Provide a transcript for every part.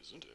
isn't it?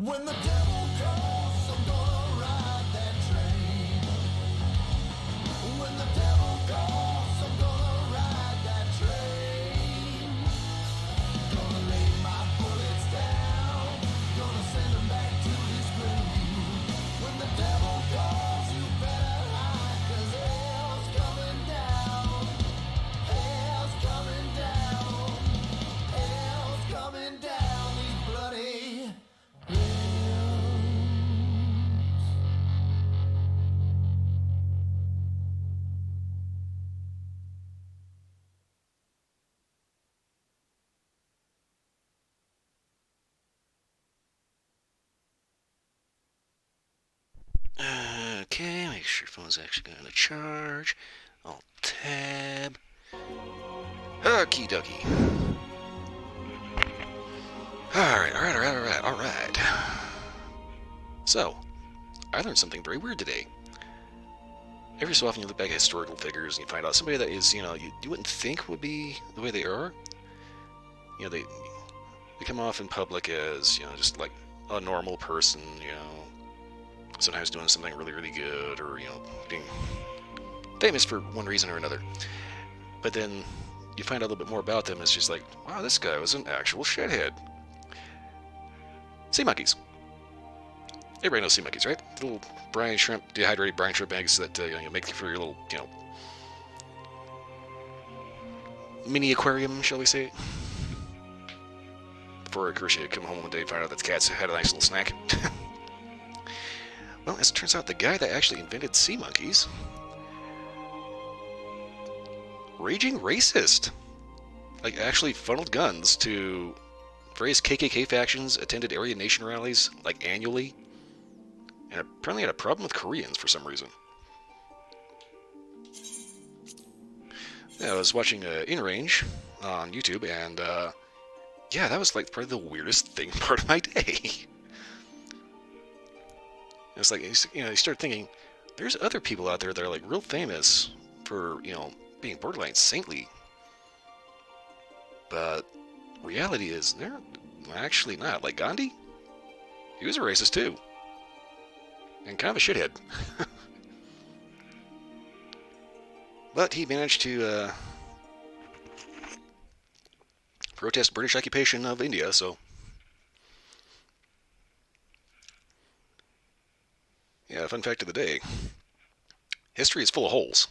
When the devil calls, I'm gonna ride that train. When the devil calls, I'm gonna ride that train. Gonna lay my bullets down, gonna send him back to his grave. When the devil calls, you better hide, 'cause hell's coming down. Hell's coming down. Hell's coming down. These bloody Okay, make sure phone's actually going to charge. Alt tab. Okie dokie. Alright. So, I learned something very weird today. Every so often you look back at historical figures and you find out somebody that is, you wouldn't think would be the way they are. They come off in public as, just like a normal person, sometimes doing something really, really good, or being famous for one reason or another. But then you find out a little bit more about them. It's just like, wow, this guy was an actual shithead. Sea monkeys. Everybody knows sea monkeys, right? The little brine shrimp, dehydrated brine shrimp eggs that you make for your little, mini aquarium, shall we say? Before, of course, you come home one day and find out that the cats had a nice little snack. Well, as it turns out, the guy that actually invented sea monkeys, raging racist. Like, actually funneled guns to various KKK factions, attended Aryan Nation rallies, like, annually, and apparently had a problem with Koreans for some reason. Yeah, I was watching In Range on YouTube, and yeah, that was like probably the weirdest thing part of my day. It's like, you start thinking, there's other people out there that are like real famous for, being borderline saintly. But reality is, they're actually not. Like Gandhi, he was a racist too. And kind of a shithead. But he managed to protest British occupation of India, so... Yeah, fun fact of the day. History is full of holes.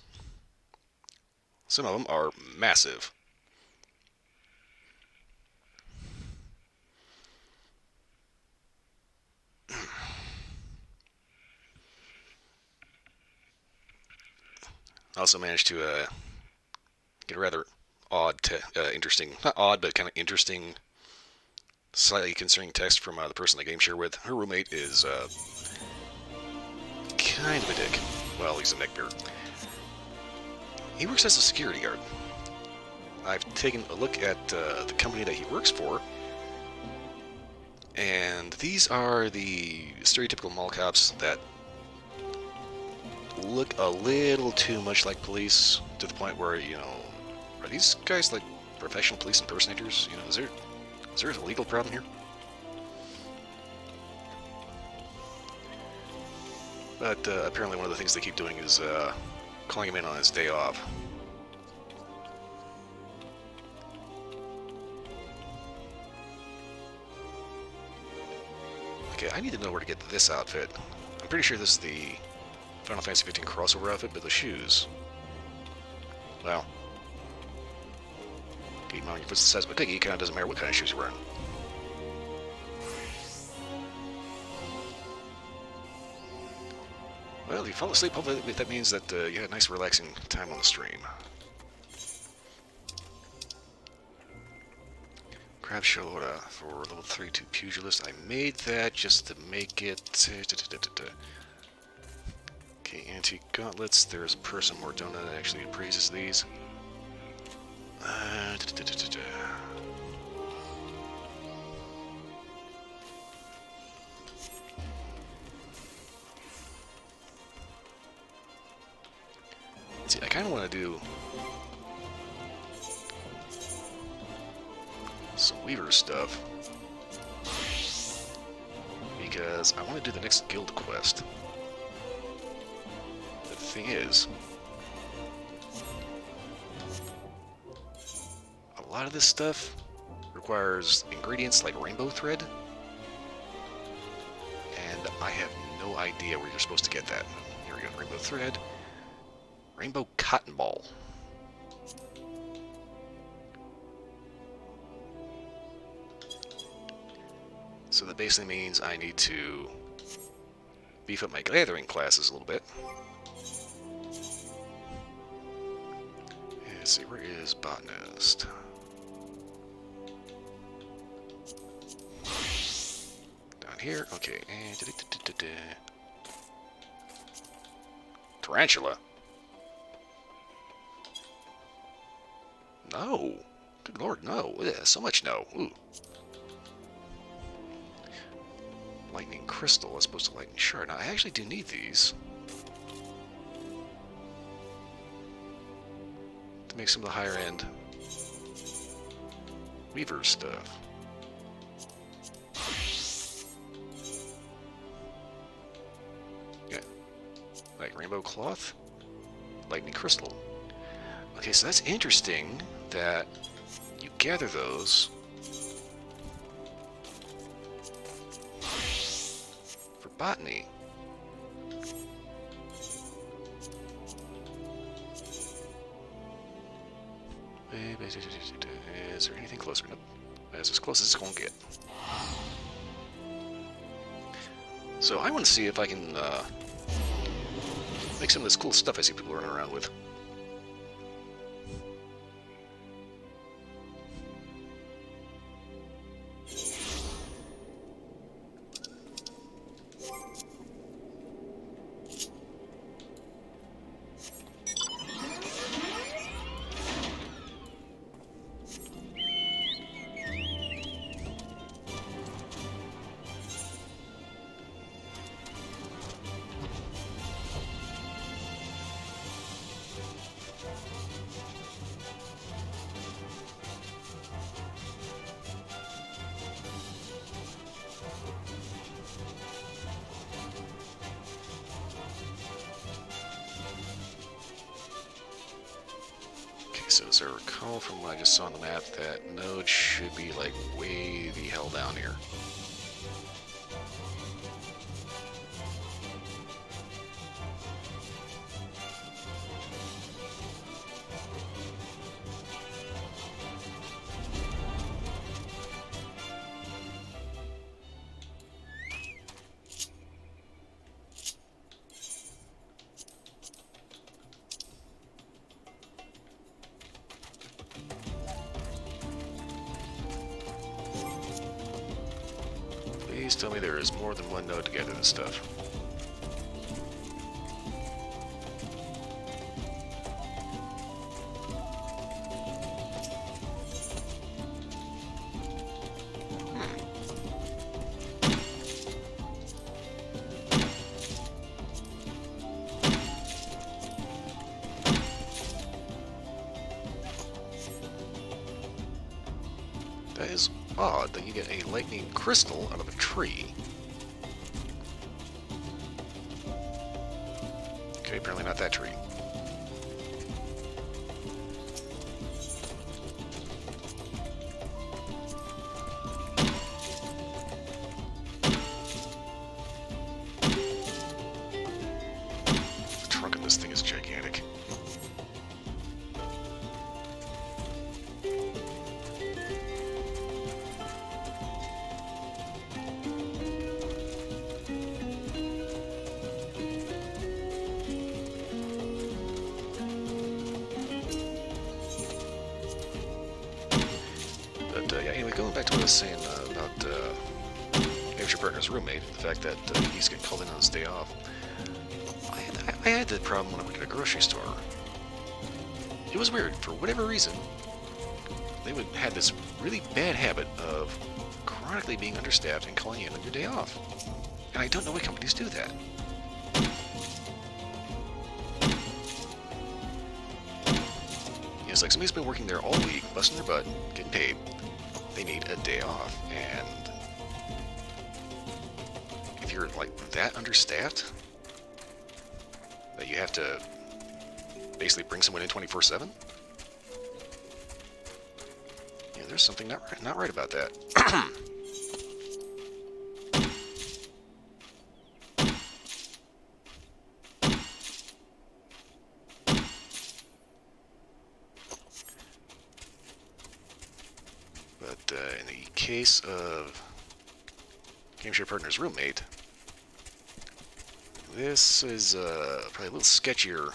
Some of them are massive. I also managed to get a rather odd, interesting, not odd, but kind of interesting, slightly concerning text from the person I game share with. Her roommate is kind of a dick. Well, he's a neckbeard. He works as a security guard. I've taken a look at the company that he works for, and these are the stereotypical mall cops that look a little too much like police, to the point where, are these guys like professional police impersonators? Is there a legal problem here? But apparently one of the things they keep doing is calling him in on his day off. Okay, I need to know where to get this outfit. I'm pretty sure this is the Final Fantasy 15 crossover outfit, but the shoes... Well... Eating on your foot's the size of a cookie, kind of doesn't matter what kind of shoes you're wearing. Well, if you fall asleep, hopefully that means that you had a nice relaxing time on the stream. Crab shoulder for level 32 pugilist. I made that just to make it... Okay, antique gauntlets. There's a person Mordona that actually appraises these. See, I kind of want to do some Weaver stuff, because I want to do the next guild quest. The thing is, a lot of this stuff requires ingredients like rainbow thread, and I have no idea where you're supposed to get that. Here we go, rainbow thread. Rainbow cotton ball. So that basically means I need to beef up my gathering classes a little bit. Let's see, where is Botanist? Down here, okay, and tarantula. No. Good lord, no. Ugh, so much no. Ooh. Lightning crystal as opposed to lightning shard. Now, I actually do need these to make some of the higher end Weaver stuff. Like rainbow cloth? Lightning crystal. Okay, so that's interesting that you gather those for botany. Is there anything closer? Nope. That's as close as it's going to get. So I want to see if I can make some of this cool stuff I see people running around with. So as I recall from what I just saw on the map, that node should be like way the hell down here. Please tell me there is more than one node to gather this stuff. That is odd that you get a lightning crystal out of a tree. Okay, apparently not that tree. The trunk of this thing is gigantic. Yeah, anyway, going back to what I was saying about your partner's roommate, the fact that he's getting called in on his day off. I had that problem when I worked at a grocery store. It was weird. For whatever reason, they had this really bad habit of chronically being understaffed and calling you in on your day off. And I don't know why companies do that. It's like somebody's been working there all week, busting their butt, getting paid. They need a day off, and if you're like that understaffed that you have to basically bring someone in 24/7, yeah, there's something not right about that. But in the case of game share partner's roommate, this is probably a little sketchier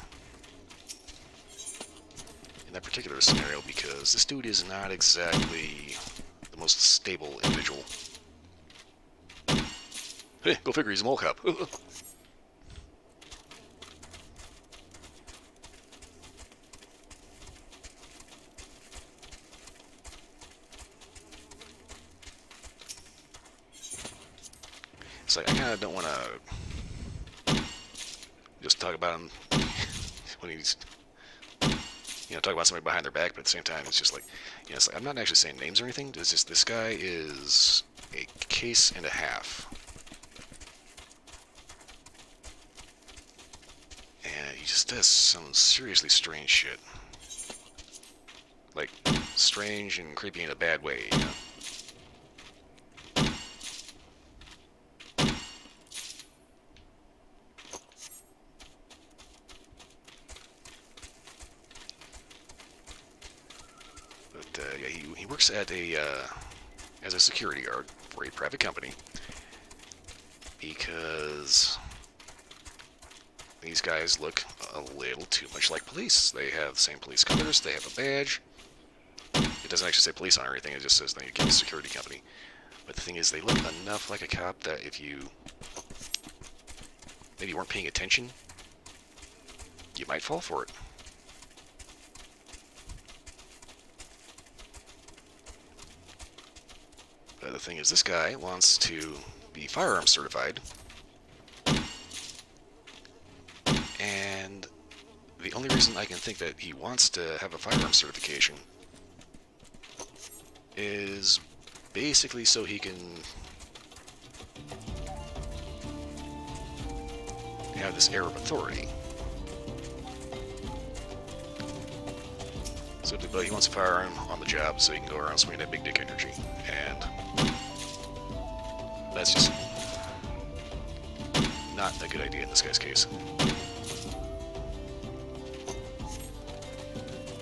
in that particular scenario because this dude is not exactly the most stable individual. Hey, go figure, he's a mole cop. It's like, I kind of don't want to just talk about him when he's, talk about somebody behind their back, but at the same time, it's just like, it's like, I'm not actually saying names or anything. It's just, this guy is a case and a half. he just does some seriously strange shit. Like, strange and creepy in a bad way, you know? But, yeah, he works at as a security guard for a private company. Because these guys look a little too much like police. They have the same police colors, they have a badge. It doesn't actually say police on or anything, it just says they get a security company. But the thing is, they look enough like a cop that if you maybe weren't paying attention, you might fall for it. But the thing is, this guy wants to be firearms certified, and the only reason I can think that he wants to have a firearms certification is basically so he can have this air of authority. So he wants a firearm on the job so he can go around swinging that big dick energy. And that's just not a good idea in this guy's case.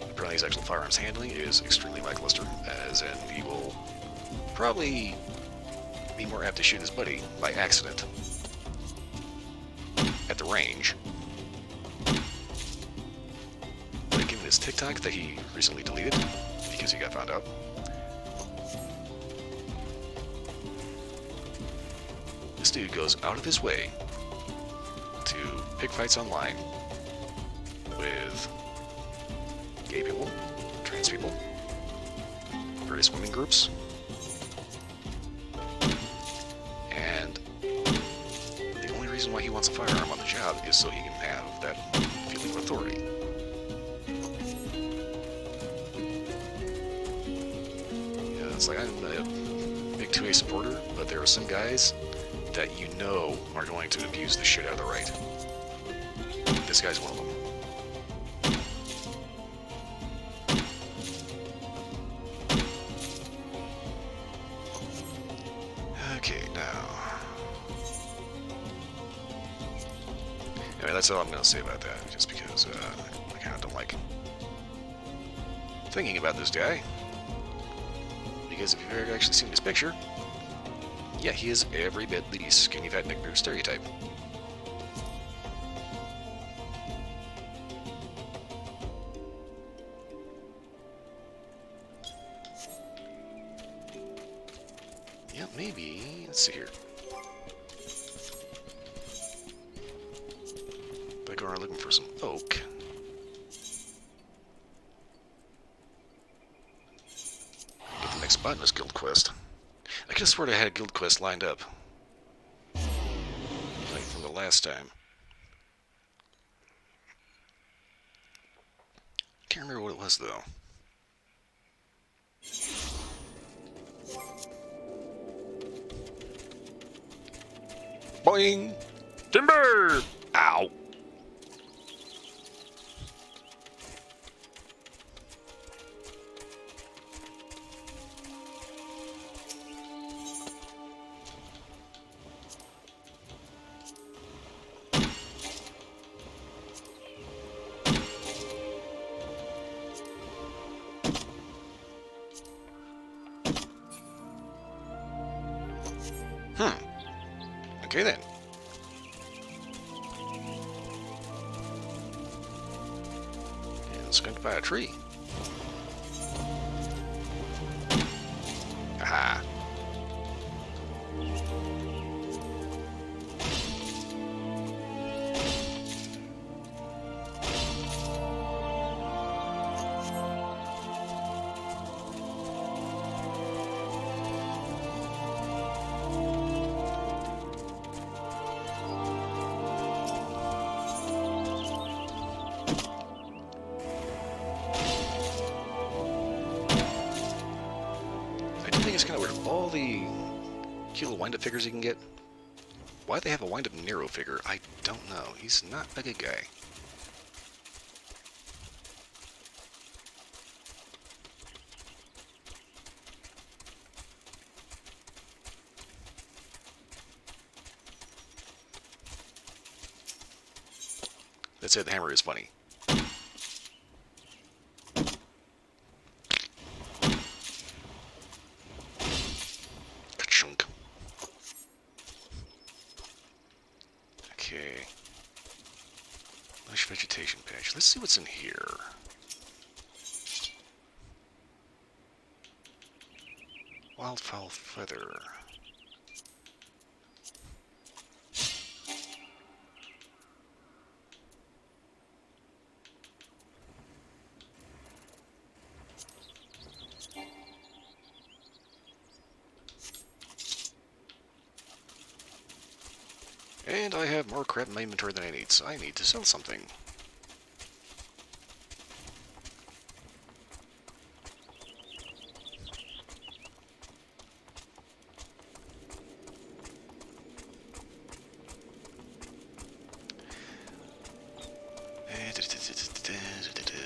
Apparently his actual firearms handling is extremely lackluster, as in he will probably be more apt to shoot his buddy by accident at the range. But given his TikTok that he recently deleted because he got found out, this dude goes out of his way to pick fights online with gay people, trans people, various women groups, and the only reason why he wants a firearm on the job is so he can have that feeling of authority. Yeah, it's like, I'm a big 2A supporter, but there are some guys that you know are going to abuse the shit out of the right. This guy's one of them. Okay, now... Anyway, that's all I'm going to say about that, just because I kind of don't like thinking about this guy. Because if you've ever actually seen his picture, yeah, he is every bit the skinny fat Nick Boo stereotype. Yeah, maybe. Let's see here. If I go around looking for some oak. Get the next botanist guild quest. I could have sworn I had a guild quest lined up. Like from the last time. Can't remember what it was though. Boing! Timber! Ow! Okay then. And skunk by a tree. Aha. It's kind of weird. All the cute little wind-up figures you can get, why they have a wind-up Nero figure, I don't know. He's not a good guy. That said, the hammer is funny. Ka-chunk. Okay. Lush vegetation patch. Let's see what's in here. Wildfowl feather. And I have more crap in my inventory than I need, so I need to sell something.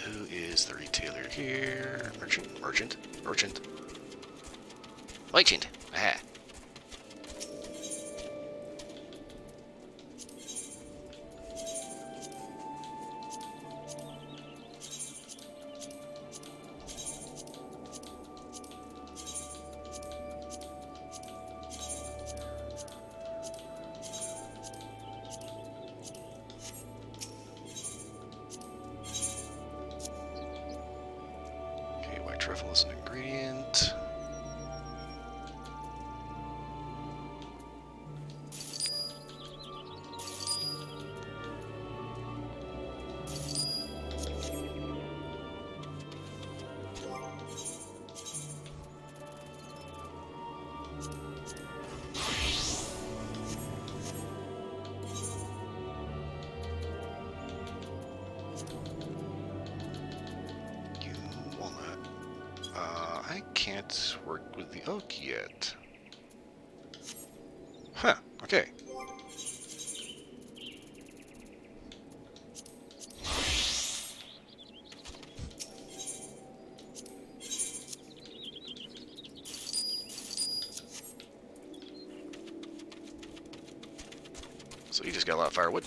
Who is the retailer here? Merchant. Merchant. Aha. Okay, white truffle is an ingredient. Walnut. I can't work with the oak yet. Huh, okay. So you just got a lot of firewood.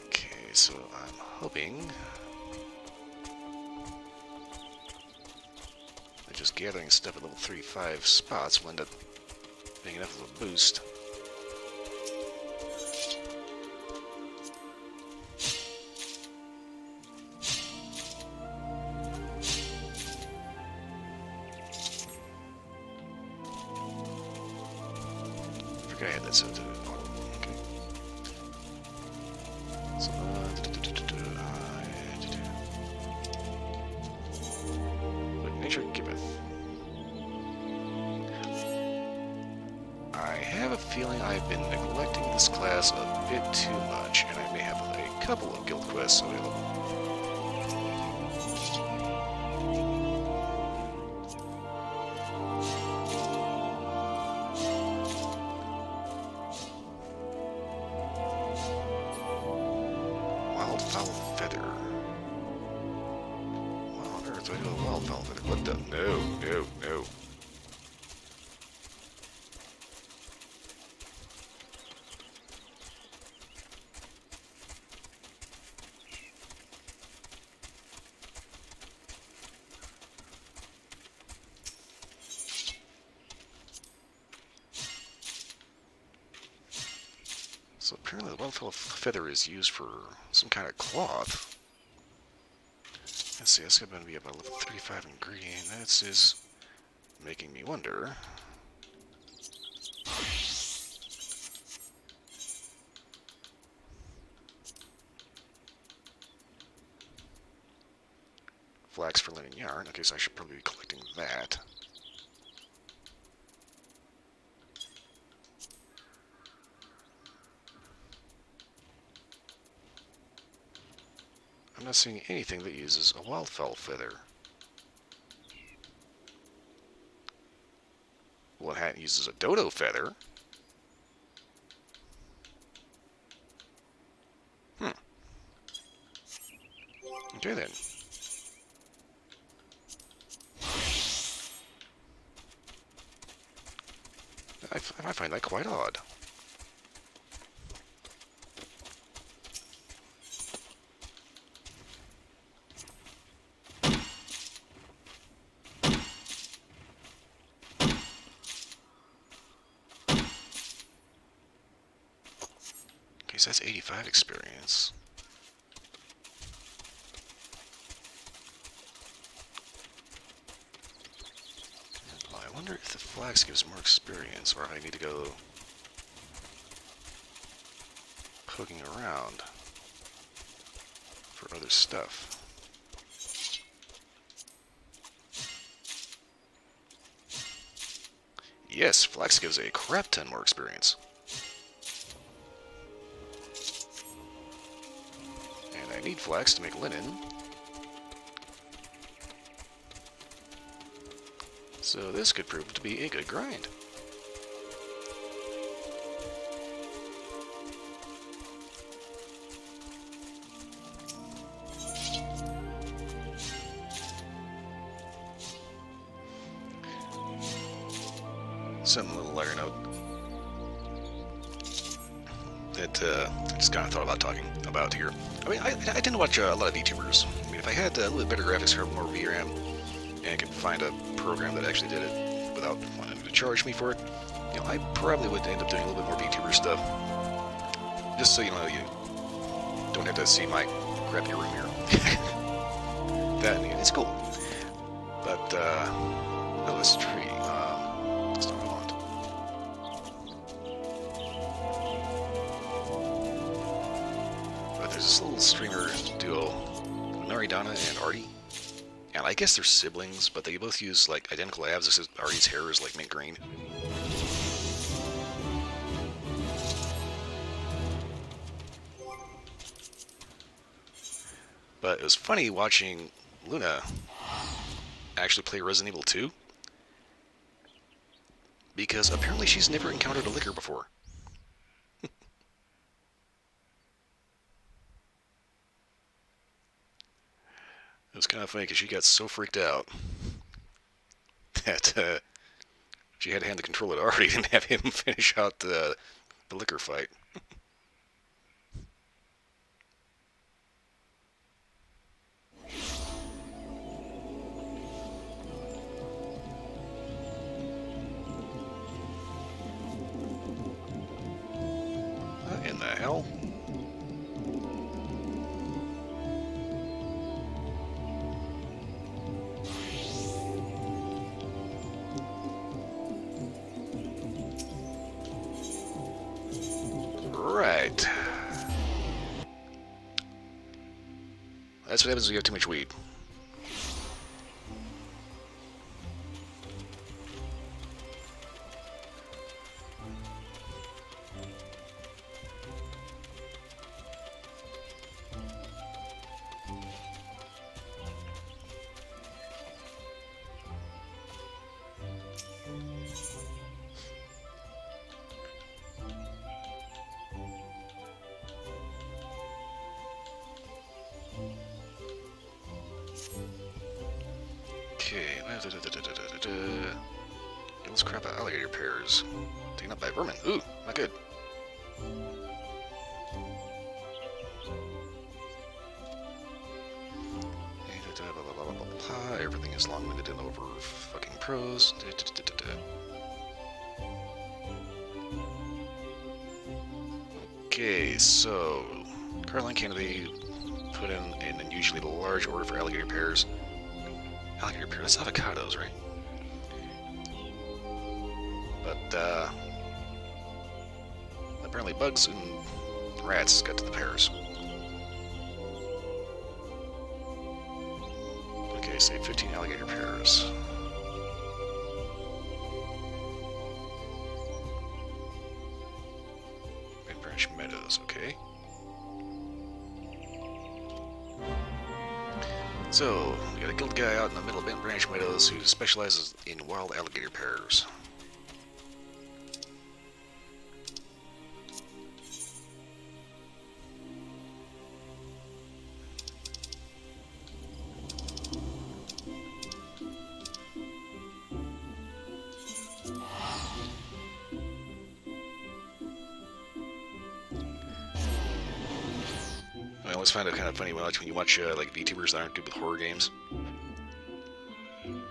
Okay, so I'm hoping that just gathering stuff at level 3-5 spots will end up being enough of a boost. I forgot I had that set to okay. So, what nature giveth. I have a feeling I've been neglecting this class a bit too much, and I may have a couple of guild quests available. Wildfowl feather. What on earth do I do with a wildfowl feather? What the? No. So apparently the wildfowl feather is used for some kind of cloth. Let's see, that's going to be about level 35 ingredient. That is making me wonder. Flax for linen yarn. Okay, so I should probably be collecting that. I'm not seeing anything that uses a wildfowl feather. One hat uses a dodo feather. Okay then. I find that quite odd. Okay, so that's 85 experience. Well, I wonder if the flax gives more experience, or I need to go poking around for other stuff. Yes, flax gives a crap ton more experience. And I need flax to make linen. So this could prove to be a good grind. Something a little lighter note that I just kind of thought about talking about here. I mean, I tend to watch a lot of VTubers. I mean, if I had a little bit better graphics card, more VRAM, and I could find a program that actually did it without wanting to charge me for it, you know, I probably would end up doing a little bit more VTuber stuff. Just so you know, you don't have to see my crappy room here. That, I mean, it's cool. But, oh, this tree. That's not what I want. But there's this little streamer duo, Naridana and Artie. And I guess they're siblings, but they both use, like, identical abs. This is Artie's hair is, like, mint green. But it was funny watching Luna actually play Resident Evil 2. Because apparently she's never encountered a licker before. It was kind of funny because she got so freaked out that she had to hand the controller to Artie and have him finish out the licker fight. What in the hell? Right. That's what happens when you have too much weed. Okay. Let's crap out alligator pears. Taken up by vermin. Ooh, not good. Everything is long-winded and over fucking prose. Okay, so Caroline Kennedy put in an unusually large order for alligator pears. Alligator pears, that's avocados, right? But apparently bugs and rats got to the pears. Okay, say 15 alligator pears. Red Branch Meadows, okay. So, we got a guild guy out in the middle of Bent Branch Meadows who specializes in wild alligator pears. always find it kind of funny when you watch like VTubers that aren't good with horror games. And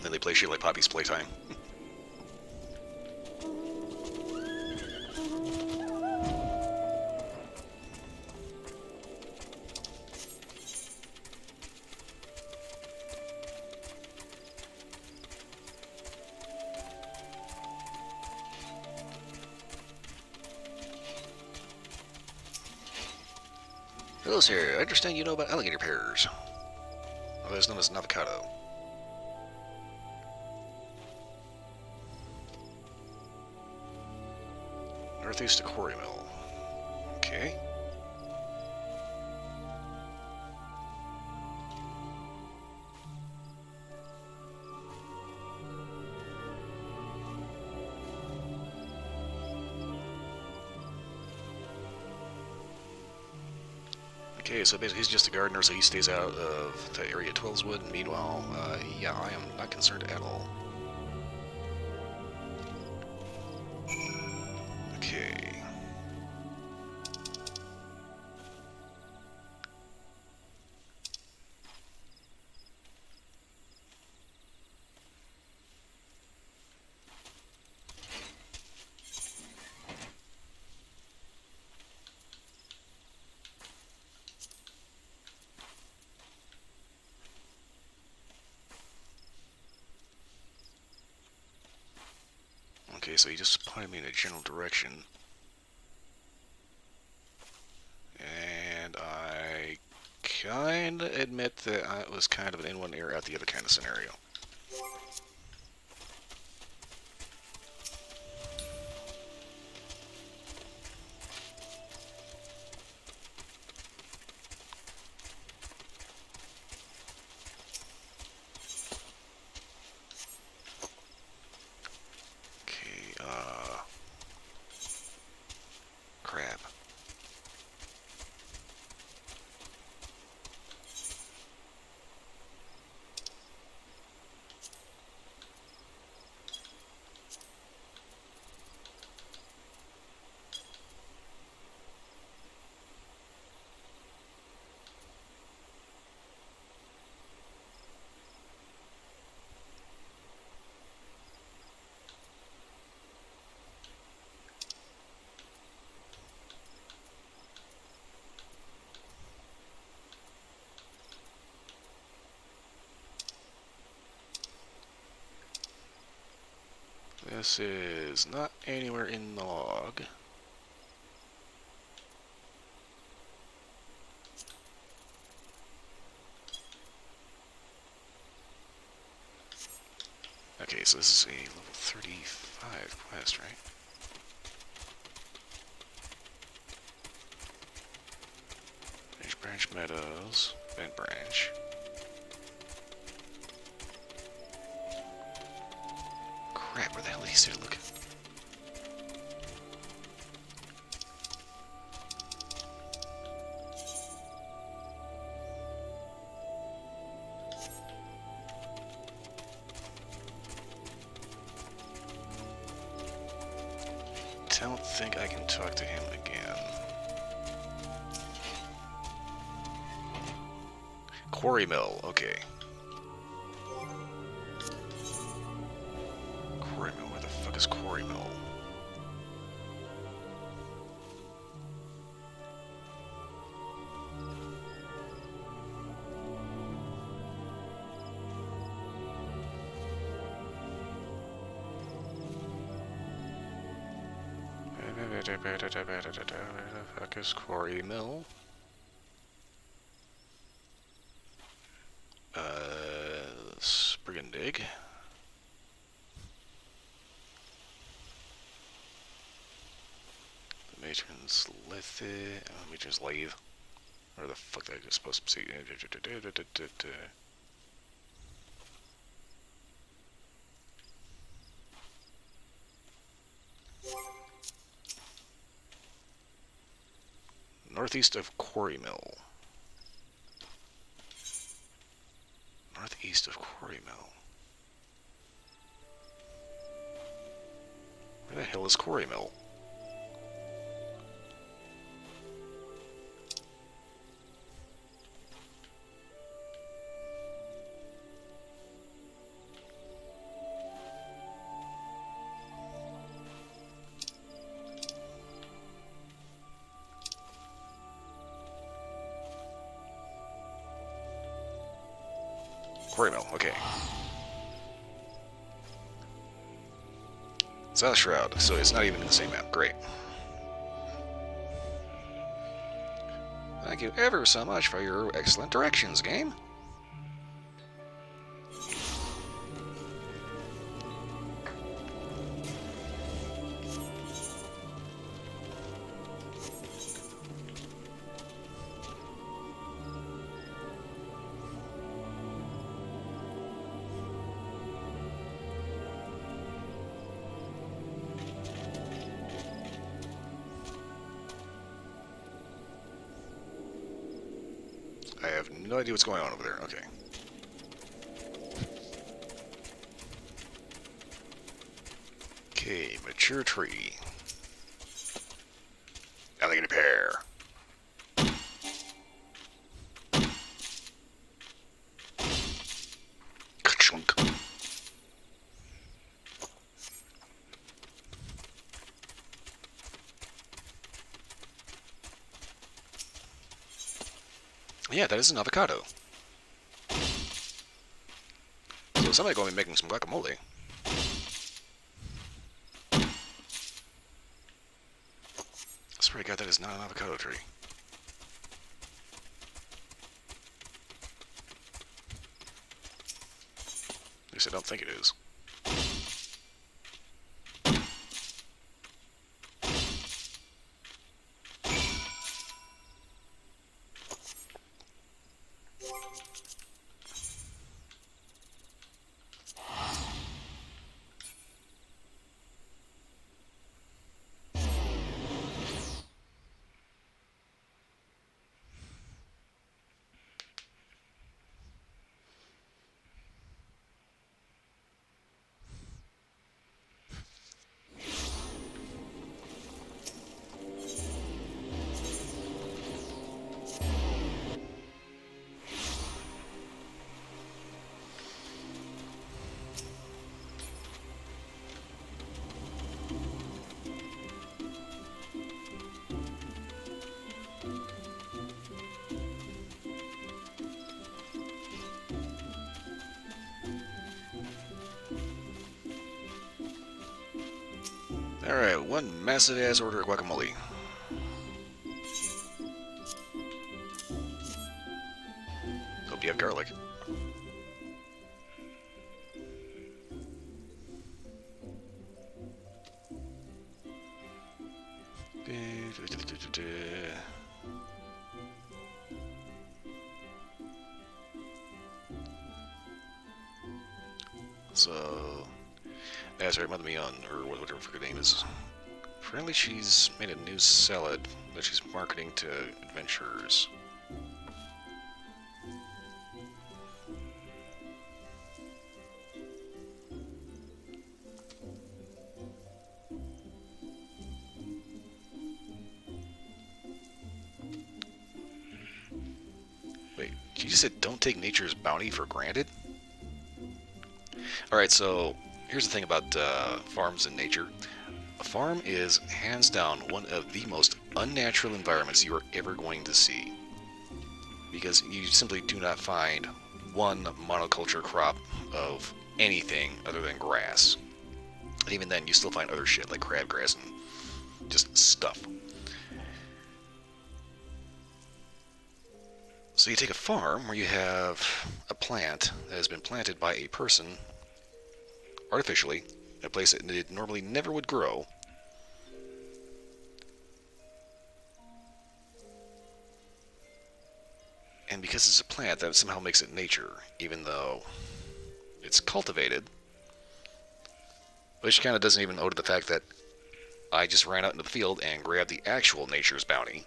then they play shit like Poppy's Playtime. Hello, sir. I understand you know about alligator pears, otherwise known as an avocado. Northeast of Quarry Mill. Okay. Okay, so basically he's just a gardener, so he stays out of the area 12's wood. Meanwhile, yeah, I am not concerned at all. Okay. Okay, so he just pointed me in a general direction. And I kinda admit that I was kind of an in one ear out the other kind of scenario. Okay, crap. This is not anywhere in the log. Okay, so this is a level 35 quest, right? Branch Meadows, Bent Branch. Crap, where the hell did he start looking? Don't think I can talk to him again. Quarry Mill, okay. Quarry Mill, where the fuck is Quarry Mill? Where the fuck is Quarry Mill? Sprig and Dig. The Matron's Lithe. Matron's Lathe. Where the fuck that is supposed to be? Northeast of Quarry Mill. Northeast of Quarry Mill. Where the hell is Quarry Mill? Quarry mill, okay. South Shroud, so it's not even in the same map. Great. Thank you ever so much for your excellent directions, game. I have no idea what's going on over there. Okay. Okay, mature tree. Alligator pear. Ka-chunk. Yeah, that is an avocado. So somebody's going to be making some guacamole. I swear to God, that is not an avocado tree. At least I don't think it is. Alright, one massive ass order of guacamole. Hope you have garlic. So, that's right, Mother Mion, or whatever her name is. Apparently she's made a new salad that she's marketing to adventurers. Wait, she just said don't take nature's bounty for granted? Alright, so here's the thing about farms in nature. A farm is, hands down, one of the most unnatural environments you are ever going to see. Because you simply do not find one monoculture crop of anything other than grass. And even then, you still find other shit like crabgrass and just stuff. So you take a farm where you have a plant that has been planted by a person artificially in a place that it normally never would grow. And because it's a plant, that somehow makes it nature, even though it's cultivated. Which kind of doesn't even owe to the fact that I just ran out into the field and grabbed the actual nature's bounty.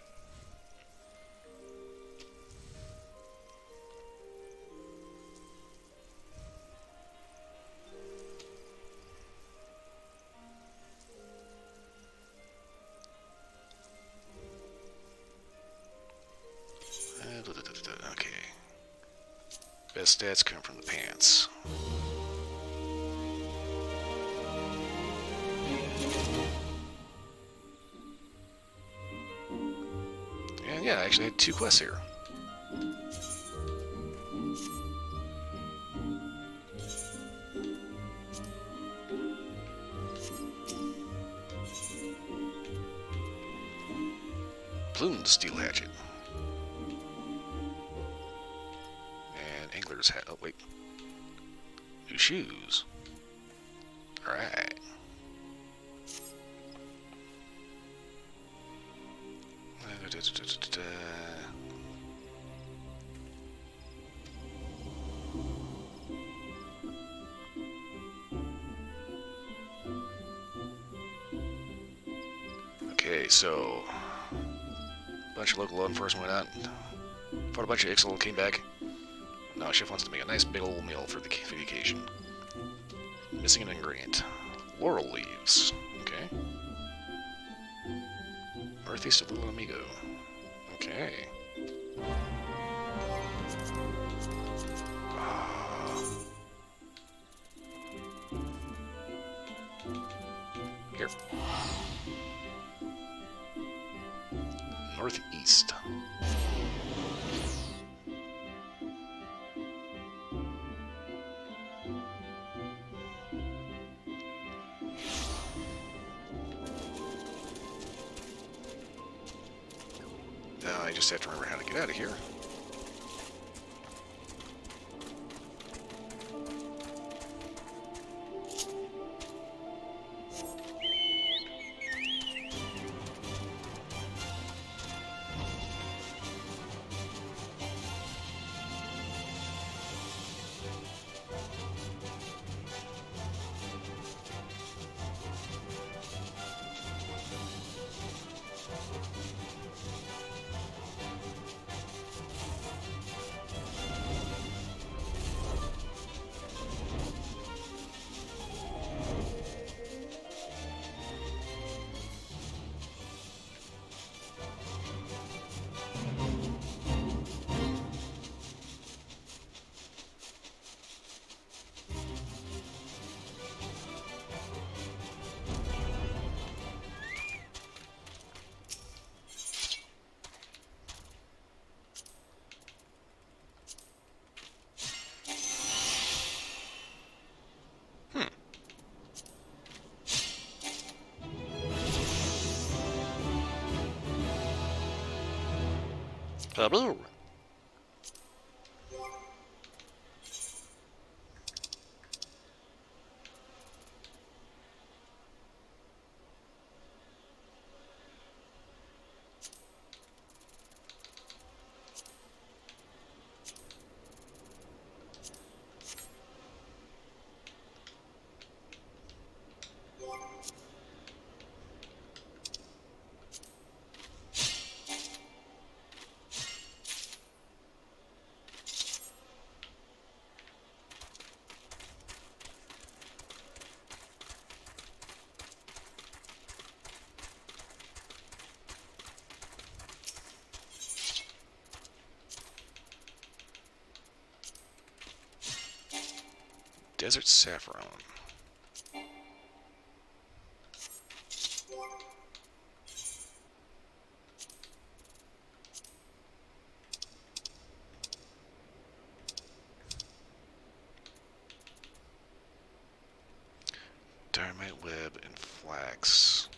Okay. Best stats come from the pants. And yeah, I actually had 2 quests here. Plumed steel hatchet. And angler's hat. Oh, wait. New shoes. Alright. Okay, so a bunch of local law enforcement went out, fought a bunch of Ixel, came back. Now Chef wants to make a nice big old meal for the vacation. Missing an ingredient. Laurel leaves. Okay. Northeast of Little Amigo. Okay. Here. Northeast. Now I just have to remember how to get out of here. Pablo. Desert saffron. Dynamite web and flax.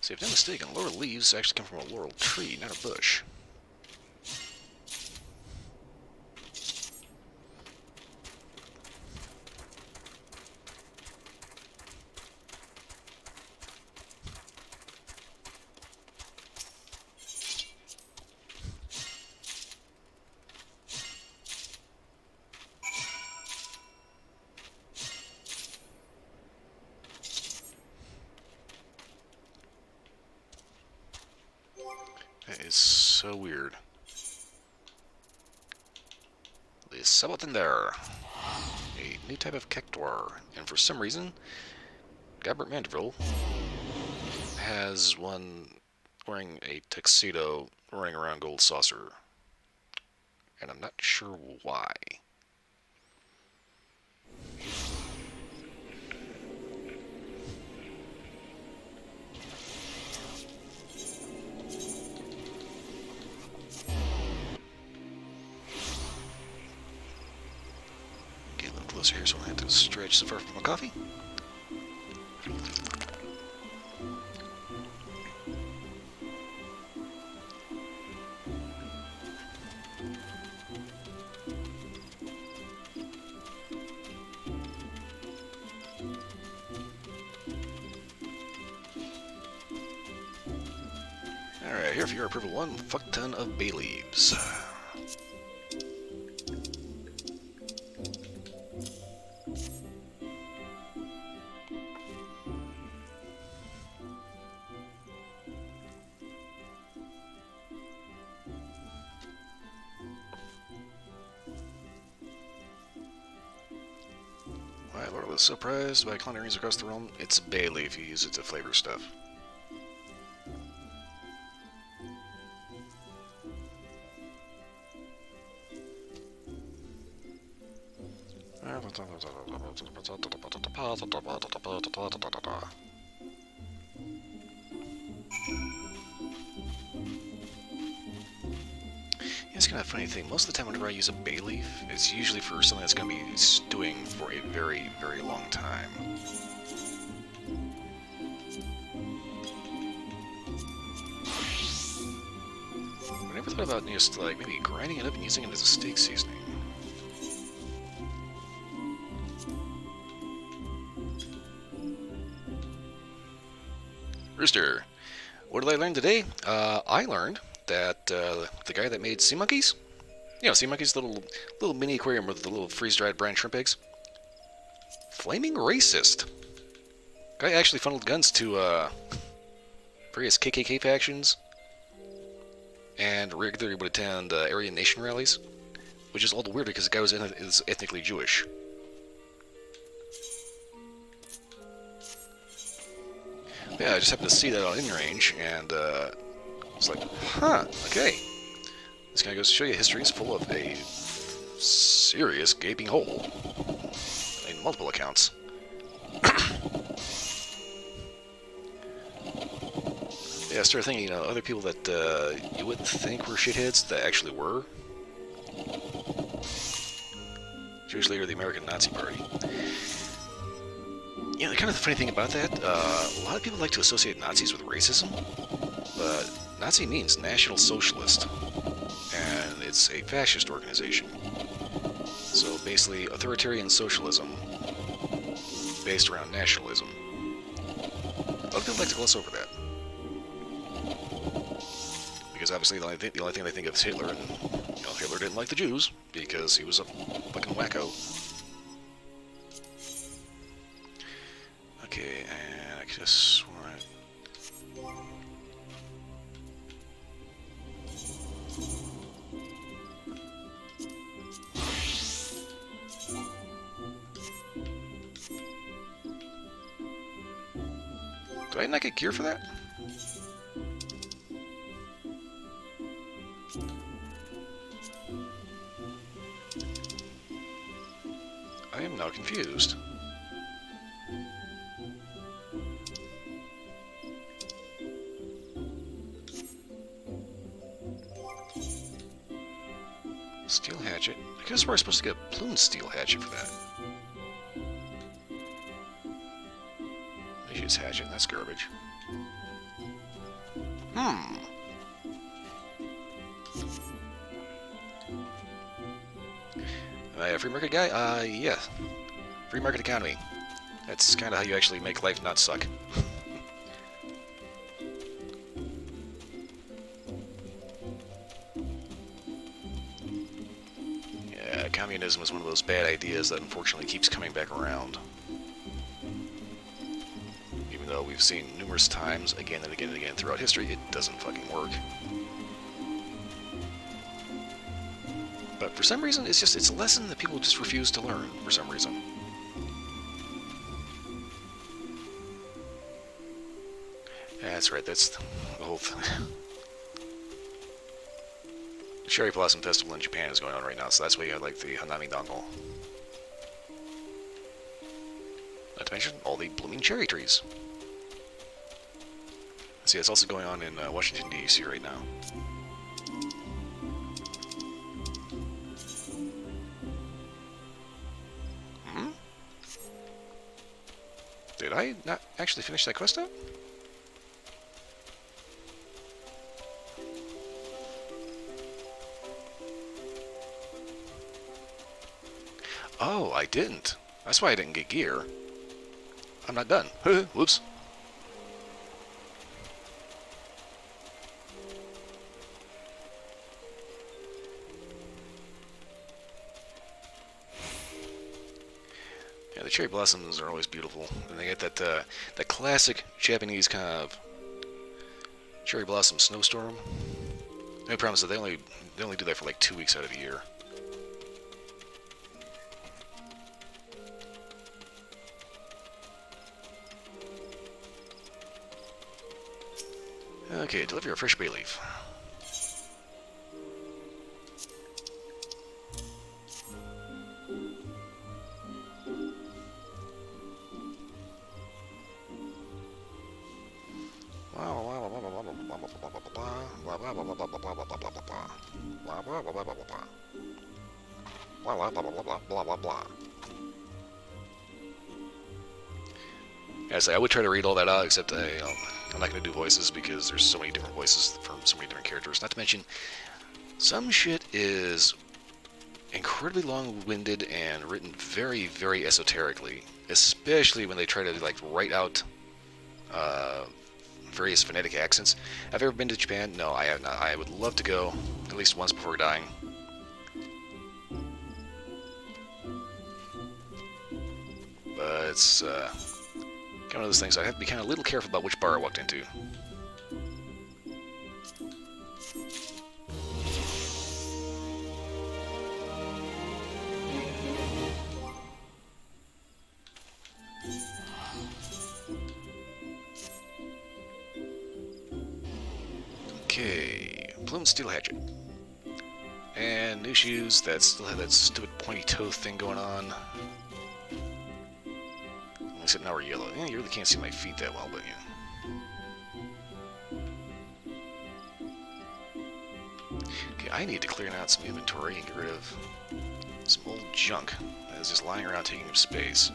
See, if I'm not mistaken, laurel leaves actually come from a laurel tree, not a bush. That is so weird. There's something there. A new type of cactuar. And for some reason, Gabbert Mandeville has one wearing a tuxedo running around Gold Saucer. And I'm not sure why. Get a little closer here so I don't have to stretch so far from my coffee. Alright, here for your approval, 1 fuck ton of bay leaves. Why Lord was surprised by culinary across the realm. It's bay leaf, you use it to flavor stuff. It's kind of a funny thing. Most of the time whenever I use a bay leaf, it's usually for something that's going to be stewing for a very, very long time. I never thought about just like maybe grinding it up and using it as a steak seasoning. Rooster, what did I learn today? I learned that the guy that made sea monkeys, sea monkeys, little mini aquarium with the little freeze-dried brine shrimp eggs, flaming racist. Guy actually funneled guns to various KKK factions, and regularly would attend Aryan Nation rallies, which is all the weirder because the guy is ethnically Jewish. Yeah, I just happened to see that on InRange, and it's like, huh, okay. This guy goes to show you history is full of a serious gaping hole in multiple accounts. Yeah, I started thinking, other people that you wouldn't think were shitheads that actually were. Jewish leader of the American Nazi Party. The kind of funny thing about that, a lot of people like to associate Nazis with racism, but Nazi means National Socialist, and it's a fascist organization. So basically, authoritarian socialism based around nationalism. A lot of people like to gloss over that. Because obviously the only thing they think of is Hitler, and Hitler didn't like the Jews, because he was a fucking wacko. Okay, and I just swore it. Did I not get gear for that? I am now confused. Steel hatchet. I guess we're supposed to get a plume steel hatchet for that. I use hatchet, that's garbage. Am I a free market guy? Yeah. Free market economy. That's kind of how you actually make life not suck. Yeah, communism is one of those bad ideas that unfortunately keeps coming back around. Even though we've seen numerous times, again and again and again throughout history, it doesn't fucking work. But for some reason, it's a lesson that people just refuse to learn for some reason. Yeah, that's right, that's the whole thing. The Cherry Blossom Festival in Japan is going on right now, so that's why you have like the Hanami Dango. Not to mention all the blooming cherry trees. See, it's also going on in Washington, D.C. right now. Hmm? Did I not actually finish that quest out? Oh, I didn't. That's why I didn't get gear. I'm not done. Whoops. Yeah, the cherry blossoms are always beautiful, and they get that classic Japanese kind of cherry blossom snowstorm. The only problem is that they only do that for like 2 weeks out of the year. Okay, deliver a fresh bay leaf. Yes, I would try to read all that out, except I'm not going to do voices because there's so many different voices from so many different characters. Not to mention, some shit is incredibly long-winded and written very, very esoterically, especially when they try to like write out various phonetic accents. Have you ever been to Japan? No, I have not. I would love to go at least once before dying. But it's kind of one of those things. I have to be kind of a little careful about which bar I walked into. Okay, plumed steel hatchet. And new shoes that still have that stupid pointy toe thing going on. Except now we're yellow. Yeah, you really can't see my feet that well, but yeah. Okay, I need to clear out some inventory and get rid of some old junk that is just lying around taking up space.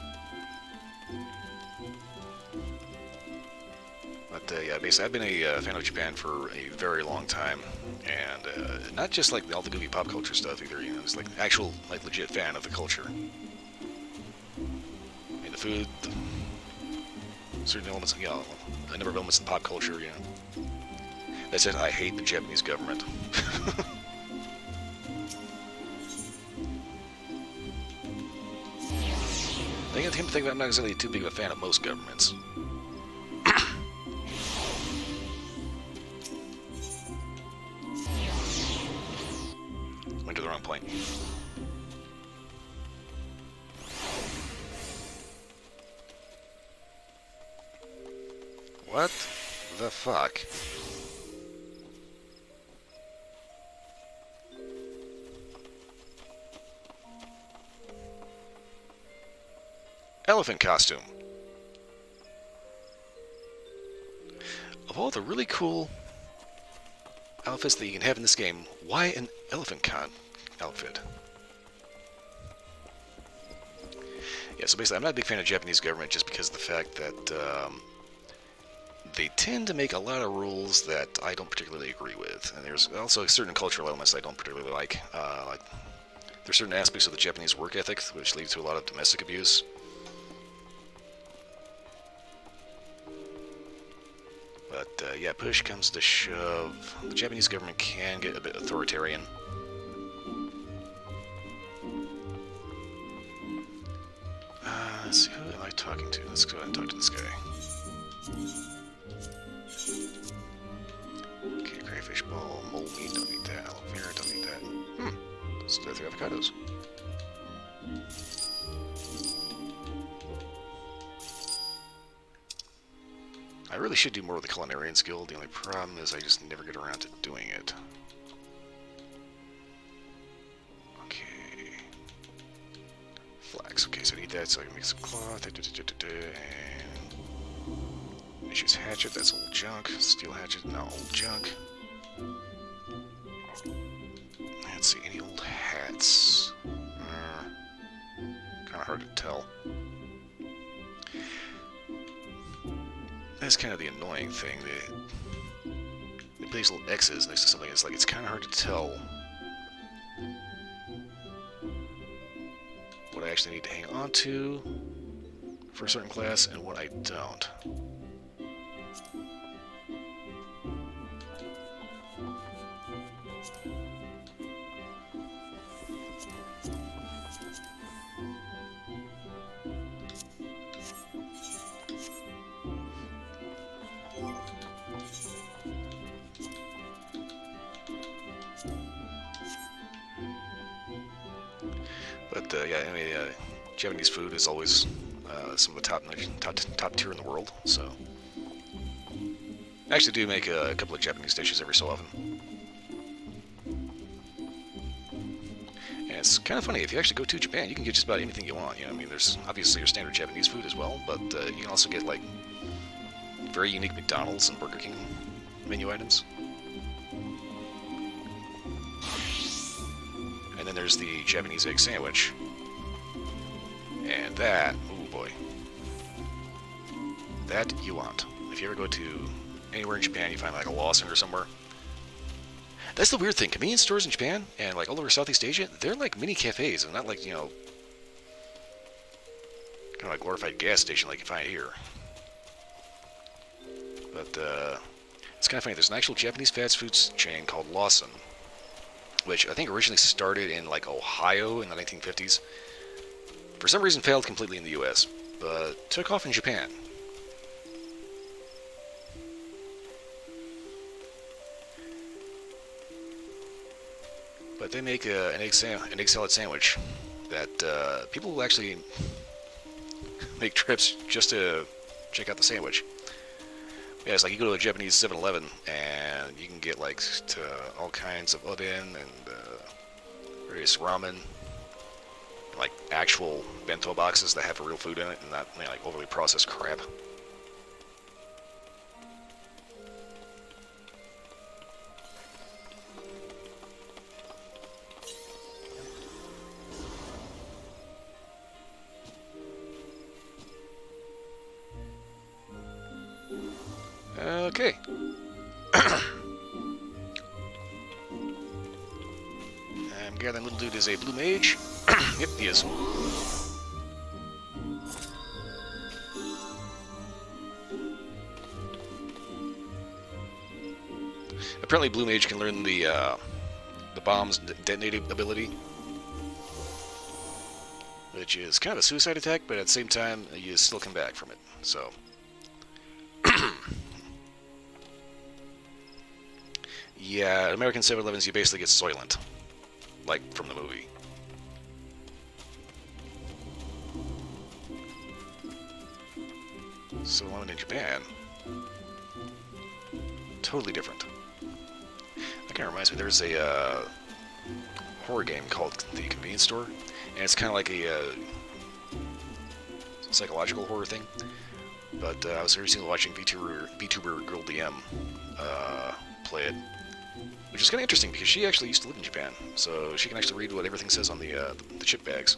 But yeah, basically, I've been a fan of Japan for a very long time, and not just like all the goofy pop culture stuff either. You know, it's like actual, like legit fan of the culture. I mean, the food, certain elements, yeah, a number of elements in pop culture. You know, that's it. I hate the Japanese government. I think I'm not exactly too big of a fan of most governments. Went to the wrong plane. What the fuck? Elephant costume. Of all the really cool outfits that you can have in this game, why an elephant outfit? Yeah, so basically I'm not a big fan of Japanese government just because of the fact that they tend to make a lot of rules that I don't particularly agree with. And there's also certain cultural elements I don't particularly like. There's certain aspects of the Japanese work ethic which lead to a lot of domestic abuse. But yeah, push comes to shove. The Japanese government can get a bit authoritarian. Let's see, who am I talking to? Let's go ahead and talk to this guy. Okay, crayfish ball, mole meat, don't need that. Aloe vera, don't need that. So there are 3 avocados. I really should do more with the culinarian skill. The only problem is I just never get around to doing it. Okay. Flax. Okay, so I need that so I can make some cloth. And issues hatchet. That's old junk. Steel hatchet. No, old junk. Let's see. Any old hats? Kind of hard to tell. That's kind of the annoying thing. They put these little X's next to something. It's like it's kind of hard to tell what I actually need to hang on to for a certain class and what I don't. But yeah, anyway, Japanese food is always some of the top tier in the world. So I actually do make a couple of Japanese dishes every so often. And it's kind of funny, if you actually go to Japan, you can get just about anything you want. You know, I mean, there's obviously your standard Japanese food as well, but you can also get like very unique McDonald's and Burger King menu items. And then there's the Japanese egg sandwich. And that, oh boy. That you want. If you ever go to anywhere in Japan, you find like a Lawson or somewhere. That's the weird thing. Convenience stores in Japan and like all over Southeast Asia, they're like mini cafes and not like, you know, kind of like glorified gas station like you find here. But it's kind of funny. There's an actual Japanese fast food chain called Lawson, which I think originally started in like Ohio in the 1950s. For some reason failed completely in the US, but took off in Japan. But they make an egg salad sandwich that people will actually make trips just to check out the sandwich. Yeah, it's like you go to a Japanese 7-Eleven and you can get like all kinds of oden and various ramen, like actual bento boxes that have real food in it and not, you know, like overly processed crap. Okay. I'm gathering little dude is a blue mage. Yep, he is. Apparently blue mage can learn the bomb's detonating ability, which is kind of a suicide attack, but at the same time you still come back from it. So yeah, American 7-Elevens, you basically get Soylent, like from the movie. So one in Japan, totally different. That kind of reminds me, there's a horror game called The Convenience Store, and it's kind of like a psychological horror thing. But I was recently watching VTuber Girl DM play it, which is kind of interesting because she actually used to live in Japan, so she can actually read what everything says on the chip bags.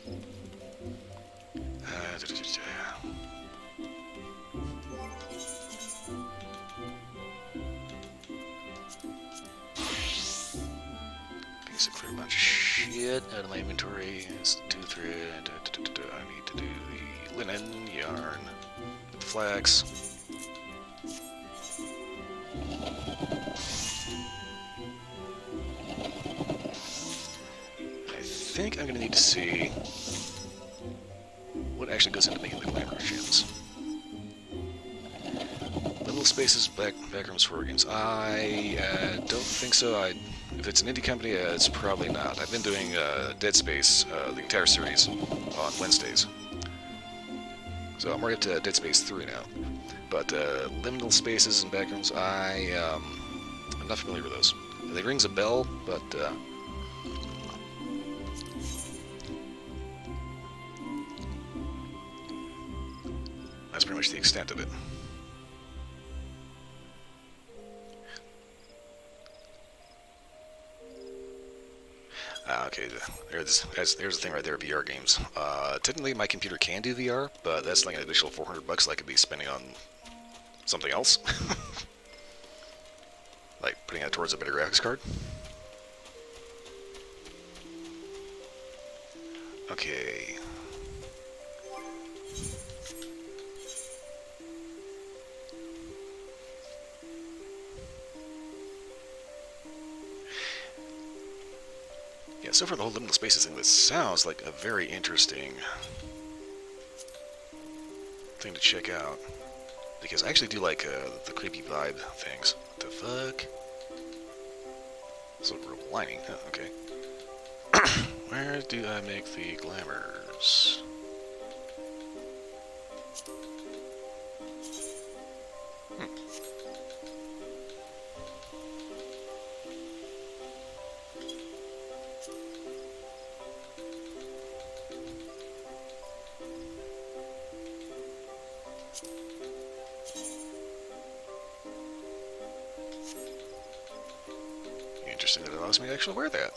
Piece of clear bunch of shit out of my inventory. It's 2 thread. I need to do the linen, yarn, flax. I think I'm going to need to see what actually goes into making the glamour gems. Little spaces, backrooms for games. I don't think so. I If it's an indie company, it's probably not. I've been doing Dead Space, the entire series, on Wednesdays. So I'm already up to Dead Space 3 now. But liminal spaces and backrooms, I'm not familiar with those. They rings a bell, but that's pretty much the extent of it. Okay, there's the thing right there, VR games. Technically, my computer can do VR, but that's like an additional $400 that I could be spending on something else. Like putting it towards a better graphics card. Okay. Yeah, so far the whole liminal spaces thing, this sounds like a very interesting thing to check out. Because I actually do like the creepy vibe things. What the fuck? It's a real lining. Huh, okay. Where do I make the glamours? Interesting that it allows me to actually wear that.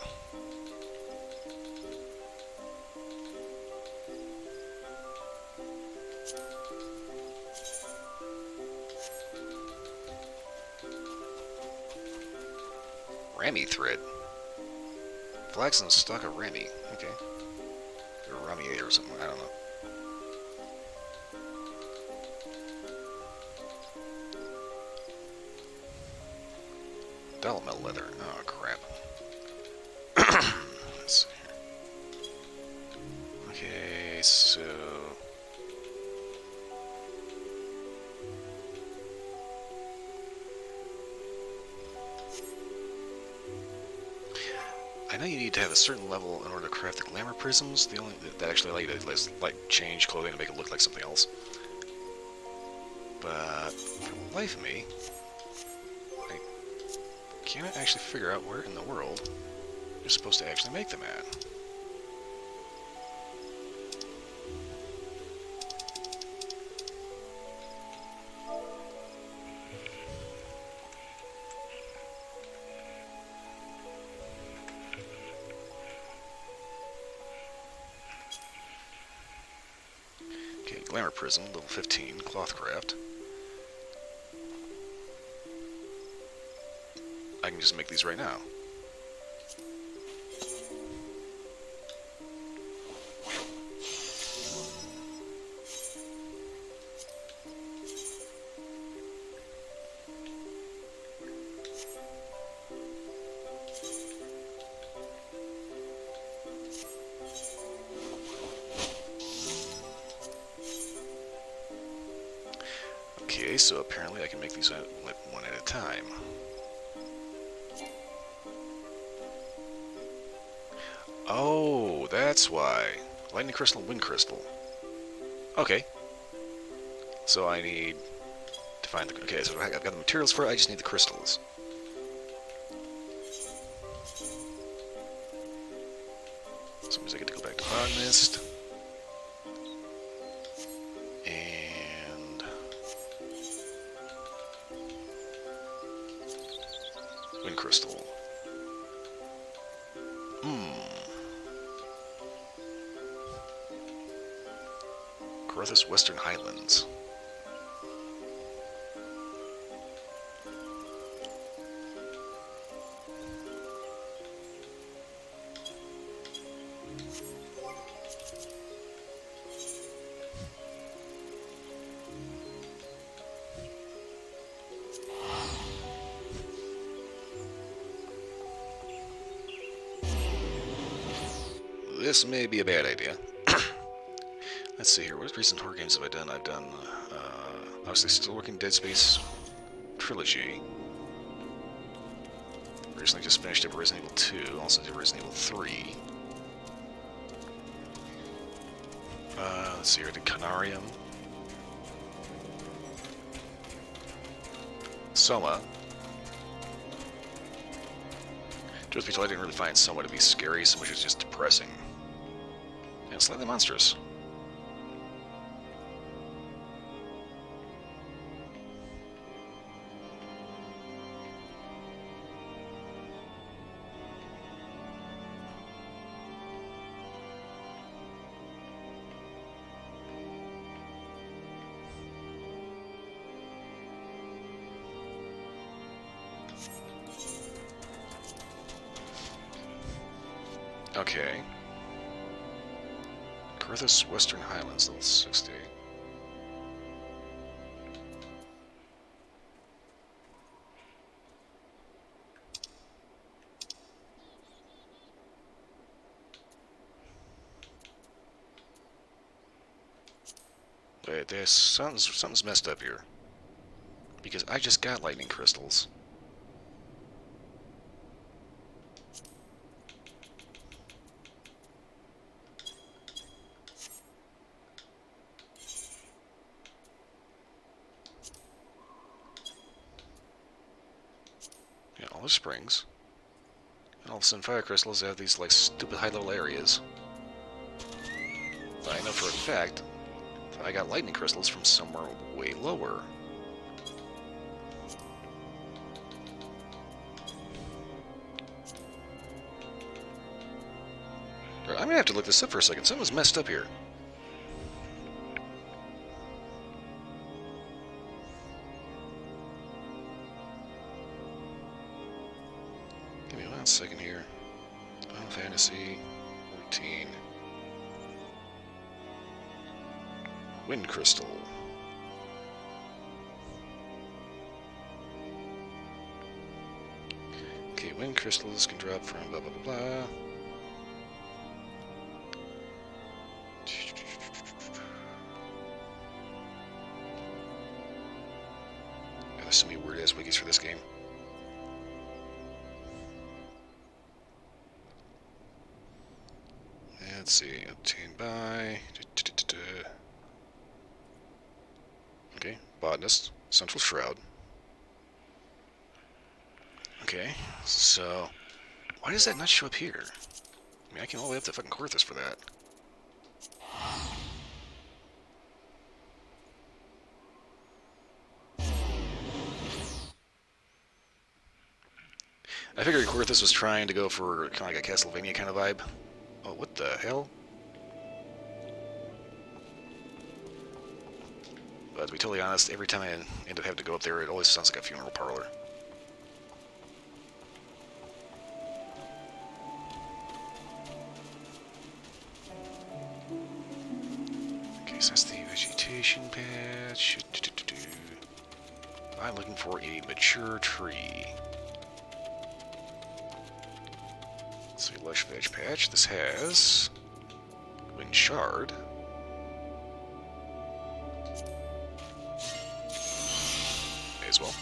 Rami thread. Flax and stock of Rami. Okay. Or Rami 8 or something. I don't know. Dollar metal leather. Oh, crap. Let's see here. Okay, so... I know you need to have a certain level in order to craft the glamour prisms. The only that actually allow you to like change clothing to make it look like something else. But for the life of me, I can't actually figure out where in the world you're supposed to actually make them at. Okay, glamour prism, level 15, cloth craft. I can just make these right now. Okay, so apparently I can make these one at a time. Oh, that's why. Lightning crystal, wind crystal. Okay. So I need to find the... Okay, so I've got the materials for it, I just need the crystals. So I get to go back to botanist. And... wind crystal. Carruthers Western Highlands. This may be a bad idea. Let's see here. What recent horror games have I done? I've done, obviously still working Dead Space Trilogy. Recently just finished up Resident Evil 2, also did Resident Evil 3. Let's see, I did Canarium. Soma. Truth be told, I didn't really find Soma to be scary so much as just depressing. And slightly monstrous. Okay. Carthus Western Highlands, level 60. Wait, there's something's messed up here. Because I just got lightning crystals. Yeah, all the springs. And all of a sudden fire crystals have these like stupid high level areas. But I know for a fact that I got lightning crystals from somewhere way lower. I'm gonna have to look this up for a second. Something's messed up here. Give me 1 second here. Final Fantasy 14. Wind Crystal. Okay, wind crystals can drop from blah blah blah blah. There's so many weird ass wikis for this game. Let's see, obtained by. Okay, botanist, central shroud. Okay, so why does that not show up here? I mean, I came all the way up to fucking Carthus for that. I figured Carthus was trying to go for kind of like a Castlevania kind of vibe. Oh, what the hell? But to be totally honest, every time I end up having to go up there, it always sounds like a funeral parlor. Okay, so that's the vegetation patch. I'm looking for a mature tree. Let's see, lush veg patch. This has wind shard. May as well.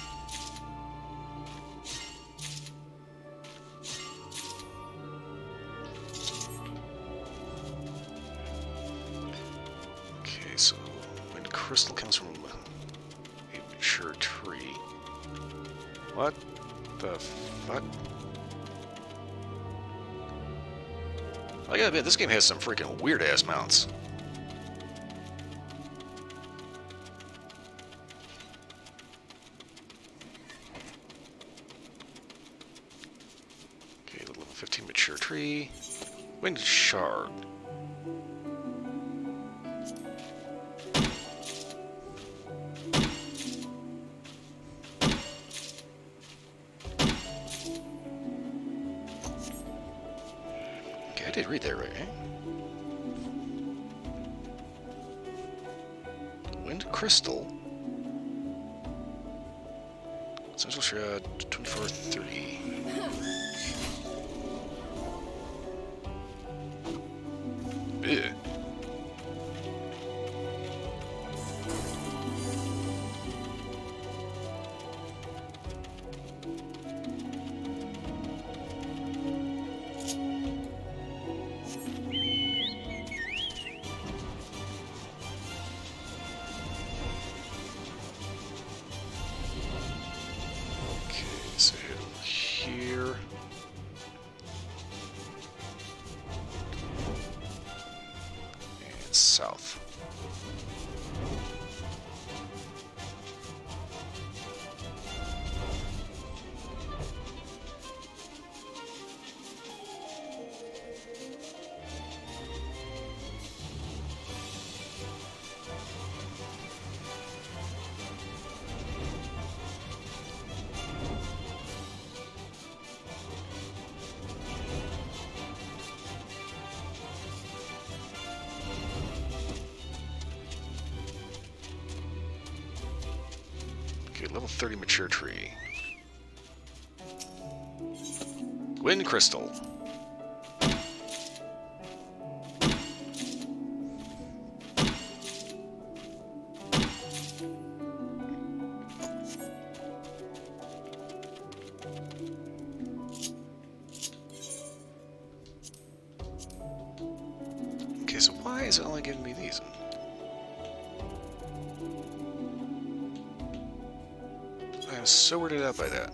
Okay, so wind crystal comes from a mature tree. What the fuck? I gotta admit, this game has some freaking weird-ass mounts. Okay, the level 15 mature tree. Wind shard. Okay, I did read that right, eh? Wind crystal. Central shroud 2430. Ugh. Okay, level 30 mature tree. Wind crystal. Okay, so why is it only giving me these? I am so weirded out by that.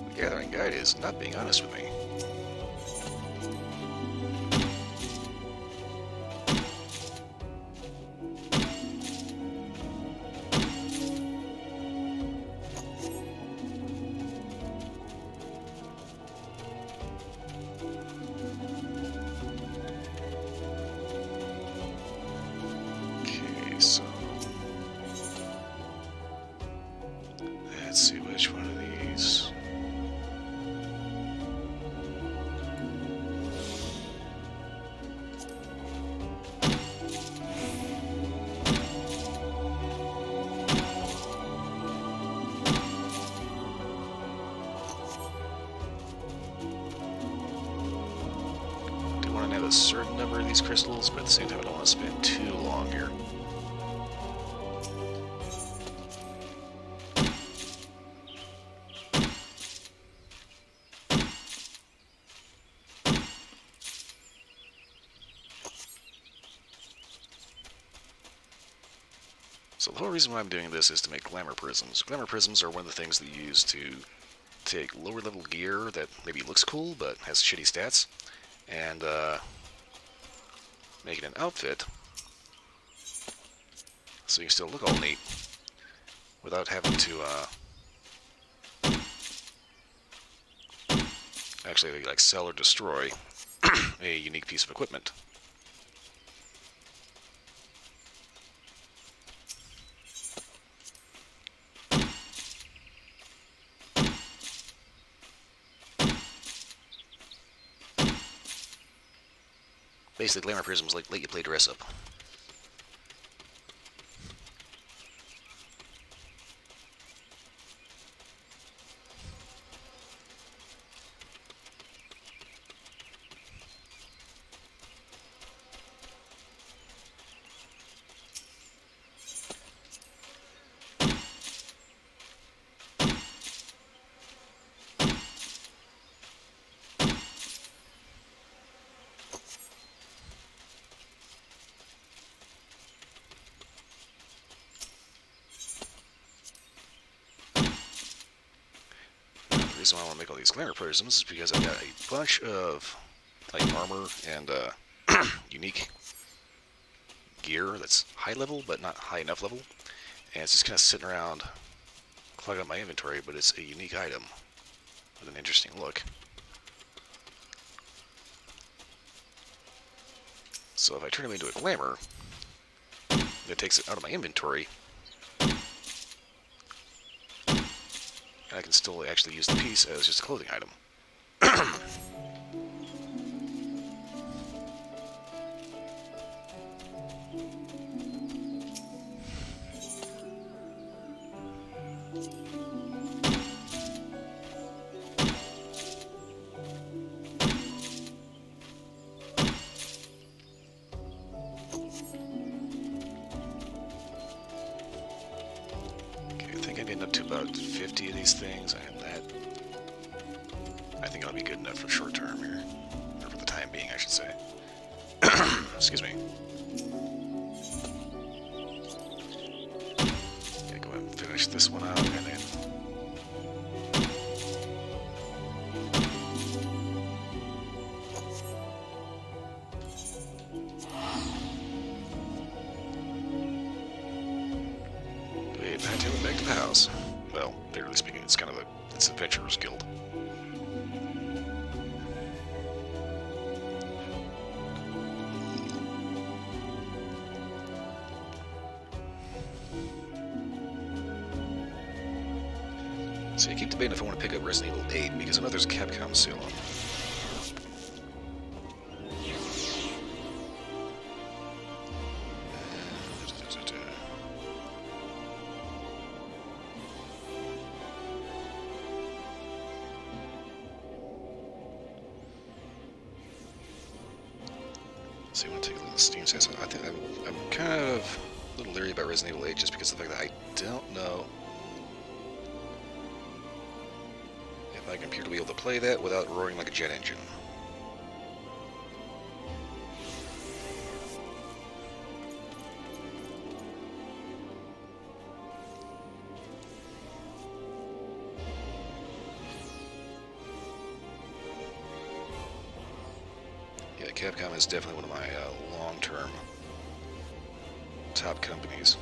The gathering guide is not being honest with me. Okay, so let's see which one of these. Do want to have a certain number of these crystals, but at the same time I don't want to spend too long here. So the whole reason why I'm doing this is to make glamour prisms. Glamour prisms are one of the things that you use to take lower level gear that maybe looks cool but has shitty stats and make it an outfit so you still look all neat without having to actually like sell or destroy a unique piece of equipment. Basically, glamour prisms like let you play dress up. The reason why I want to make all these glamour prisms is because I've got a bunch of like armor and unique gear that's high level but not high enough level, and it's just kind of sitting around clogging up my inventory, but it's a unique item with an interesting look. So if I turn them into a glamour, it takes it out of my inventory, I can still actually use the piece as just a clothing item. Okay, I think I'm getting up to about 50 of these things. I have that. I think I'll be good enough for short term here. Or for the time being, I should say. Excuse me. Okay, go ahead and finish this one out, and then back to the house. Well, literally speaking, it's kind of it's Adventurers Guild. So I keep debating if I want to pick up Resident Evil 8 because I know there's a Capcom sale on. So you want to take a look at the Steam sales? I think I'm kind of a little leery about Resident Evil 8 just because of the fact that I don't know if my computer will be able to play that without roaring like a jet engine. Yeah, Capcom is definitely one of my long-term top companies.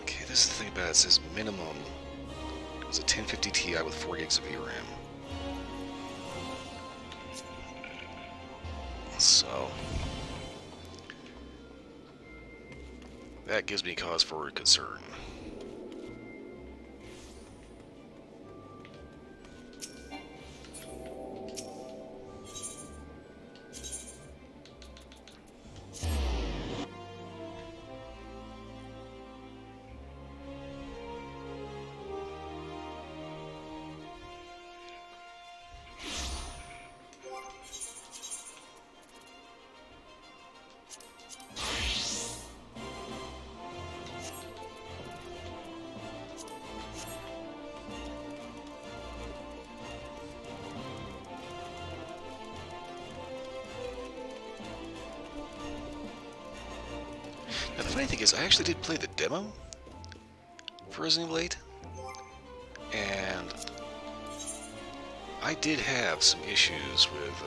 Okay, this is the thing about it. It says minimum is a 1050 Ti with 4 gigs of VRAM. So that gives me cause for concern. Now, the funny thing is, I actually did play the demo for Resident Evil 8, and I did have some issues with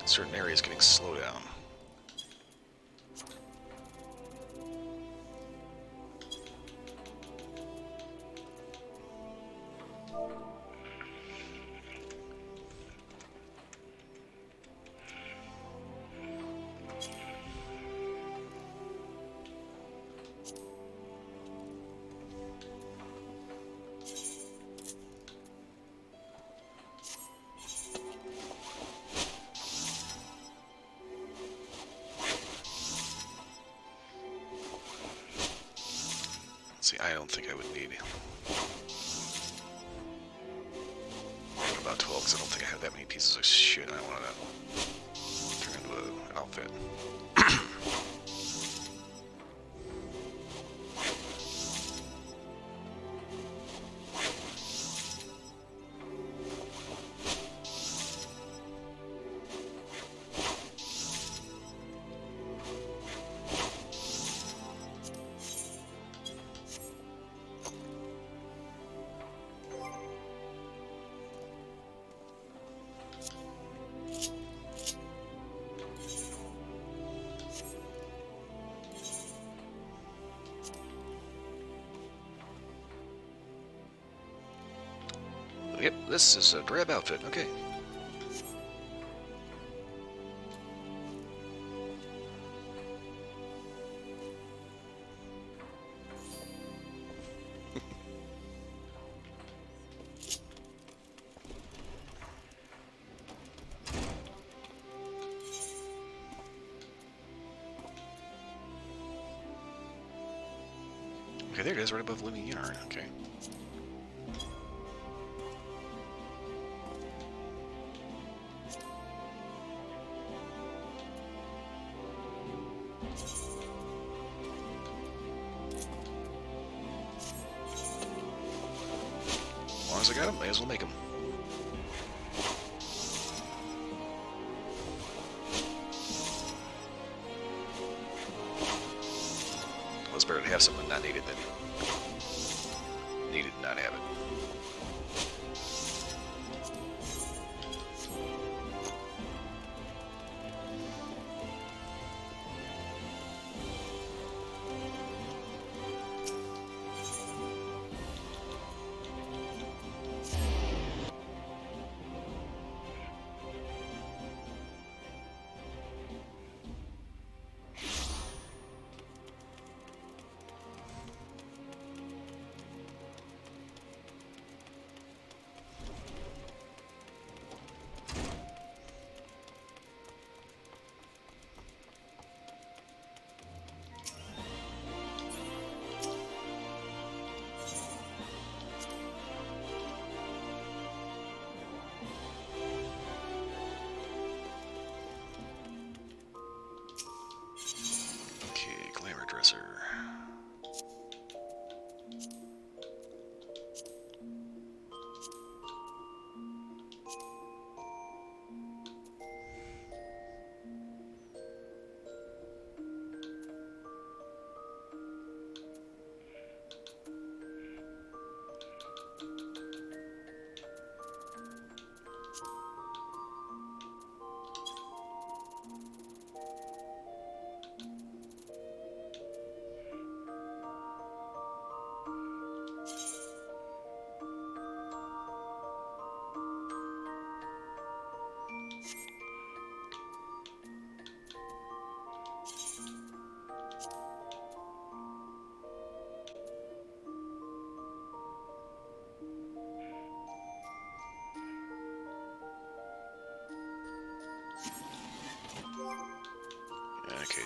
certain areas getting slowed down. See, I don't think I would need about 12 because I don't think I have that many pieces of shit I want to turn into an outfit. Yep, this is a drab outfit. Okay. Okay, there it is, right above Living Yarn. Okay. As long as I got them, may as well make them. Well, it's better to have something not needed than needed and not have it.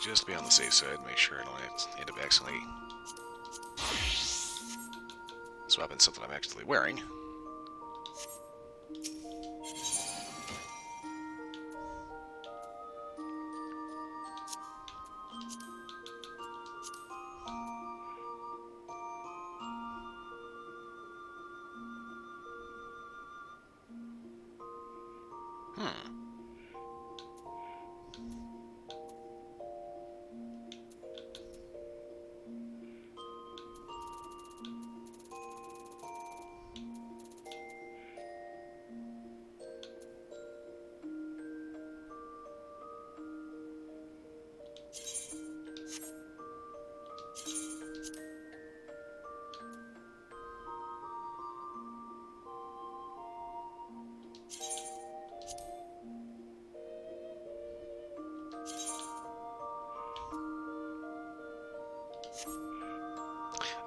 just to be on the safe side, make sure I don't end up accidentally swapping something I'm actually wearing.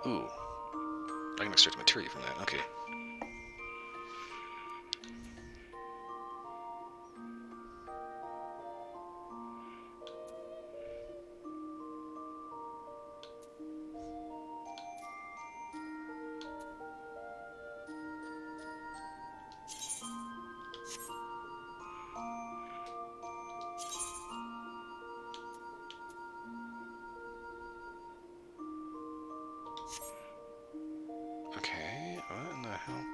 Ooh, I can extract material from that. Okay. Okay, what in the hell?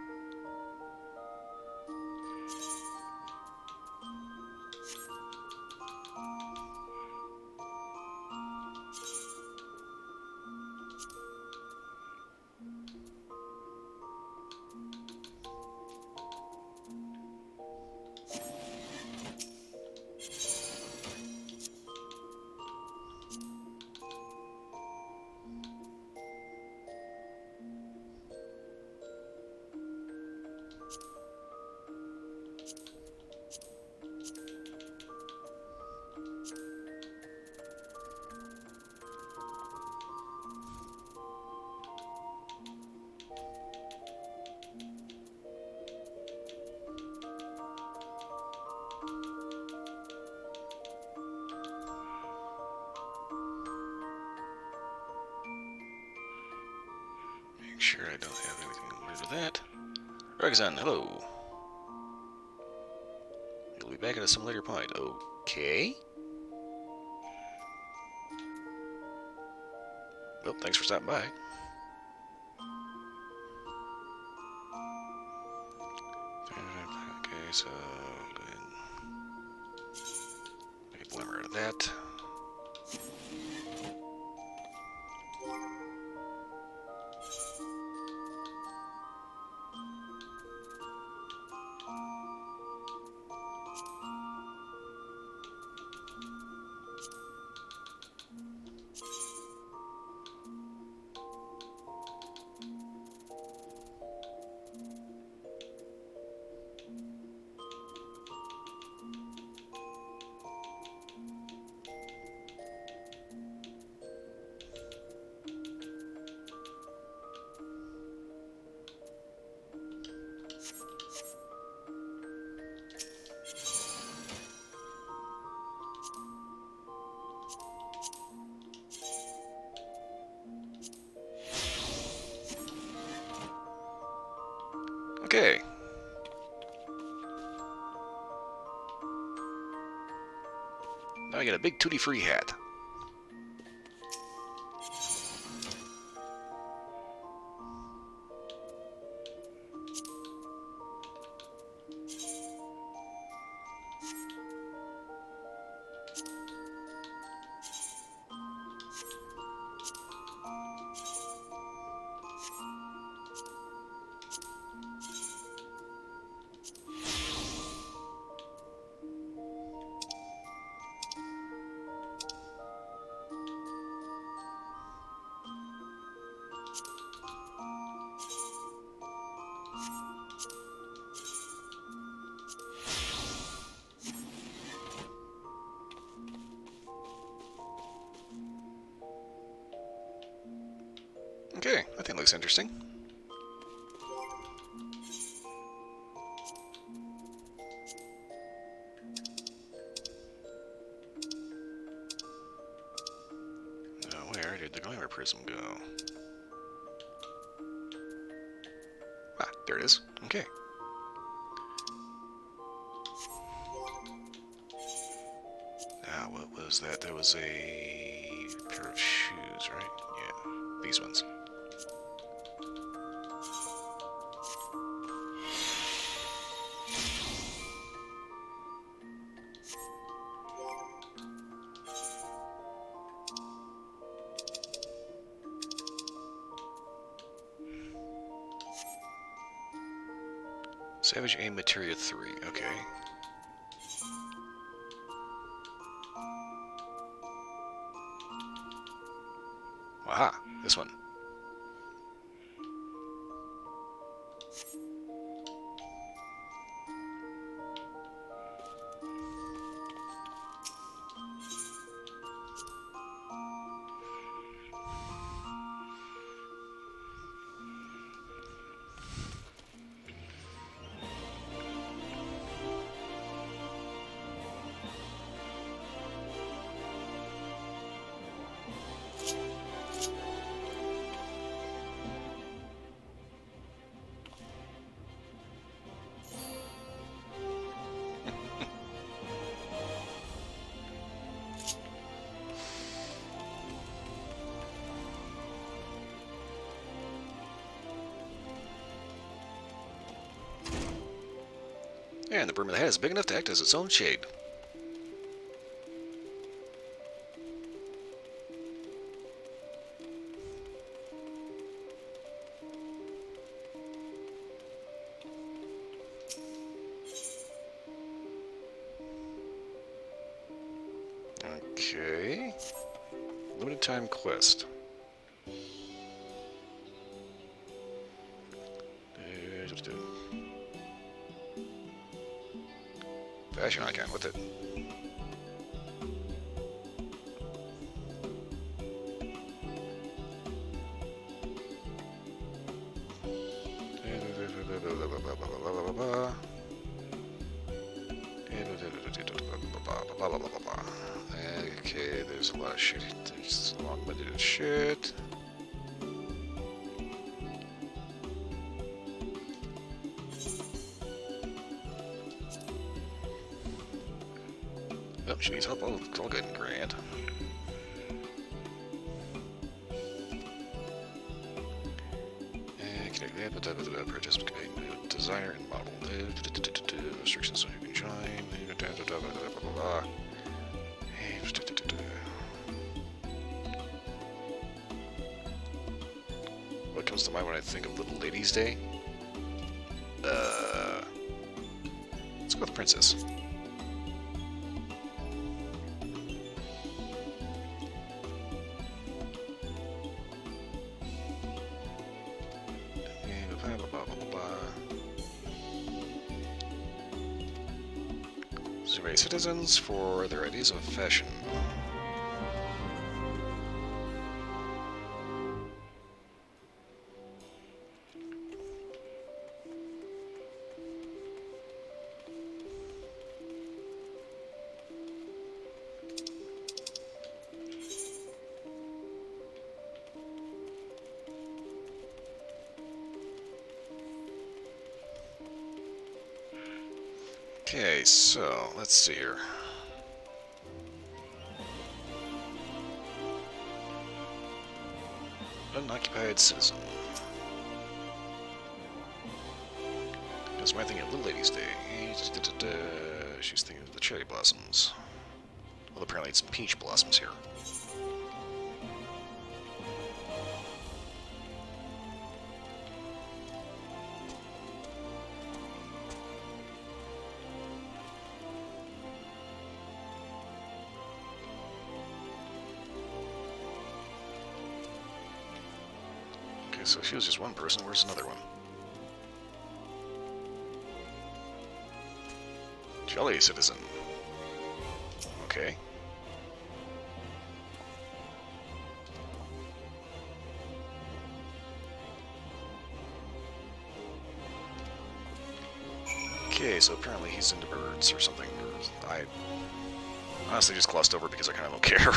Make sure I don't have anything weird with that. Rexon, hello. You'll be back at some later point. Okay. Well, thanks for stopping by. Okay, so go ahead and make a glimmer out of that. Okay. Now I get a big tutti free hat. Okay, I think it looks interesting. Ah, there it is. Okay. Now, what was that? That was a pair of shoes, right? Yeah, these ones. Savage Aim Materia 3, okay. Aha, this one. And the brim of the hat is big enough to act as its own shade. Okay. Limited time quest. Fashion icon with it. Okay, there's a lot of shit. There's long-winded shit. Oh, she needs help. Oh, it's all good and grand. Purchase designer and model. Restrictions so you can join. What comes to mind when I think of Little Ladies Day? Let's go with Princess. Survey citizens for their ideas of fashion. Okay, so let's see here. Unoccupied citizen. That's my thinking of Little Ladies Day. She's thinking of the cherry blossoms. Well, apparently it's peach blossoms here. Okay, so she was just one person. Where's another one? Jolly citizen. Okay. Okay, so apparently he's into birds or something. I honestly just glossed over because I kind of don't care.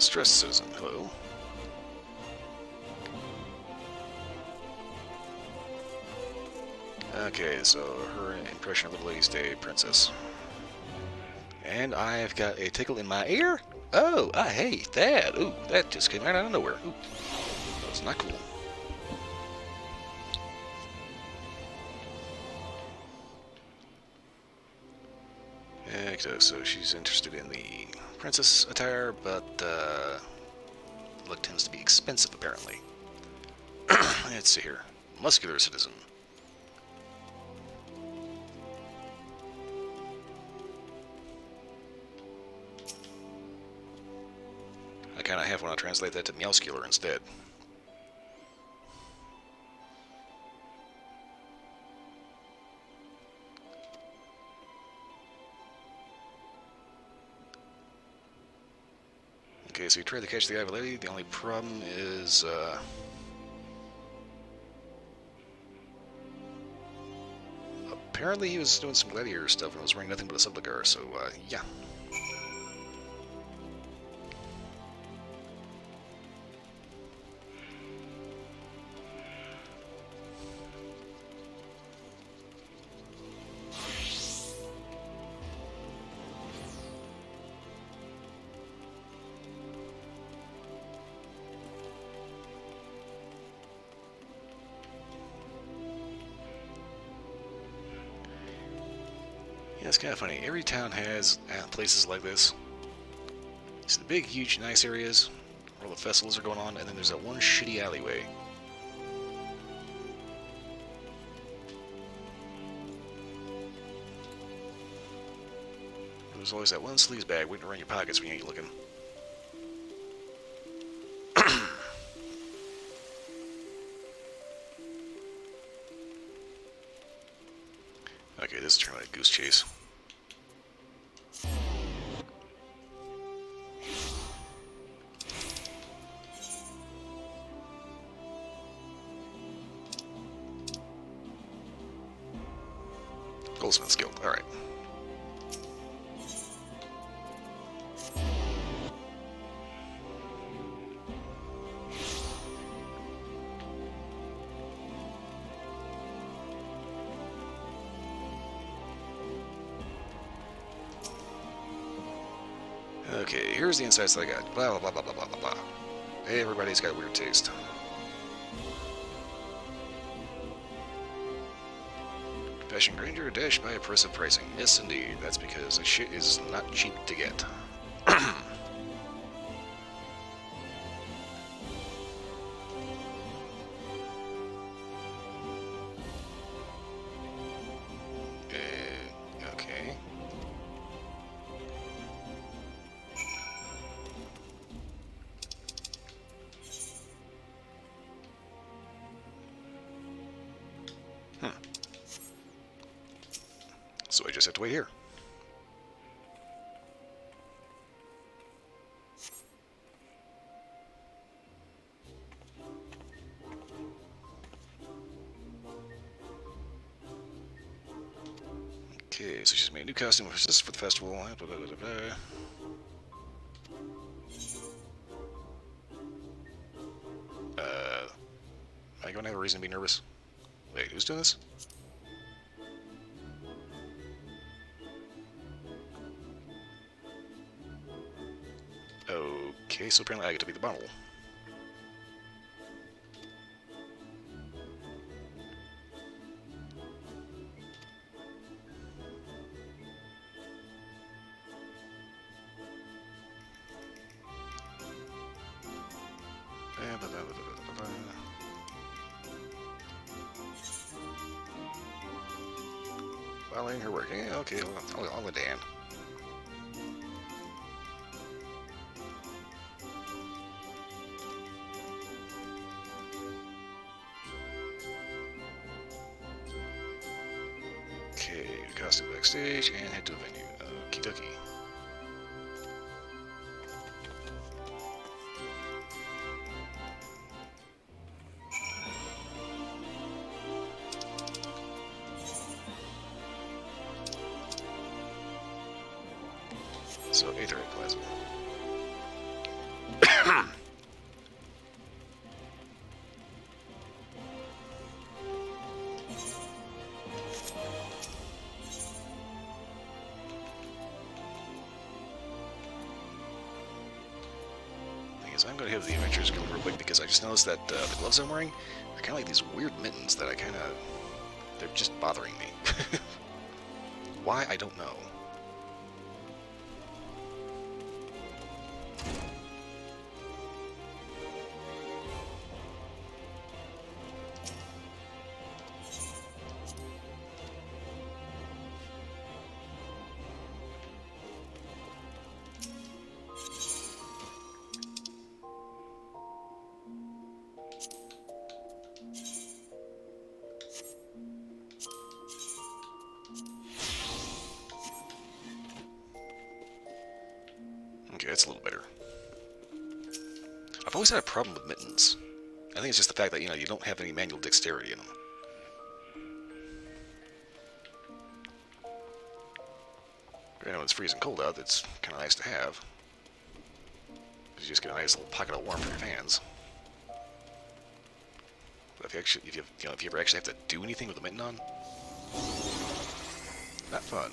Distressed citizen. Hello. Okay, so her impression of Little Lady's Day Princess. And I've got a tickle in my ear? Oh, I hate that. Ooh, that just came right out of nowhere. Ooh, that was not cool. Okay, so she's interested in the princess attire, but look tends to be expensive, apparently. Let's see here. Muscular citizen. I kind of have want to translate that to muscular instead. Okay, so you tried to catch the eye of a lady. The only problem is, apparently he was doing some gladiator stuff and was wearing nothing but a subligar, so, yeah. Yeah, it's kind of funny. Every town has places like this. It's the big, huge, nice areas where all the festivals are going on, and then there's that one shitty alleyway. There's always that one sleaze bag waiting around your pockets when you ain't looking. Okay, this is turning like a goose chase. Goldsmith's Guild, alright. Okay, here's the insights that I got. Blah, blah, blah, blah, blah, blah, blah. Hey, everybody's got weird taste. Fashion grandeur dashed by oppressive pricing. Yes, indeed. That's because the shit is not cheap to get. Okay. So I just have to wait here. Okay, so she's made a new costume for this for the festival. Blah, blah, blah, blah. I don't have a reason to be nervous. Wait, who's doing this? Okay, so apparently I get to be the bottle. Following her work. Yeah, okay, I'll let Dan. Okay, costume backstage and head to the venue. Okie dokie. So, Aetherite Plasma. Thing is, I'm going to hit the Adventurers Guild real quick because I just noticed that the gloves I'm wearing are kind of like these weird mittens that they're just bothering me. Why, I don't know. Okay, that's a little better. I've always had a problem with mittens. I think it's just the fact that, you don't have any manual dexterity in them. I know it's freezing cold out, it's kind of nice to have. You just get a nice little pocket of warmth for your hands. But if you ever actually have to do anything with the mitten on, not fun.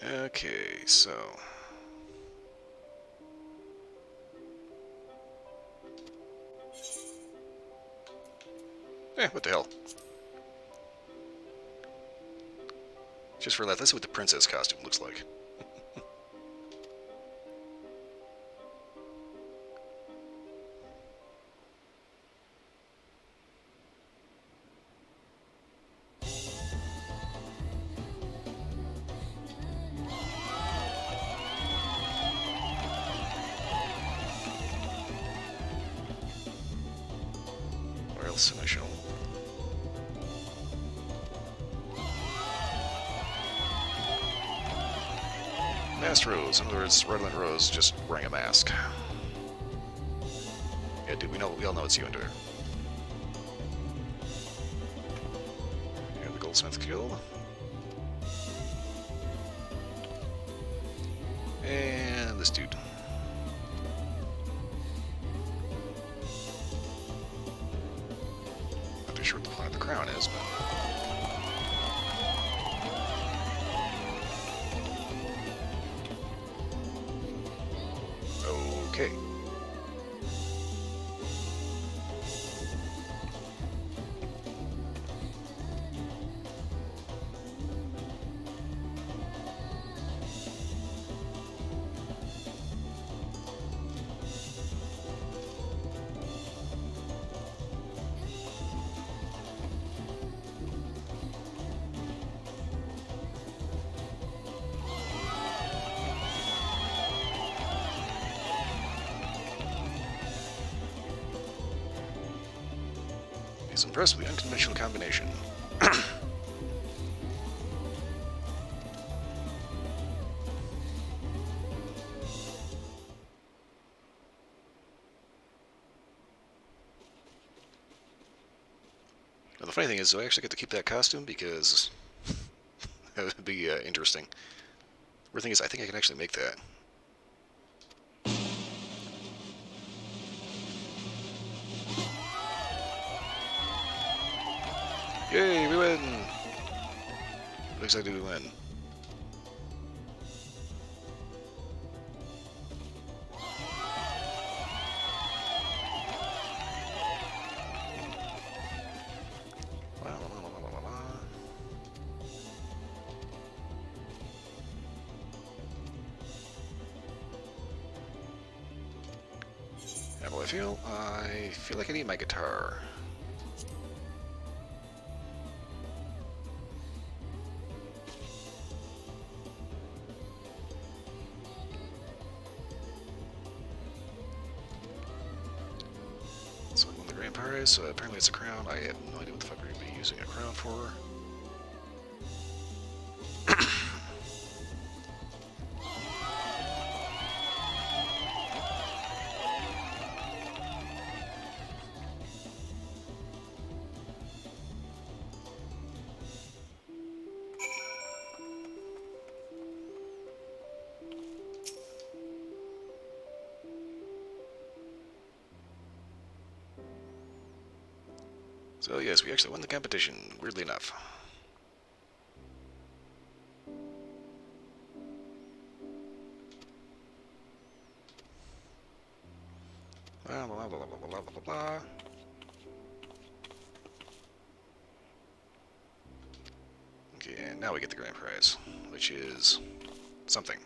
Okay, so... what the hell? Just for that, let's see what the princess costume looks like. Where else am I showing? Masked Rose. In other words, Redland Rose just wearing a mask. Yeah, dude, we all know it's you under there. Yeah, the Goldsmith Guild. And this dude. Not too sure what the point of the crown is, but... Okay. He's impressed with the unconventional combination. Now, the funny thing is, do I actually get to keep that costume? Because that would be interesting. Weird thing is, I think I can actually make that. Yay, we win! What exactly did we win? How do I feel? I feel like I need my guitar. So I won the grand prize, so apparently it's a crown. I have no idea what the fuck we're going to be using a crown for. So yes, we actually won the competition, weirdly enough. Blah, blah, blah, blah, blah, blah, blah, blah. Okay, and now we get the grand prize, which is something.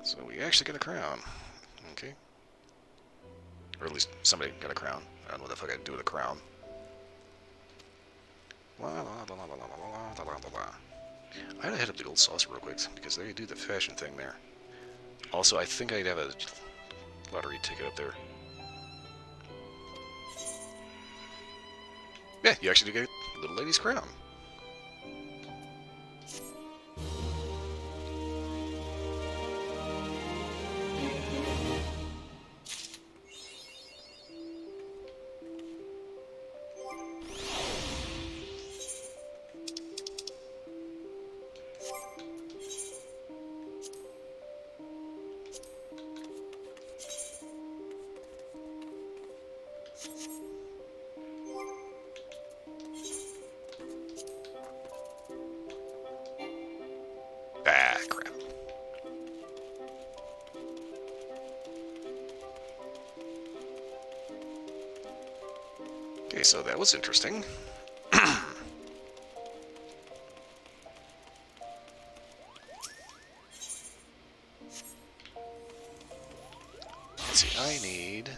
So we actually got a crown. Okay. Or at least somebody got a crown. I don't know what the fuck I'd do with a crown. I gotta hit up the old saucer real quick, because they do the fashion thing there. Also, I think I'd have a lottery ticket up there. Yeah, you actually do get a little lady's crown. Ah, crap. Okay, so that was interesting. Let's see, I need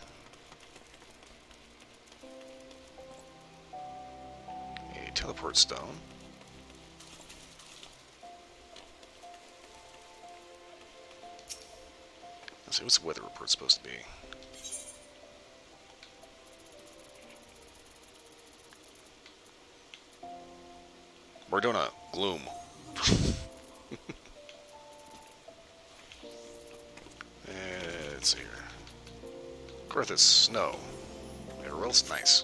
a teleport stone. Let's see, what's the weather report supposed to be? Mordona, gloom. Let's see here. Corthus, snow. Everywhere else, nice.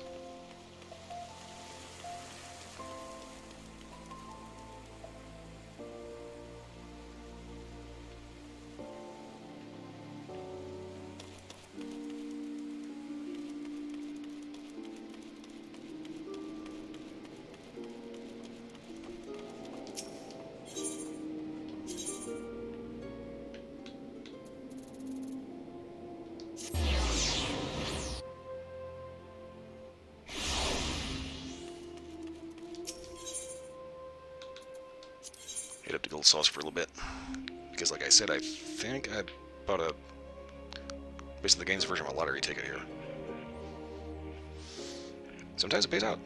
Hit up the gold sauce for a little bit. Because like I said, I think I bought a basically the game's version of a lottery ticket here. Sometimes it pays out.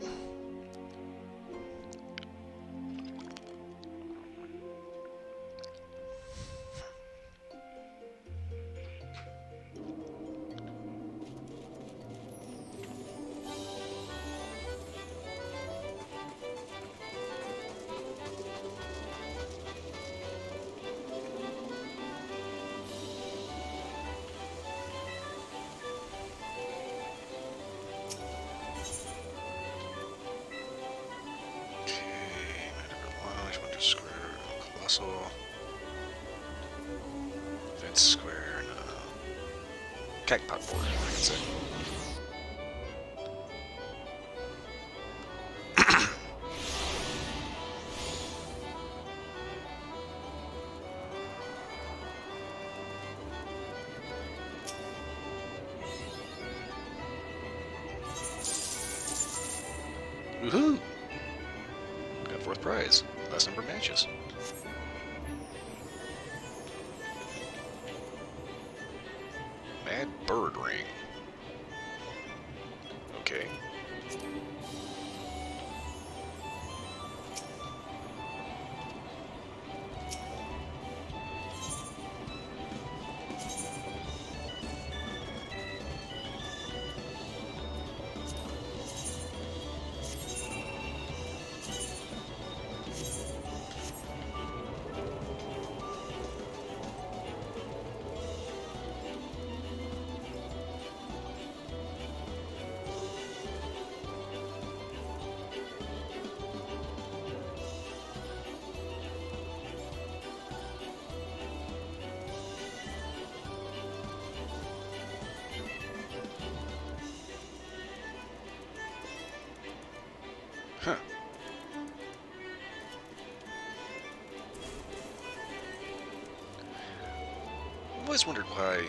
Colossal. Fence square, no. Cactpot board, I can say. Woohoo! Got fourth prize. Last number of matches. Mad bird ring. Okay. Huh. I've always wondered why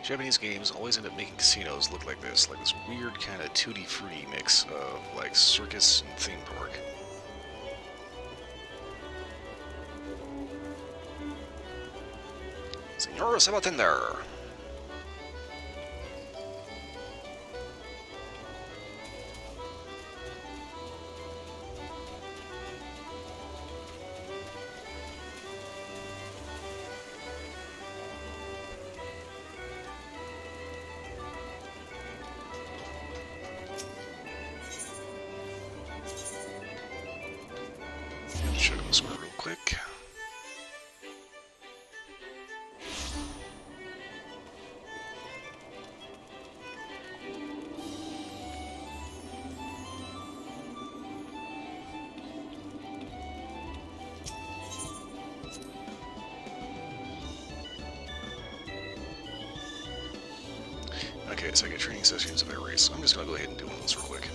Japanese games always end up making casinos look like this weird kind of tutti frutti mix of like circus and theme park. Senor, se va there. Check the score real quick. Okay, so I get training sessions if I race. I'm just gonna go ahead and do one of those real quick.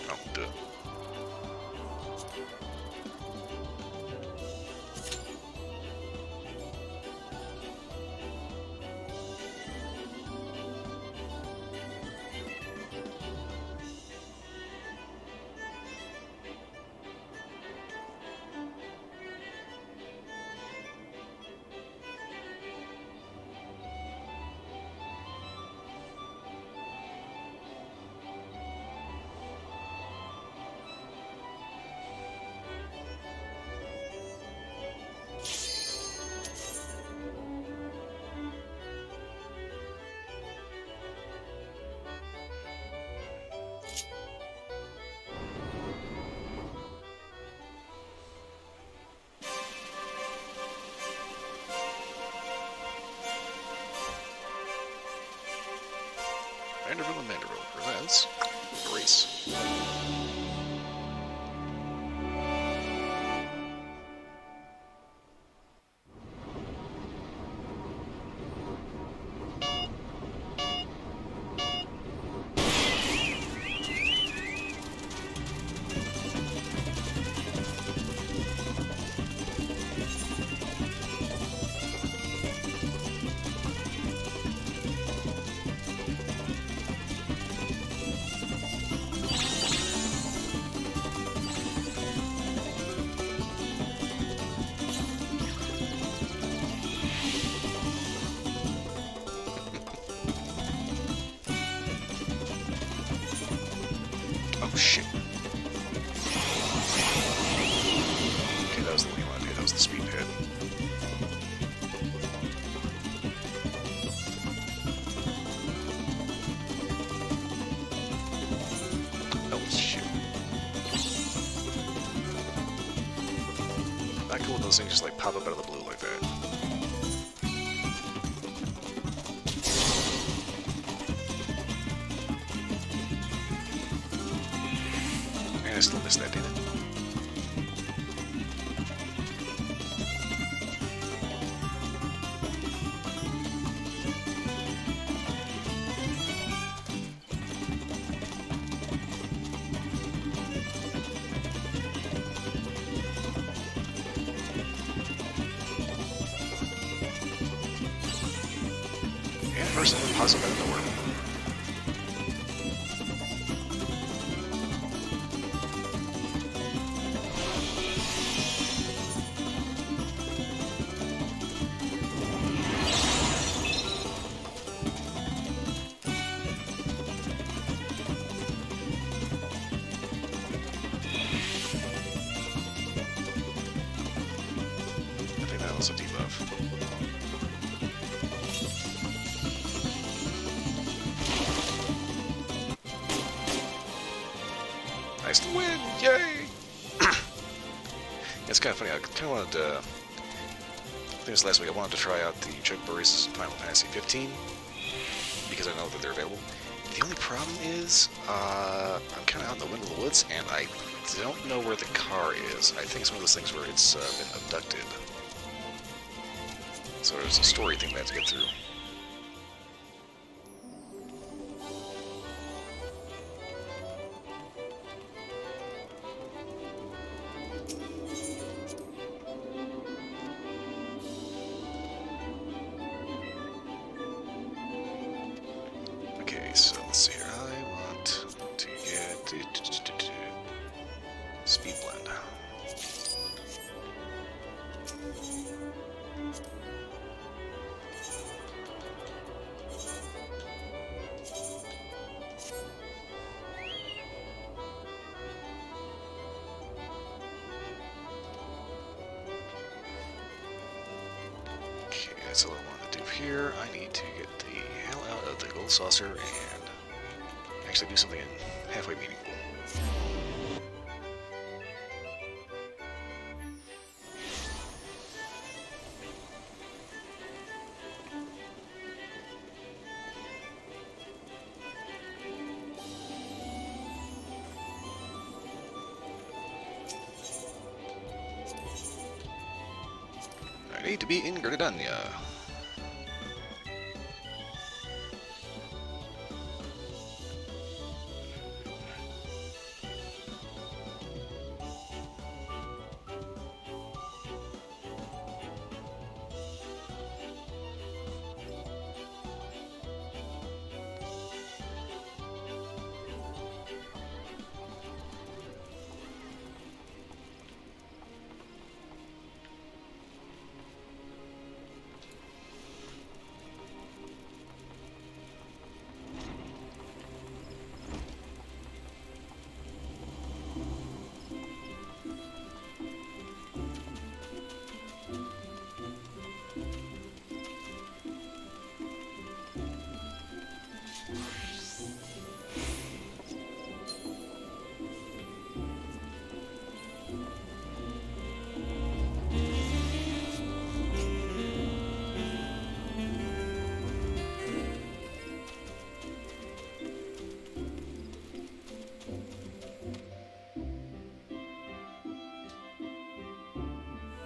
Oh, duh. Vanderbilt and Vanderbilt presents the race. Oh shit. Okay, that was the lean line, dude. That was the speed pad. Oh shit. Not cool when those things just like pop up out of the blue like that. Man, I still missed that, damn it. And first, puzzle out of nowhere. I think that was a debuff. Nice to win! Yay! It's kind of funny. I kind of wanted to. I think it was last week. I wanted to try out the Chocobo races in Final Fantasy 15 because I know that they're available. The only problem is I'm kind of out in the wind of the woods, and I don't know where the car is. I think it's one of those things where it's been abducted. So there's a story thing we have to get through. Okay, so let's see here. I want to get speed blend. Okay, that's all I want to do here. I need to get the hell out of the gold saucer and actually do something halfway meaningful. I need to be in Grenadania.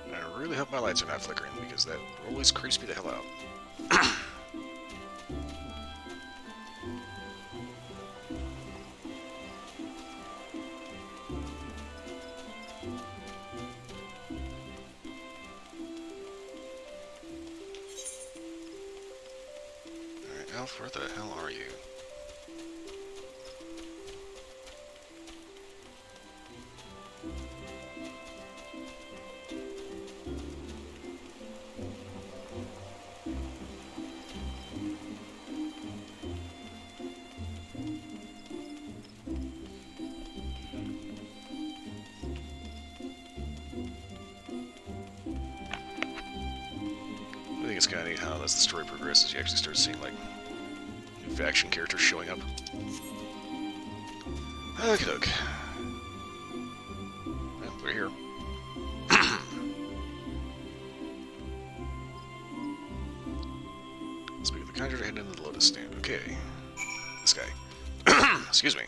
I really hope my lights are not flickering because that always creeps me the hell out. Alright, Alf, where the hell are you? I think it's kind of neat how as the story progresses, you actually start seeing like new faction characters showing up. Okay, look. Well, we're here. Speak of the conjurer, head into the lotus stand. Okay, this guy. Excuse me.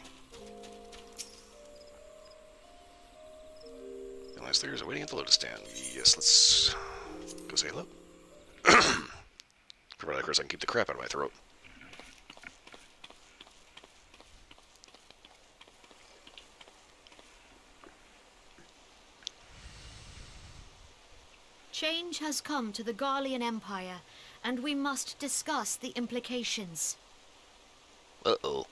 The last three are waiting at the lotus stand. Yes, let's go say hello. Provided, of course, I can keep the crap out of my throat. Change has come to the Garlean Empire, and we must discuss the implications. Uh-oh.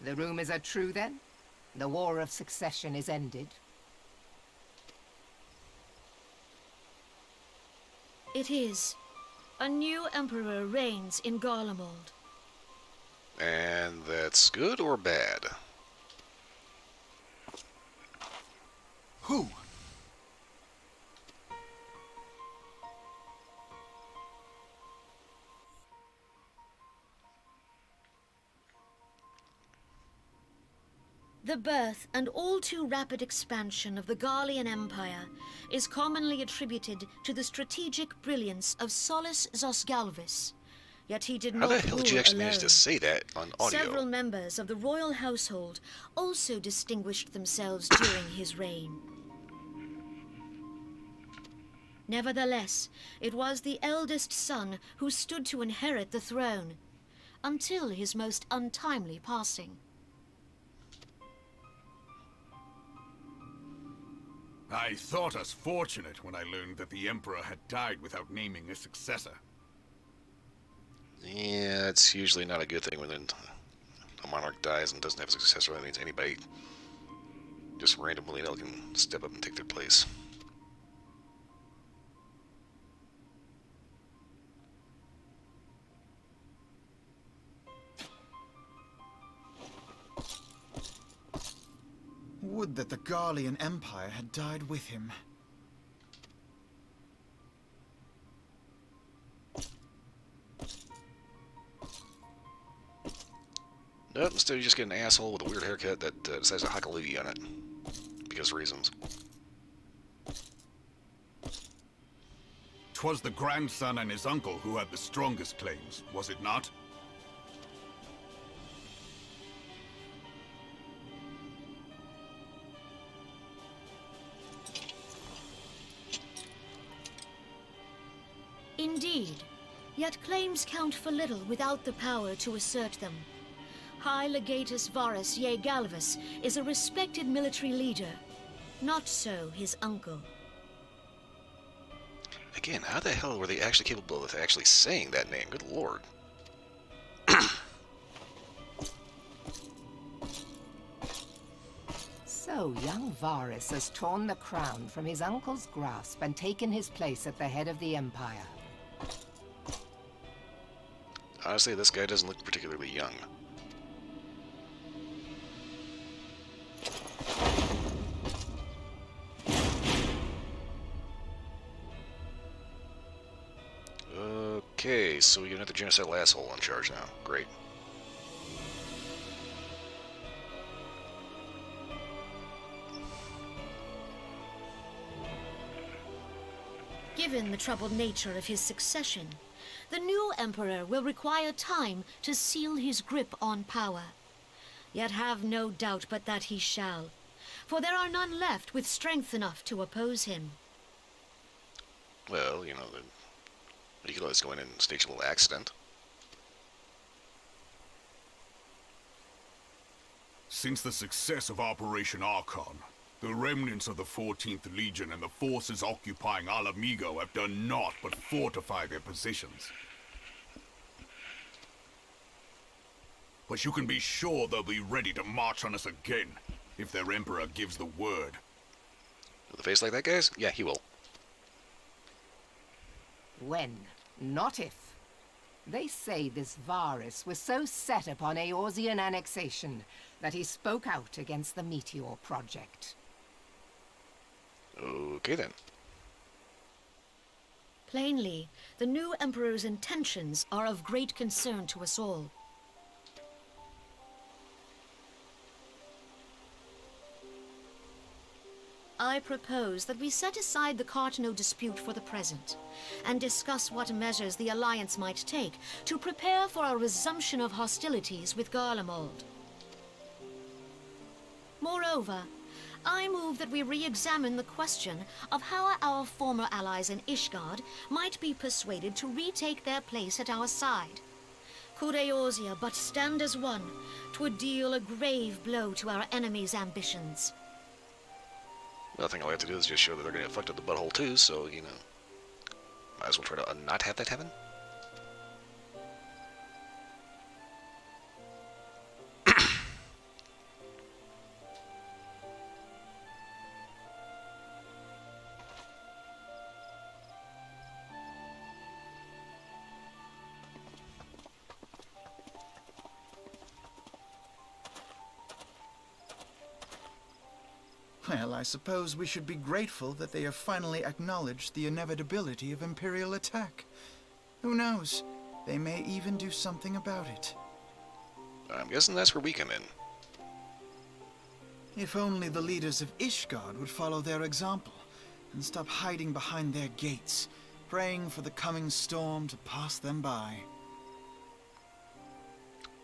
The rumors are true, then? The War of Succession is ended? It is. A new emperor reigns in Garlemald. And that's good or bad? Who? The birth and all too rapid expansion of the Garlean Empire is commonly attributed to the strategic brilliance of Solus Zosgalvis, Yet he did How not the hell did you rule actually manage alone. to say that on audio? Several members of the royal household also distinguished themselves during his reign. Nevertheless, it was the eldest son who stood to inherit the throne, until his most untimely passing. I thought us fortunate when I learned that the Emperor had died without naming a successor. Yeah, it's usually not a good thing when a monarch dies and doesn't have a successor. That means anybody just randomly can step up and take their place. Would that the Garlean Empire had died with him. Nope, instead you just get an asshole with a weird haircut that decides to huck a loogie on it. Because reasons. 'Twas the grandson and his uncle who had the strongest claims, was it not? Indeed, yet claims count for little without the power to assert them. High Legatus Varus Ye Galvus is a respected military leader. Not so his uncle. Again, how the hell were they actually capable of actually saying that name? Good lord. So young Varus has torn the crown from his uncle's grasp and taken his place at the head of the Empire. Honestly, this guy doesn't look particularly young. Okay, so we got another genocidal asshole in charge now. Great. Given the troubled nature of his succession, the new emperor will require time to seal his grip on power. Yet have no doubt but that he shall, for there are none left with strength enough to oppose him. Well, you know, you could always go in and stage a little accident. Since the success of Operation Archon, the remnants of the 14th Legion and the forces occupying Alamigo have done naught but fortify their positions. But you can be sure they'll be ready to march on us again, if their Emperor gives the word. With a face like that, guys? Yeah, he will. When, not if. They say this Varus was so set upon Eorzean annexation that he spoke out against the Meteor Project. Okay then. Plainly, the new emperor's intentions are of great concern to us all. I propose that we set aside the Cartano dispute for the present, and discuss what measures the Alliance might take to prepare for a resumption of hostilities with Garlemald. Moreover, I move that we re-examine the question of how our former allies in Ishgard might be persuaded to retake their place at our side. Could Eorzea but stand as one, 'twould deal a grave blow to our enemies' ambitions. Nothing I'll have to do is just show that they're going to get fucked up the butthole too, so, you know, might as well try to not have that happen. Well, I suppose we should be grateful that they have finally acknowledged the inevitability of Imperial attack. Who knows? They may even do something about it. I'm guessing that's where we come in. If only the leaders of Ishgard would follow their example and stop hiding behind their gates, praying for the coming storm to pass them by.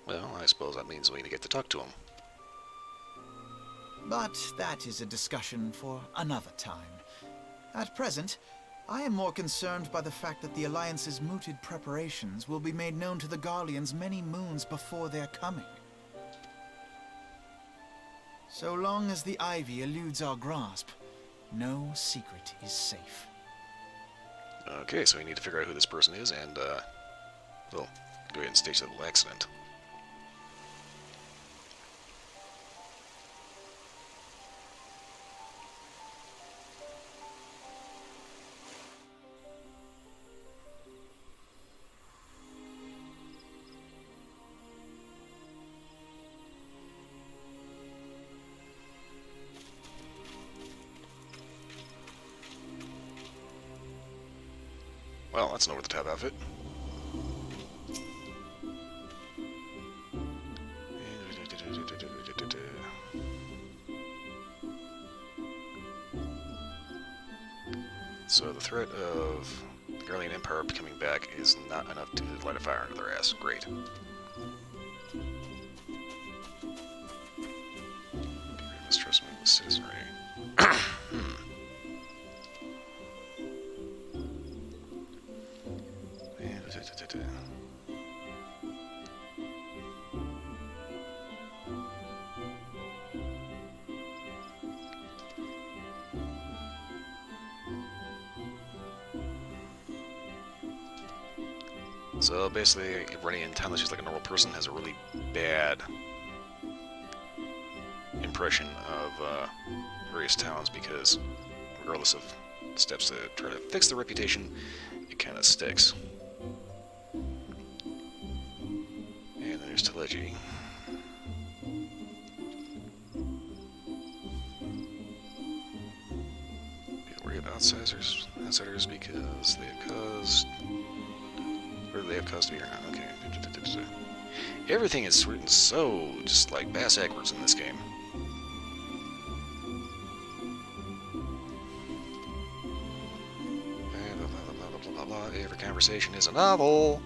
Well, I suppose that means we need to get to talk to him. But that is a discussion for another time. At present, I am more concerned by the fact that the Alliance's mooted preparations will be made known to the Garleans many moons before their coming. So long as the Ivy eludes our grasp, no secret is safe. Okay, so we need to figure out who this person is, and, well, go ahead and stage that little accident. Well, that's an over-the-top outfit. So the threat of the Garlean Empire coming back is not enough to light a fire under their ass. Great. Mistrust of the citizenry. So basically, running in town that's just like a normal person has a really bad impression of various towns because regardless of steps to try to fix the reputation, it kind of sticks. And then there's Telegy. People worry about outsiders because they have caused... Or do they have cause to be or not? Okay. Everything is written so just like bass backwards in this game. Blah, blah, blah, blah, blah, blah, blah. Every conversation is a novel.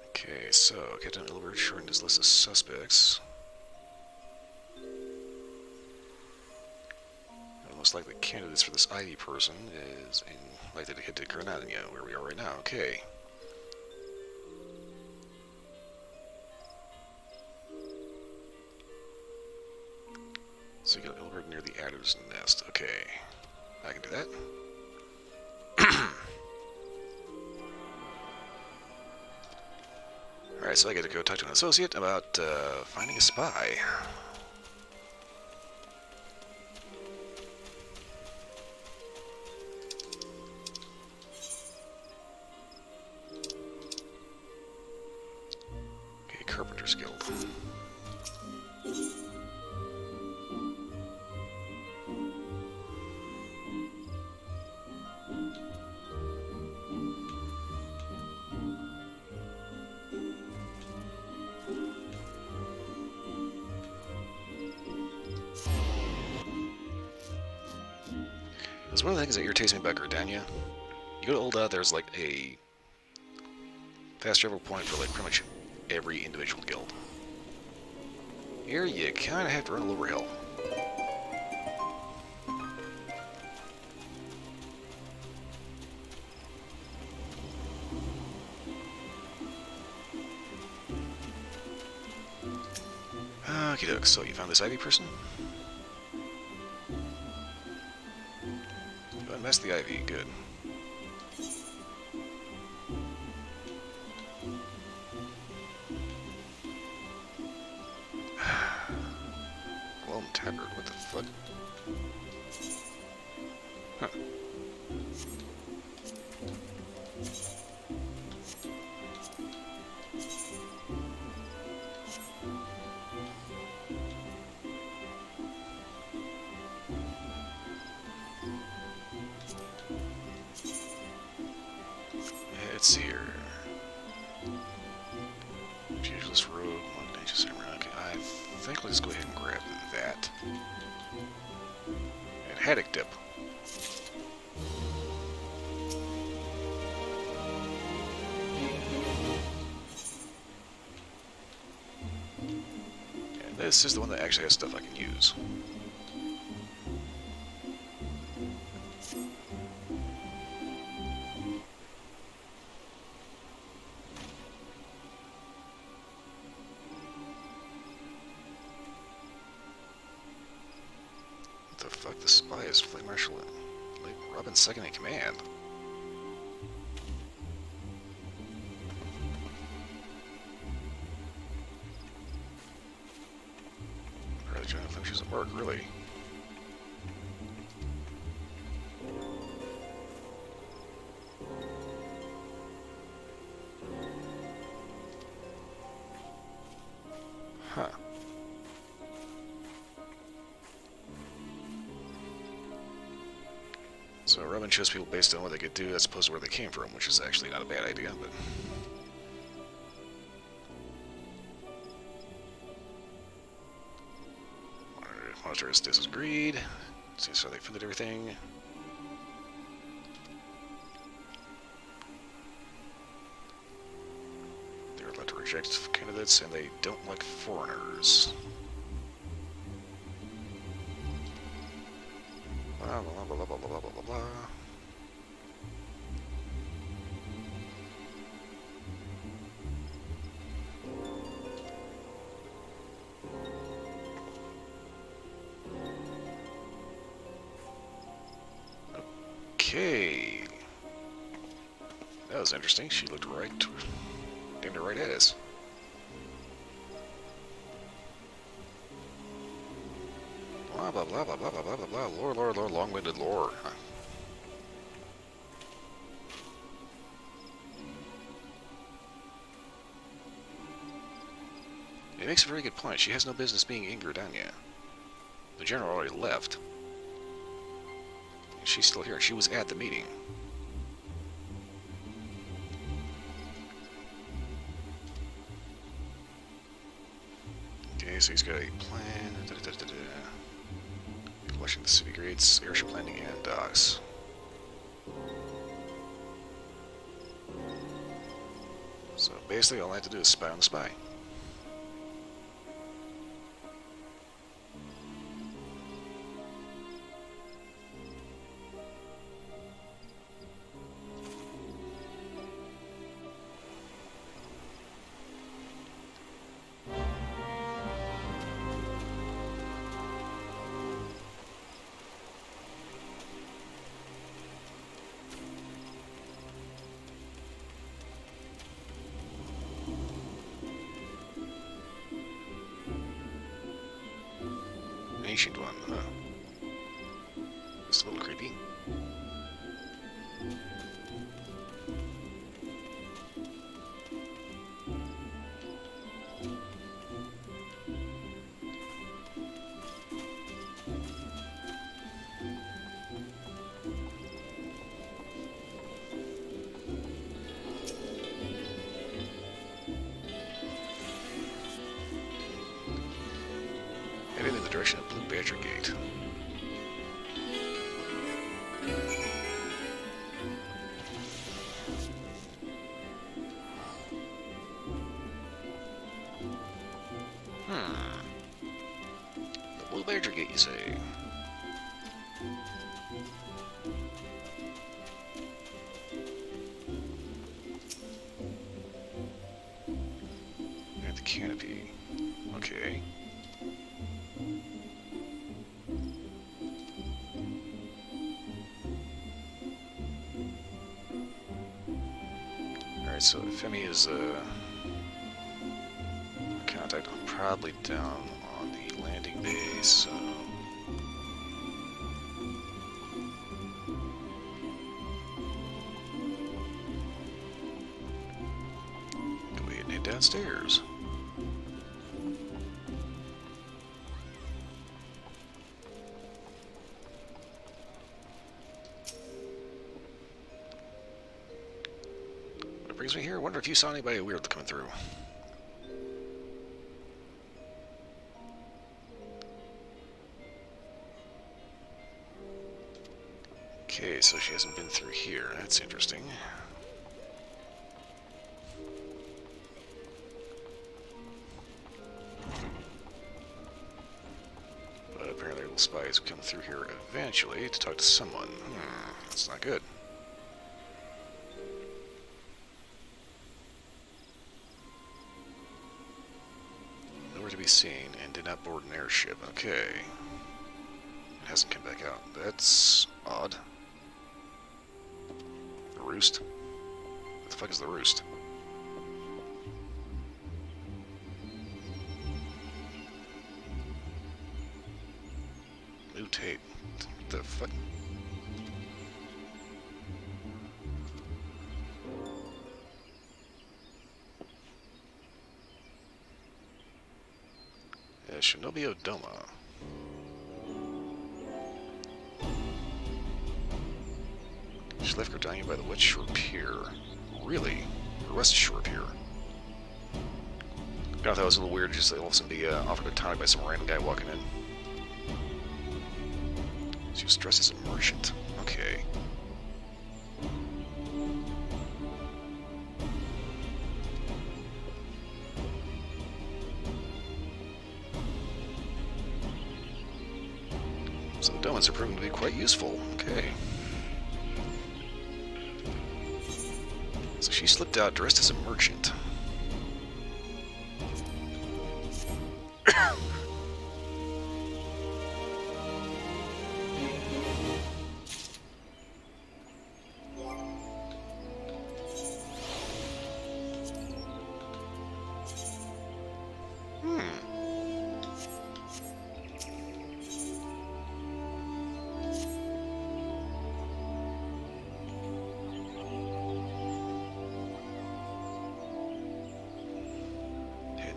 Okay, so Captain Ilbert shortened his list of suspects. Most likely candidates for this Ivy person is likely to head to Grenada, where we are right now. Okay. So you got Ilbert near the Adder's Nest. Okay. I can do that. Alright, so I get to go talk to an associate about finding a spy. Okay, Carpenter's Guild. That's one of the things that irritates me about Gridania. You go to Ul'dah, there's like a fast travel point for like pretty much every individual guild. Here you kind of have to run a little over hill. Okie doke, so you found this Ivy person? Go and mess the Ivy, good. Well, Taggart, what the fuck? Huh. Let's see here. Fuseless Rogue, Long Dangerous Samurai. Okay, I think let's go ahead and grab that. And haddock dip. And this is the one that actually has stuff I can use. What the fuck? The spy is Flight Marshal Robin's second in command. Really trying to think she's at work, really. Huh. So Robin chose people based on what they could do as opposed to where they came from, which is actually not a bad idea, but... Monitors disagreed. See how they funded everything. They're allowed to reject candidates, and they don't like foreigners. Blah, blah, blah, blah, blah, blah, blah, blah, blah. Okay. That was interesting. She looked right, damn near right at us. Blah, blah, blah, blah, blah, blah, blah, blah, blah. Lore, long-winded lore. Huh. It makes a very good point. She has no business being in Gridania. The general already left. And she's still here. She was at the meeting. Okay, so he's got a plan. Collecting the city grades, airship landing, and docks. So basically, all I have to do is spy on the spy. Ancient one, huh? It's a little creepy. Heading in the direction of Blue Badger Gate. The Blue Badger Gate, you say? At the canopy. Okay. Alright, so Femi is contact. I'm probably down on the landing bay, so... Go ahead and head downstairs. What brings me here? I wonder if you saw anybody weird coming through. Okay, so she hasn't been through here. That's interesting. But apparently little spies come through here eventually to talk to someone. That's not good. Nowhere to be seen and did not board an airship. Okay. It hasn't come back out. That's odd. The roost? What the fuck is the roost? Mutate. What the fuck? Shinobi Odoma. She left Gridania by the West Shore Pier. Really? Or West Shore Pier? I thought that was a little weird, just all of a sudden be offered a tonic by some random guy walking in. She was dressed as a merchant. Okay. So the donuts are proving to be quite useful. Okay. So she slipped out dressed as a merchant.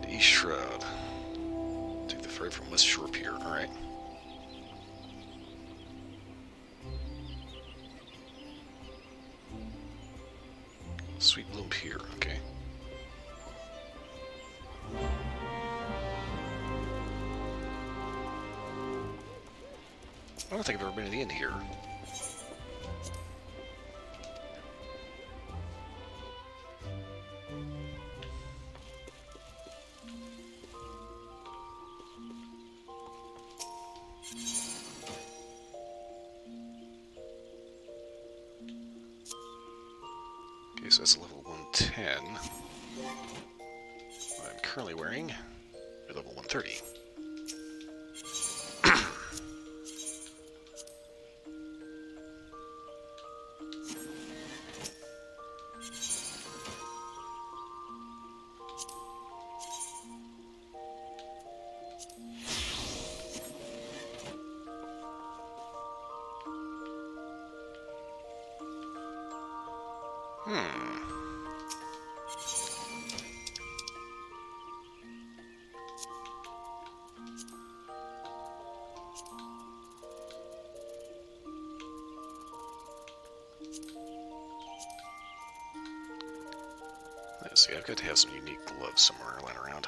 East Shroud. Take the ferry from West Shore Pier. Alright. Sweet Bloom Pier. Okay. I don't think I've ever been to the end here. Okay, so that's level 110. I'm currently wearing a level 130. Let's see, I've got to have some unique gloves somewhere lying around.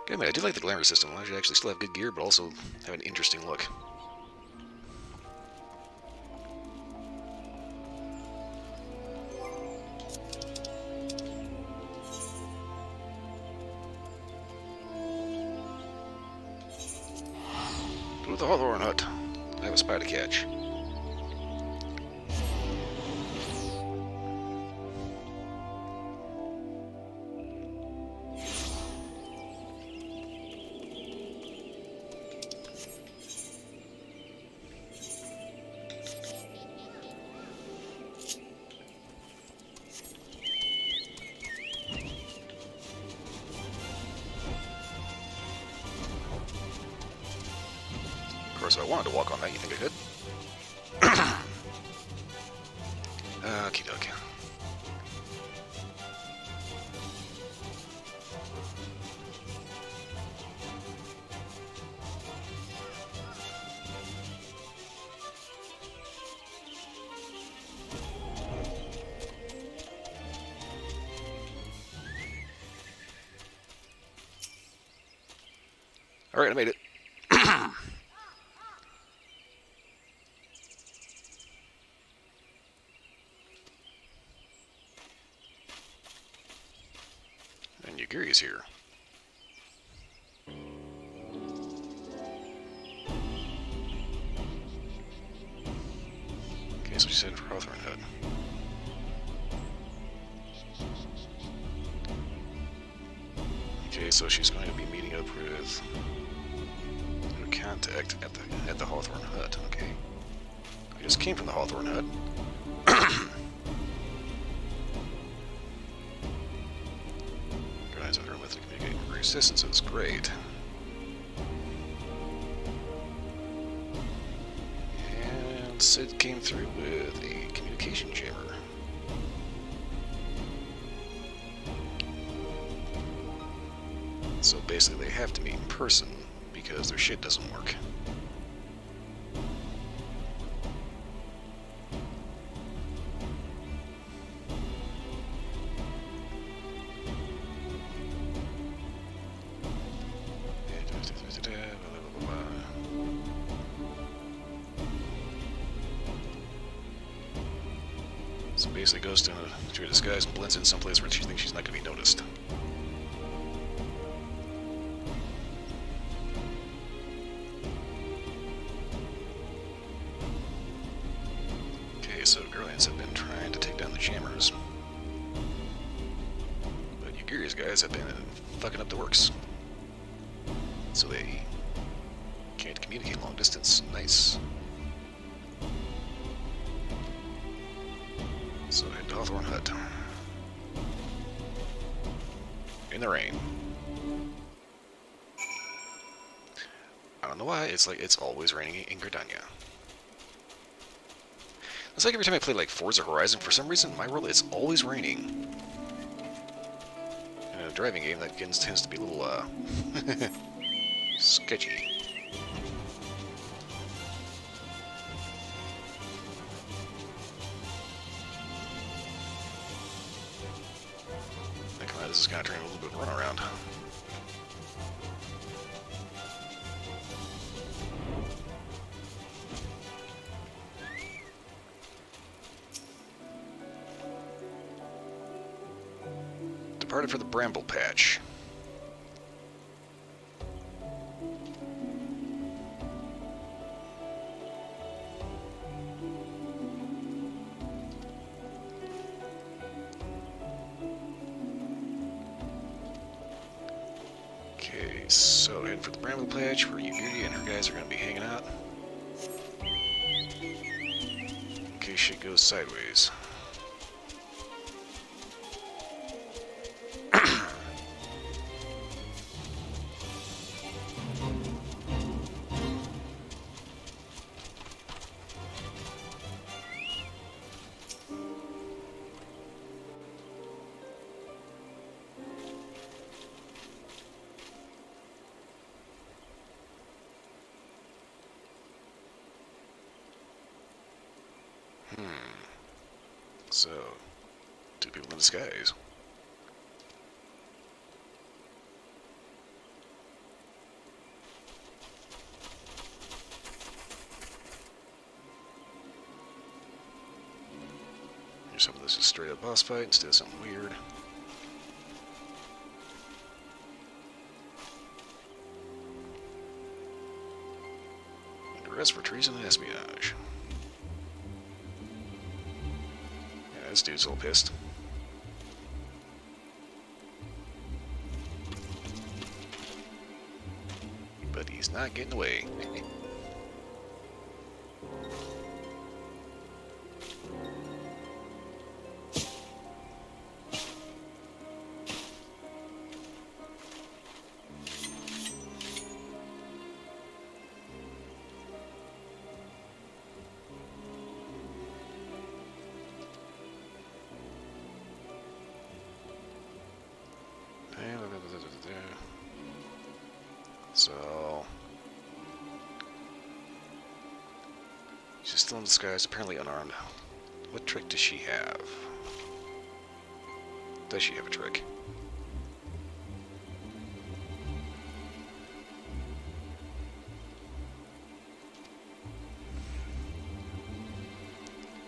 Good man, I do like the glamour system. Allows you to actually still have good gear, but also have an interesting look. the Hawthorne Hut. I have a spy to catch. Of course, if I wanted to walk on that, you think I could? Okie doke. Alright, I made it. And Yugiri's here. Okay, so she's headed for Hawthorne Hut. Okay, so she's going to be meeting up with her contact at the Hawthorne Hut. Okay, I just came from the Hawthorne Hut. Guys, under a method of communicating with resistance is great. And Sid came through with a communication jammer. So basically, they have to meet in person because their shit doesn't work. So basically goes to a disguise and blends in someplace where she thinks she's not going to be noticed. Okay, so Guardians have been trying to take down the jammers. But Yugiri's guys have been fucking up the works. So they can't communicate long distance. Nice. So head to Hawthorne Hut. In the rain. I don't know why, it's like it's always raining in Gridania. It's like every time I play like Forza Horizon, for some reason in my world it's always raining. In a driving game that tends to be a little sketchy. This is kind of turning a little bit of a runaround. Departed for the Bramble Patch. Okay, so heading for the Bramble Patch where Yugiri and her guys are going to be hanging out. In case shit goes sideways. So, two people in disguise. Here's some of this is straight up boss fight instead of something weird. Arrest for treason and espionage. Yeah, this dude's a little pissed. But he's not getting away. So, she's still in disguise, apparently unarmed. What trick does she have? Does she have a trick?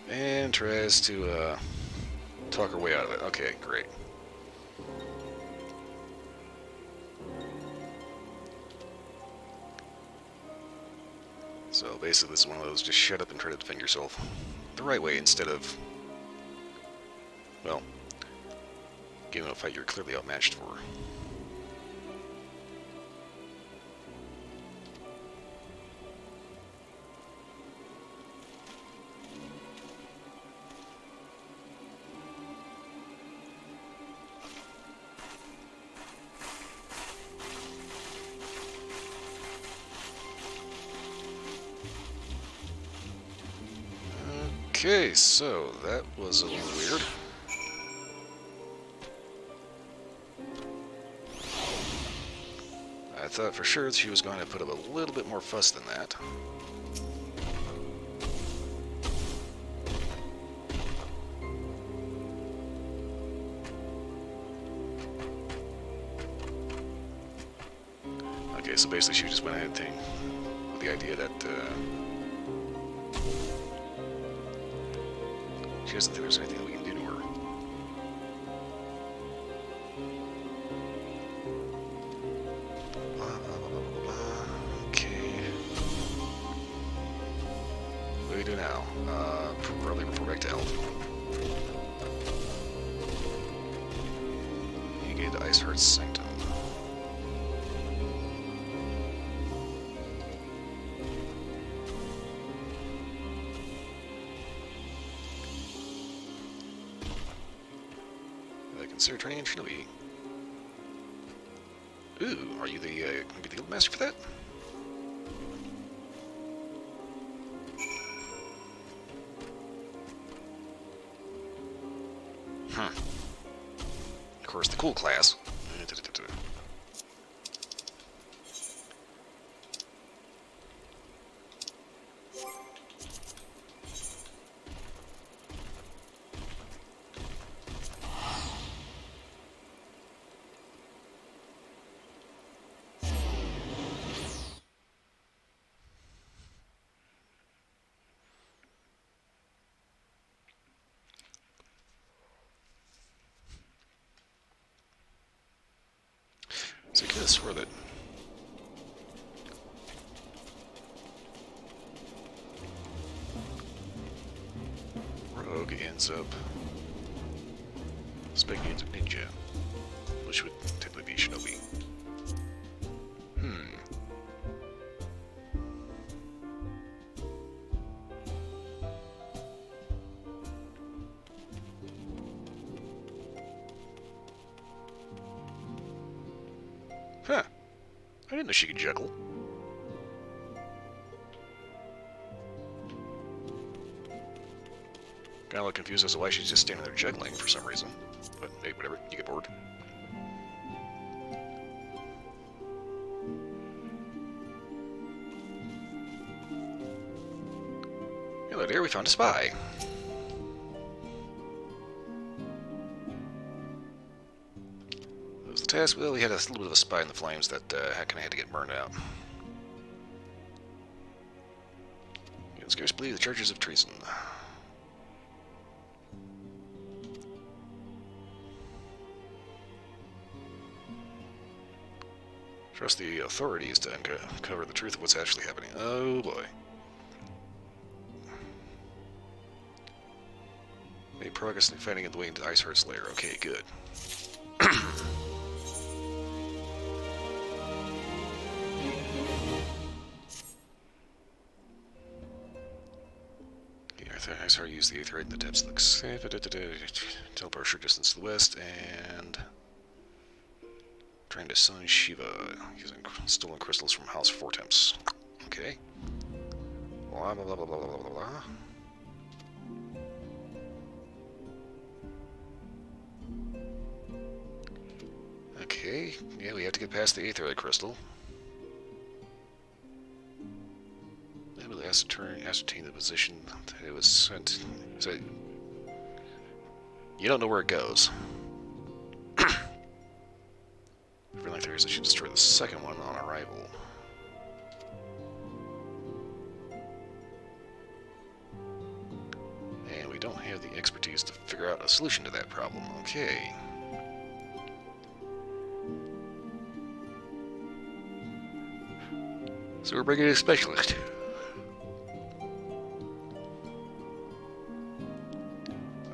And tries to talk her way out of it. Okay, great. So basically this is one of those just shut up and try to defend yourself the right way instead of, well, giving a fight you're clearly outmatched for. Okay, so that was a little weird. I thought for sure she was going to put up a little bit more fuss than that. Okay, so basically she just went ahead and with the idea that she doesn't think there's anything that we can do to her. Okay. What do we do now? Probably report back to health. You get into Iceheart's Sanctum. Consider turning in Shinobi. Ooh, are you the going to be the guild master for that? Of course, the cool class. So I could have swore that Rogue ends up speaking into Ninja, which would typically be Shinobi. Huh. I didn't know she could juggle. Got a little confused as to why she's just standing there juggling for some reason. But hey, whatever, you get bored. Hello dear, we found a spy. What was the task? Well, we had a little bit of a spy in the flames that kind of had to get burned out. You can scarce believe the charges of treason. Trust the authorities to uncover the truth of what's actually happening. Oh boy. Made progress in finding the way into Iceheart's lair. Okay, good. Iceheart used the Aetherite in the depths of the teleport short distance to the west and trying to summon Shiva using stolen crystals from House Fortemps. Okay. Blah blah blah blah blah blah blah. Okay, yeah, we have to get past the Aetherite crystal. Able to ascertain the position that it was sent. So, you don't know where it goes. Like there is, I should destroy the second one on arrival. And we don't have the expertise to figure out a solution to that problem. Okay. So we're bringing a specialist.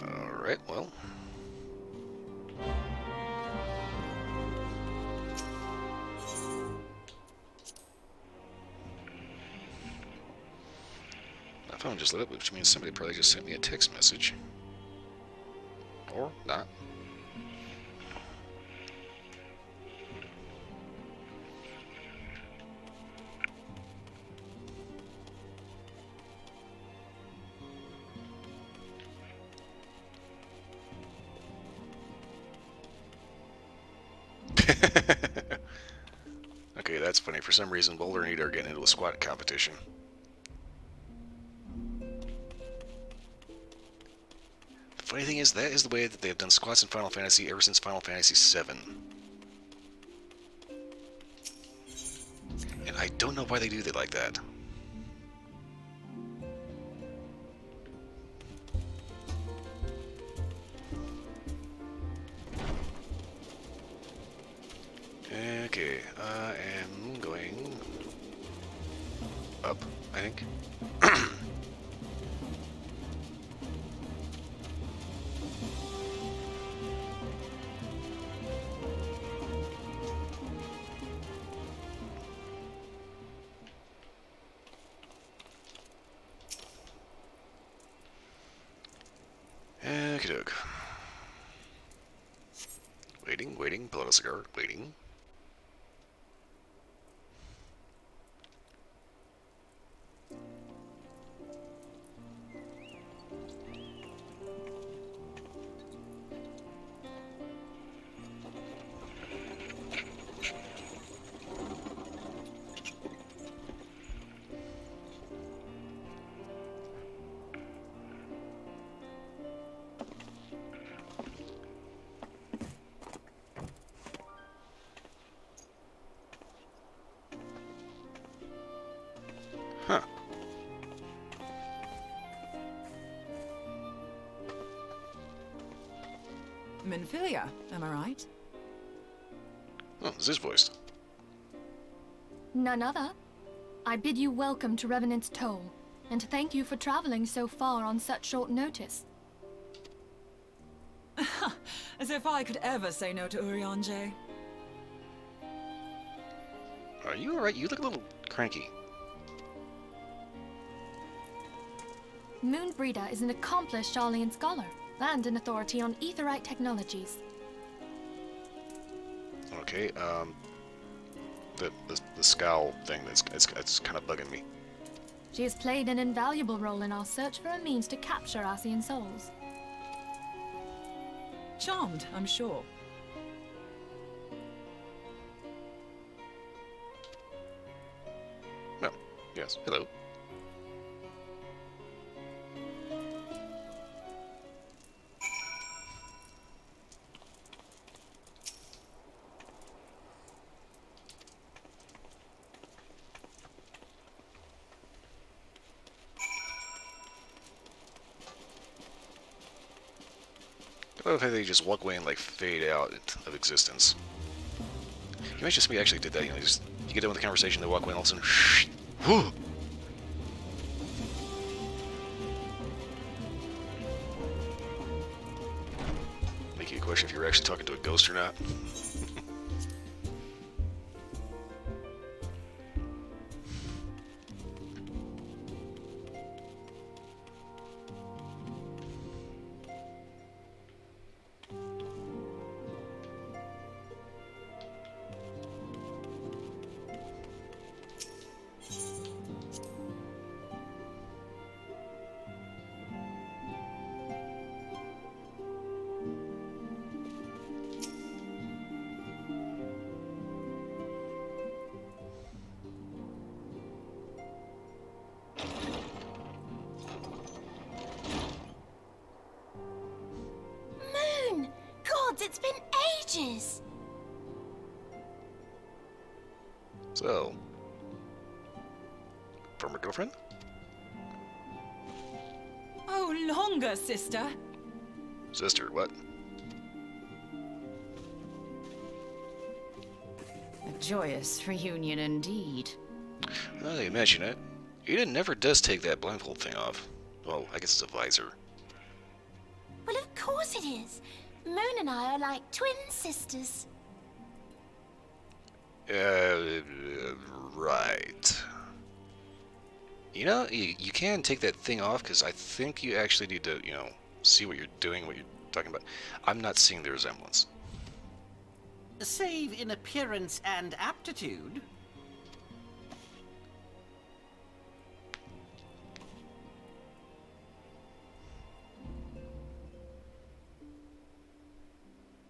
Alright, well. My phone just lit up, which means somebody probably just sent me a text message. Or not. Okay, that's funny. For some reason, Boulder and Eda are getting into a squat competition. The funny thing is, that is the way that they have done squats in Final Fantasy ever since Final Fantasy VII. And I don't know why they do it like that. Okay, I am going up, I think. Okey-doke. Waiting, blow a cigar, waiting. Huh. Minfilia, am I right? Oh, this is voiced. None other. I bid you welcome to Revenant's Toll, and thank you for traveling so far on such short notice. As if I could ever say no to Urianger. Are you alright? You look a little cranky. Moonbreeder is an accomplished Arlean scholar, and an authority on aetherite technologies. Okay, the scowl thing, it's kind of bugging me. She has played an invaluable role in our search for a means to capture Arcean souls. Charmed, I'm sure. Well, yes, hello. I love how they just walk away and like fade out of existence. Can you imagine somebody actually did that? You know, you get done with the conversation, they walk away, and all of a sudden, shh, whoo. question if you were actually talking to a ghost or not. Moon! Gods, it's been ages! So, former girlfriend? Oh, longer, sister. Sister, what? A joyous reunion indeed. Now that you mention it, Eden never does take that blindfold thing off. Well, I guess it's a visor. Well, of course it is. Moon and I are like twin sisters. Right. You know, you can take that thing off, because I think you actually need to, see what you're doing, what you're talking about. I'm not seeing the resemblance. Save in appearance and aptitude.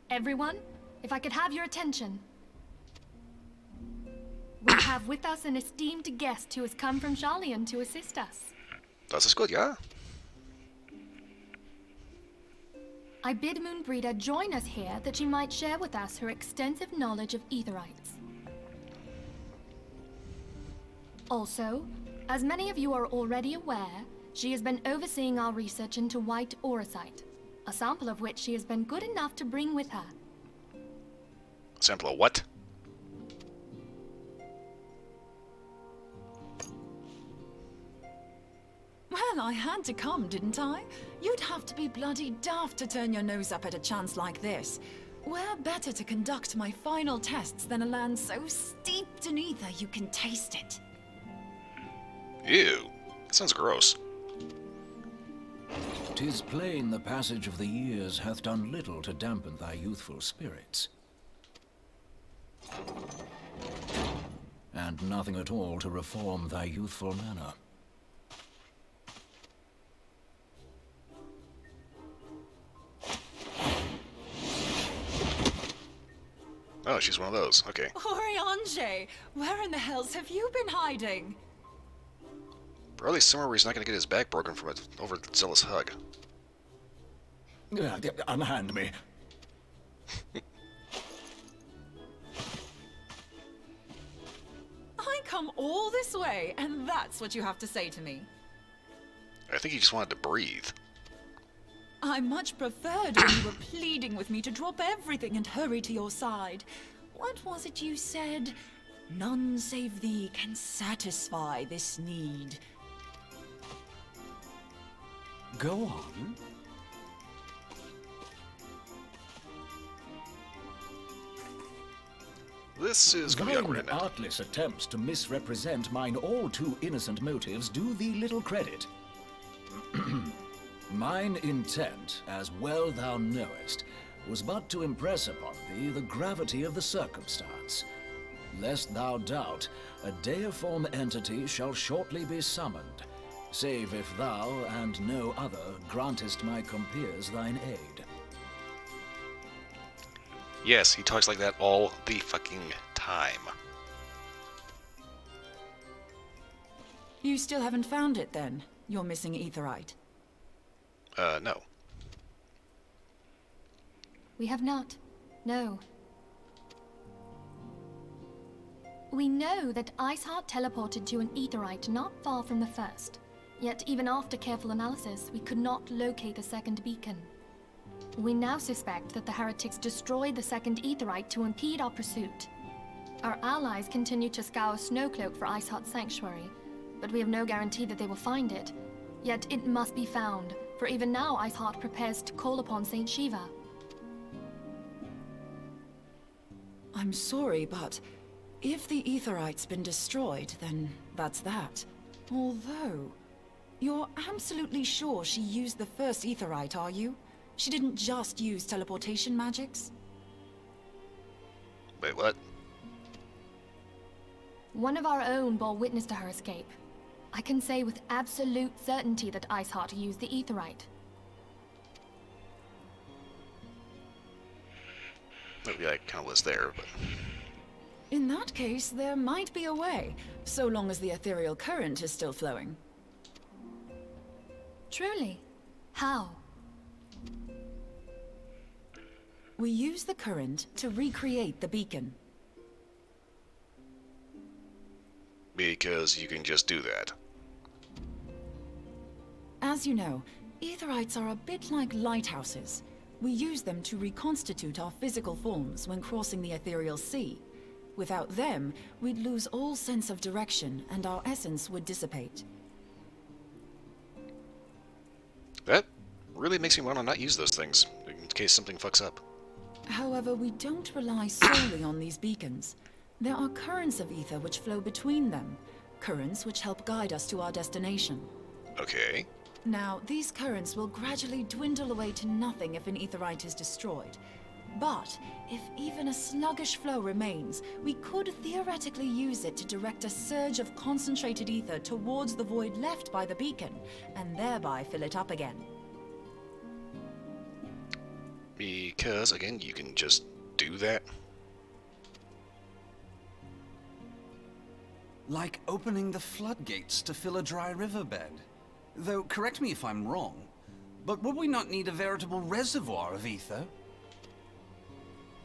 Everyone, if I could have your attention. We have with us an esteemed guest who has come from Sharlayan to assist us. Das ist gut, ja? I bid Moonbreeder join us here that she might share with us her extensive knowledge of Etherites. Also, as many of you are already aware, she has been overseeing our research into white auracite, a sample of which she has been good enough to bring with her. Sample of what? Well, I had to come, didn't I? You'd have to be bloody daft to turn your nose up at a chance like this. Where better to conduct my final tests than a land so steeped in ether you can taste it? Ew. That sounds gross. 'Tis plain the passage of the years hath done little to dampen thy youthful spirits. And nothing at all to reform thy youthful manner. Oh, she's one of those. Okay. Oriange, where in the hells have you been hiding? Probably somewhere where he's not going to get his back broken from an overzealous hug. Unhand me. I come all this way, and that's what you have to say to me. I think he just wanted to breathe. I much preferred when you were pleading with me to drop everything and hurry to your side. What was it you said? None save thee can satisfy this need. Go on. This is going to be awkward, Thine isn't it? artless attempts to misrepresent mine all too innocent motives do thee little credit. Mine intent, as well thou knowest, was but to impress upon thee the gravity of the circumstance. Lest thou doubt, a deiform entity shall shortly be summoned, save if thou and no other grantest my compeers thine aid. Yes, he talks like that all the fucking time. You still haven't found it then? Your missing etherite? No. We have not. No. We know that Iceheart teleported to an Aetherite not far from the first. Yet even after careful analysis, we could not locate the second beacon. We now suspect that the heretics destroyed the second Aetherite to impede our pursuit. Our allies continue to scour Snowcloak for Iceheart's sanctuary, but we have no guarantee that they will find it. Yet it must be found, for even now Iceheart prepares to call upon Saint Shiva. I'm sorry, but if the Aetherite's been destroyed, then that's that. Although, you're absolutely sure she used the first Aetherite, are you? She didn't just use teleportation magics? Wait, what? One of our own bore witness to her escape. I can say with absolute certainty that Iceheart used the Aetherite. Maybe I kind of was there, but... In that case, there might be a way, so long as the ethereal current is still flowing. Truly? How? We use the current to recreate the beacon. Because you can just do that. As you know, Aetherites are a bit like lighthouses. We use them to reconstitute our physical forms when crossing the ethereal sea. Without them, we'd lose all sense of direction and our essence would dissipate. That really makes me want to not use those things, in case something fucks up. However, we don't rely solely on these beacons. There are currents of ether which flow between them, currents which help guide us to our destination. Okay. Now, these currents will gradually dwindle away to nothing if an Aetherite is destroyed. But, if even a sluggish flow remains, we could theoretically use it to direct a surge of concentrated ether towards the void left by the beacon, and thereby fill it up again. Because, again, you can just do that. Like opening the floodgates to fill a dry riverbed. Though, correct me if I'm wrong, but would we not need a veritable reservoir of ether?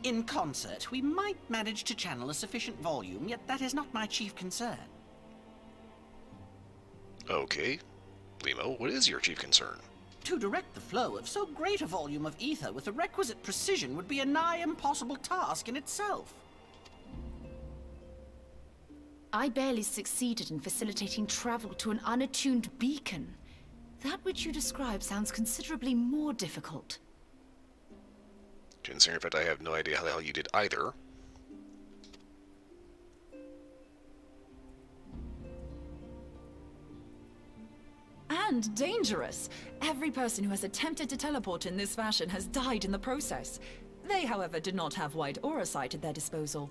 In concert, we might manage to channel a sufficient volume, yet that is not my chief concern. Okay. Limo, what is your chief concern? To direct the flow of so great a volume of ether with the requisite precision would be a nigh impossible task in itself. I barely succeeded in facilitating travel to an unattuned beacon. That which you describe sounds considerably more difficult. Considering the fact I have no idea how the hell you did either. And dangerous. Every person who has attempted to teleport in this fashion has died in the process. They, however, did not have wide aura sight at their disposal.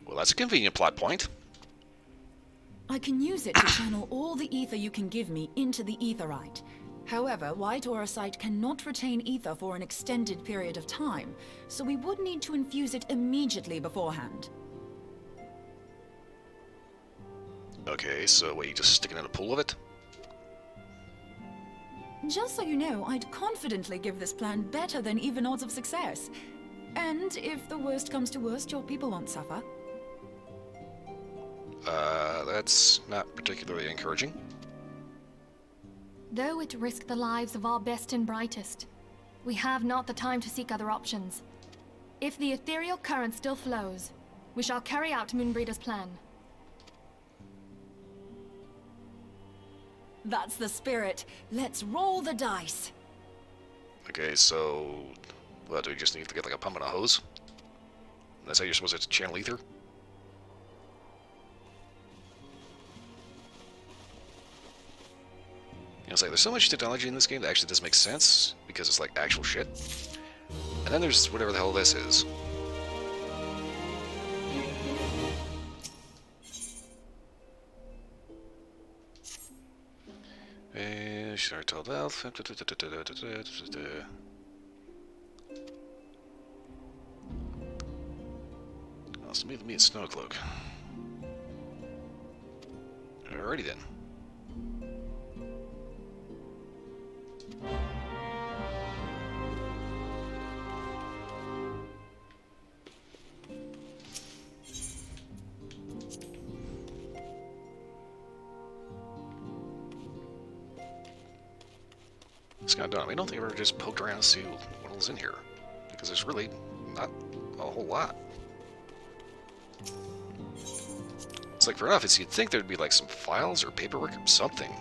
Well, that's a convenient plot point. I can use it to channel all the ether you can give me into the Aetherite. However, White Aura Sight cannot retain ether for an extended period of time, so we would need to infuse it immediately beforehand. Okay, so what, you just sticking in a pool of it? Just so you know, I'd confidently give this plan better than even odds of success. And if the worst comes to worst, your people won't suffer. That's not particularly encouraging. Though it risked the lives of our best and brightest, we have not the time to seek other options. If the ethereal current still flows, we shall carry out Moonbreeder's plan. That's the spirit. Let's roll the dice. Okay, so... What, do we just need to get like a pump and a hose? That's how you're supposed to channel ether? It's like, there's so much technology in this game that actually does make sense, because it's like actual shit. And then there's whatever the hell this is. Start to health. Also, meet me at Snowcloak. Alrighty then. It's kind of dumb. I don't think I've ever just poked around to see what was in here, because there's really not a whole lot. It's like, for enough, you'd think there'd be like some files or paperwork or something.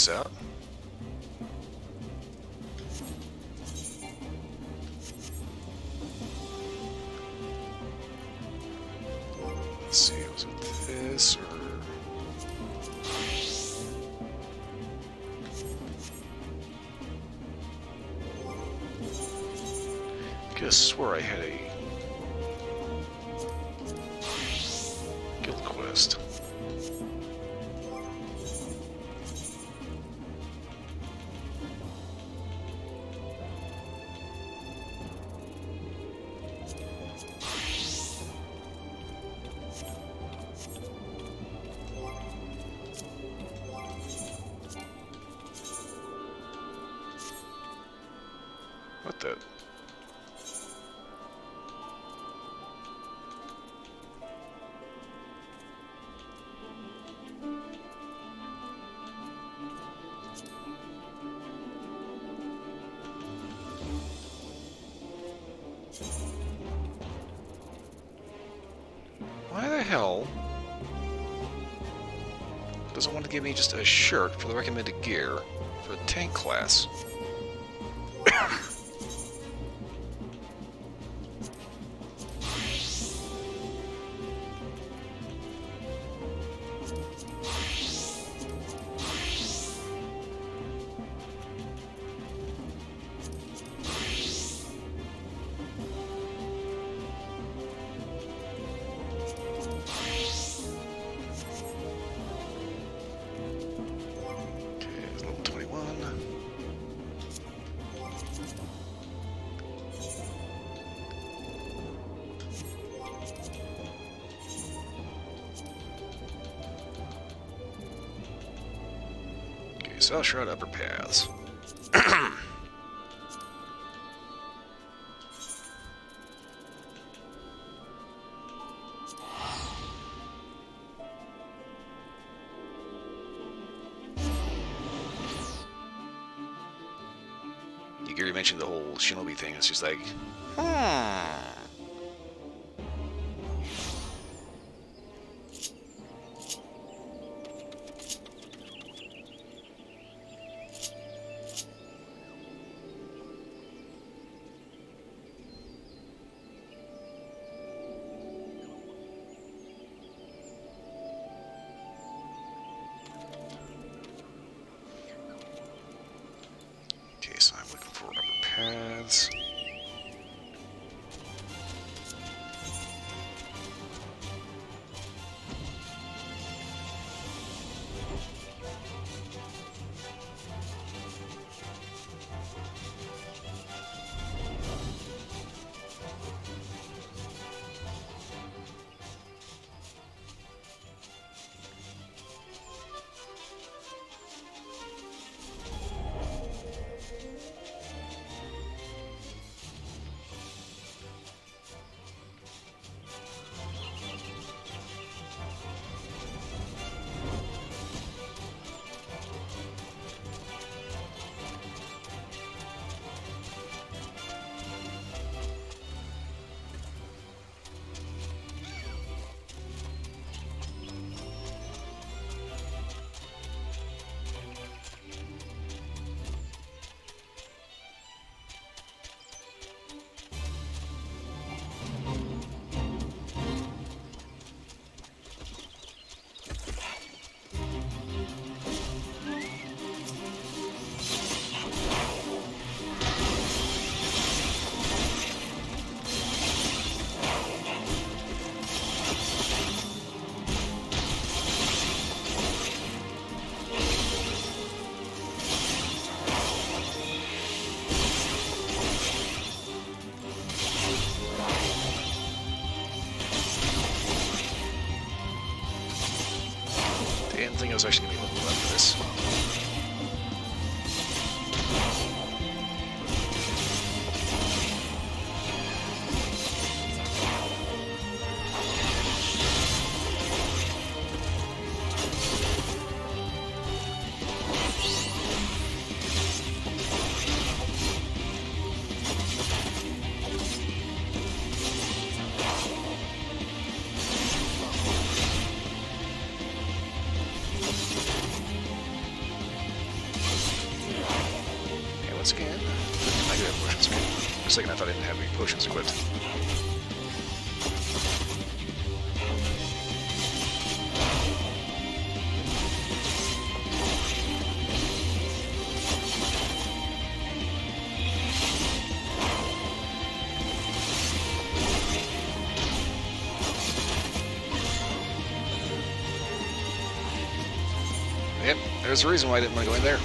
this out. Let's see, was it this or... I could have swore I had a guild quest. What the? Why the hell doesn't want to give me just a shirt for the recommended gear for the tank class? South Shroud Upper Paths. Gary mentioned the whole shinobi thing. It's just like, okay, so I'm looking for upper paths. I didn't think I was actually going to be able to level this. once again. I do have potions. For a second, I thought I didn't have any potions equipped. Yep, there's a reason why I didn't want to go in there.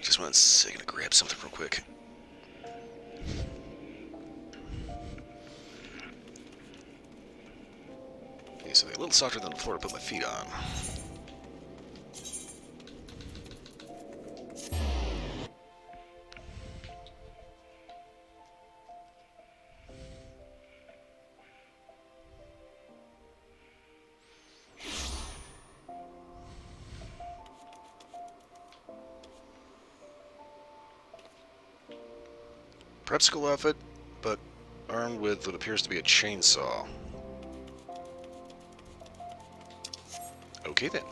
Just 1 second to grab something real quick. Okay, so they're a little softer than the floor to put my feet on. Prep school outfit, but armed with what appears to be a chainsaw. Okay then.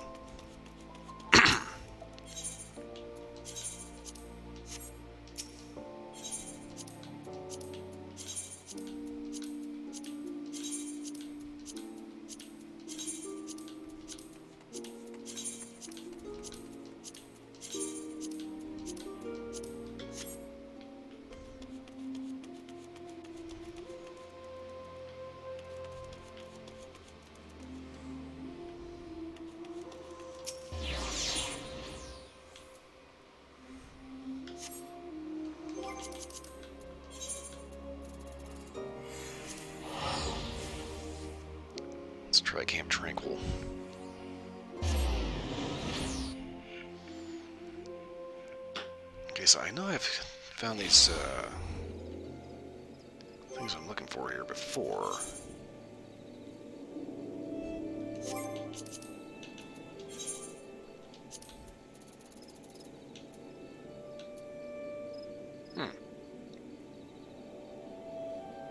Let's try Camp Tranquil. Okay, so I know I've found these things I'm looking for here before.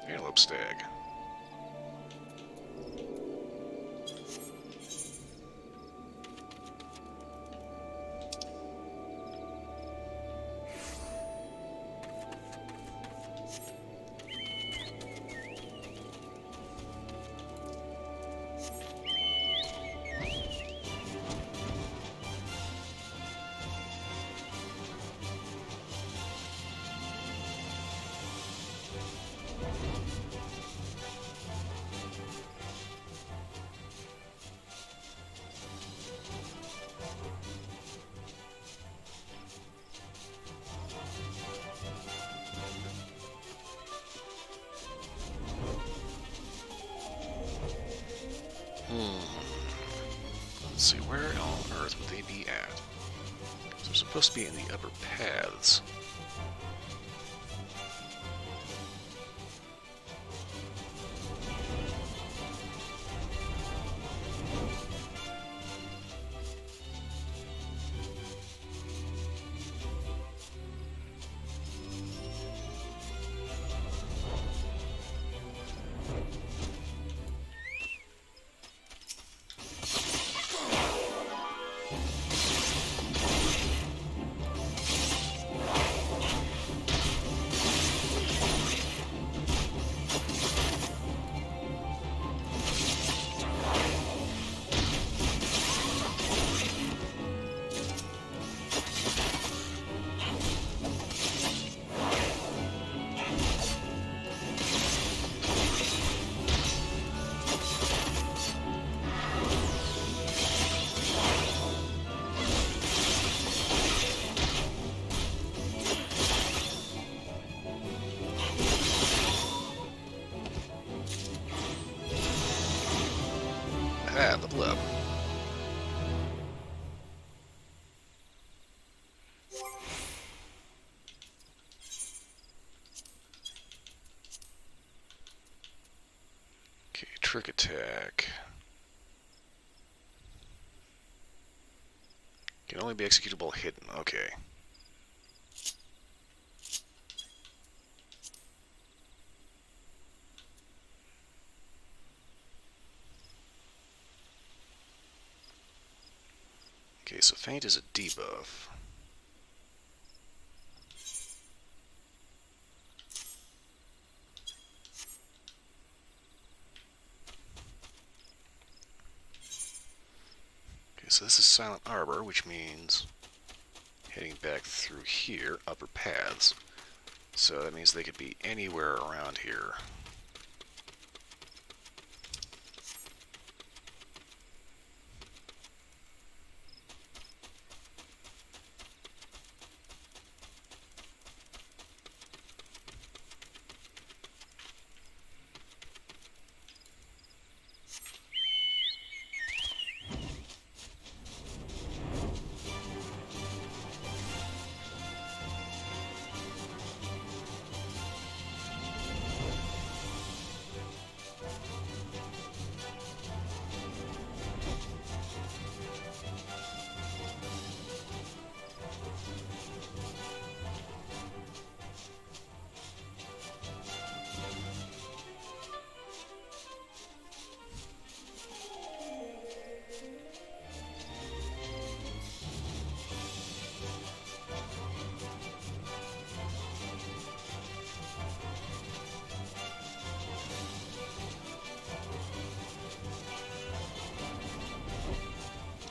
Antelope stag. Let's see, where on earth would they be at? So they're supposed to be in the upper paths. Ah, level up. Okay, trick attack. Can only be executable hidden. Okay. Okay, so faint is a debuff. Okay, so this is Silent Arbor, which means heading back through here, upper paths. So that means they could be anywhere around here.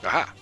Aha!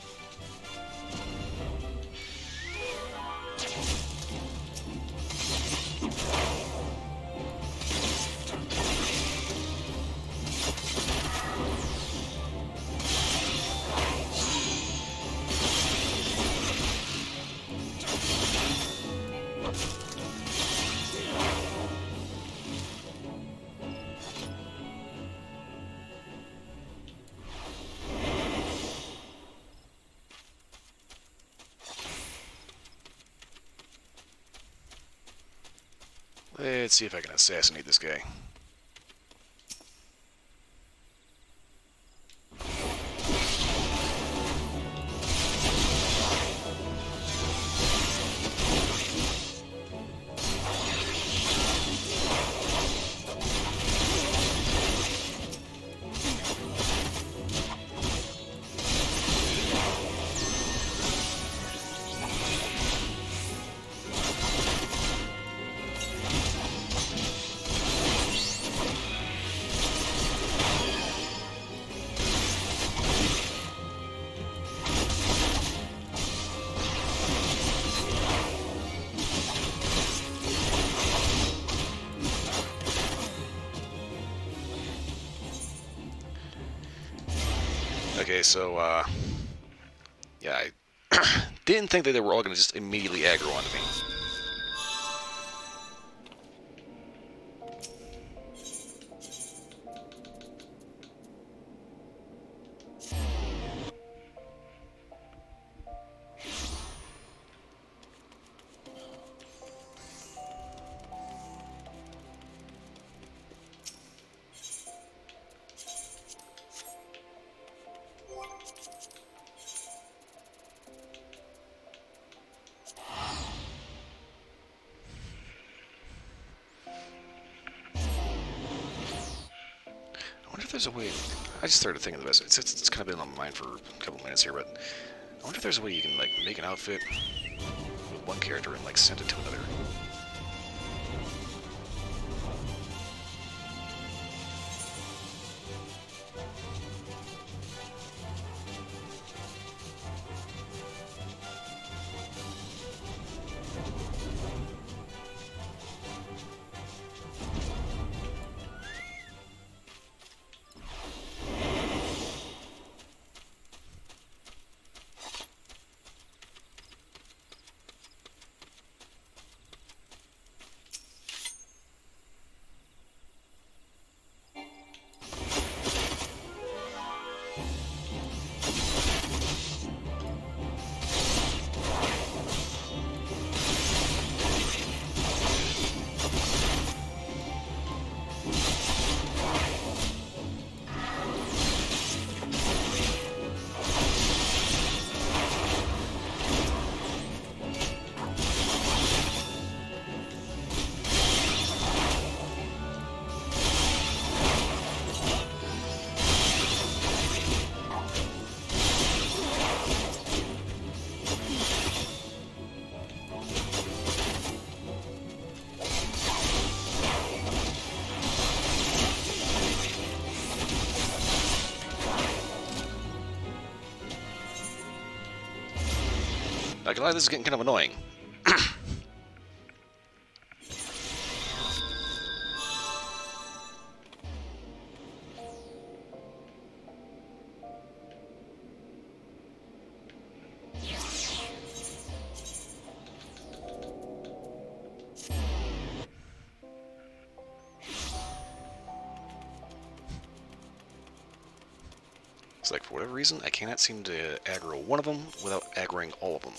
Let's see if I can assassinate this guy. Okay, so, yeah, I didn't think that they were all going to just immediately aggro onto me. I wonder if there's a way. I just started thinking of this. It's kind of been on my mind for a couple minutes here, but I wonder if there's a way you can like make an outfit with one character and like send it to another. Not gonna lie, this is getting kind of annoying. It's like, for whatever reason, I cannot seem to aggro one of them without aggroing all of them.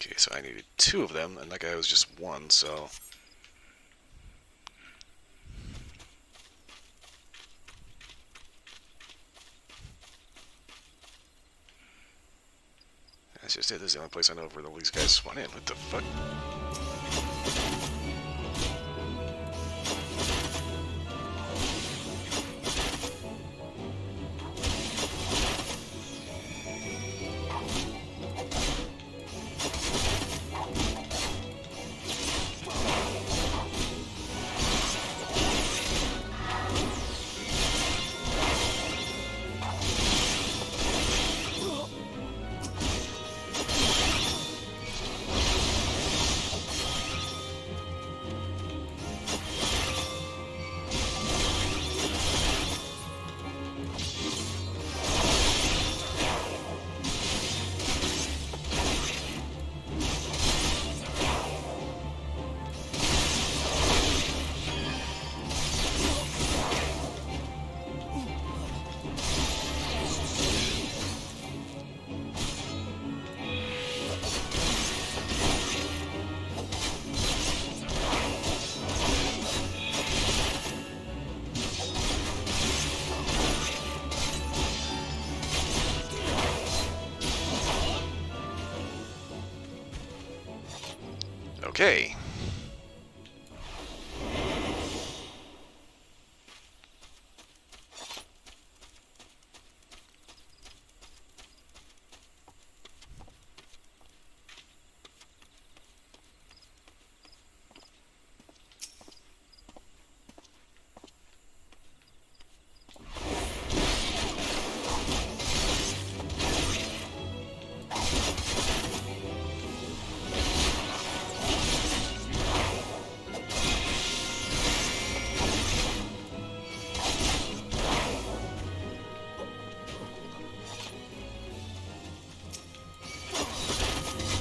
Okay, so I needed 2 of them, and that guy was just 1, so... That's just it. This is the only place I know where all these guys spawn in. What the fuck? Okay.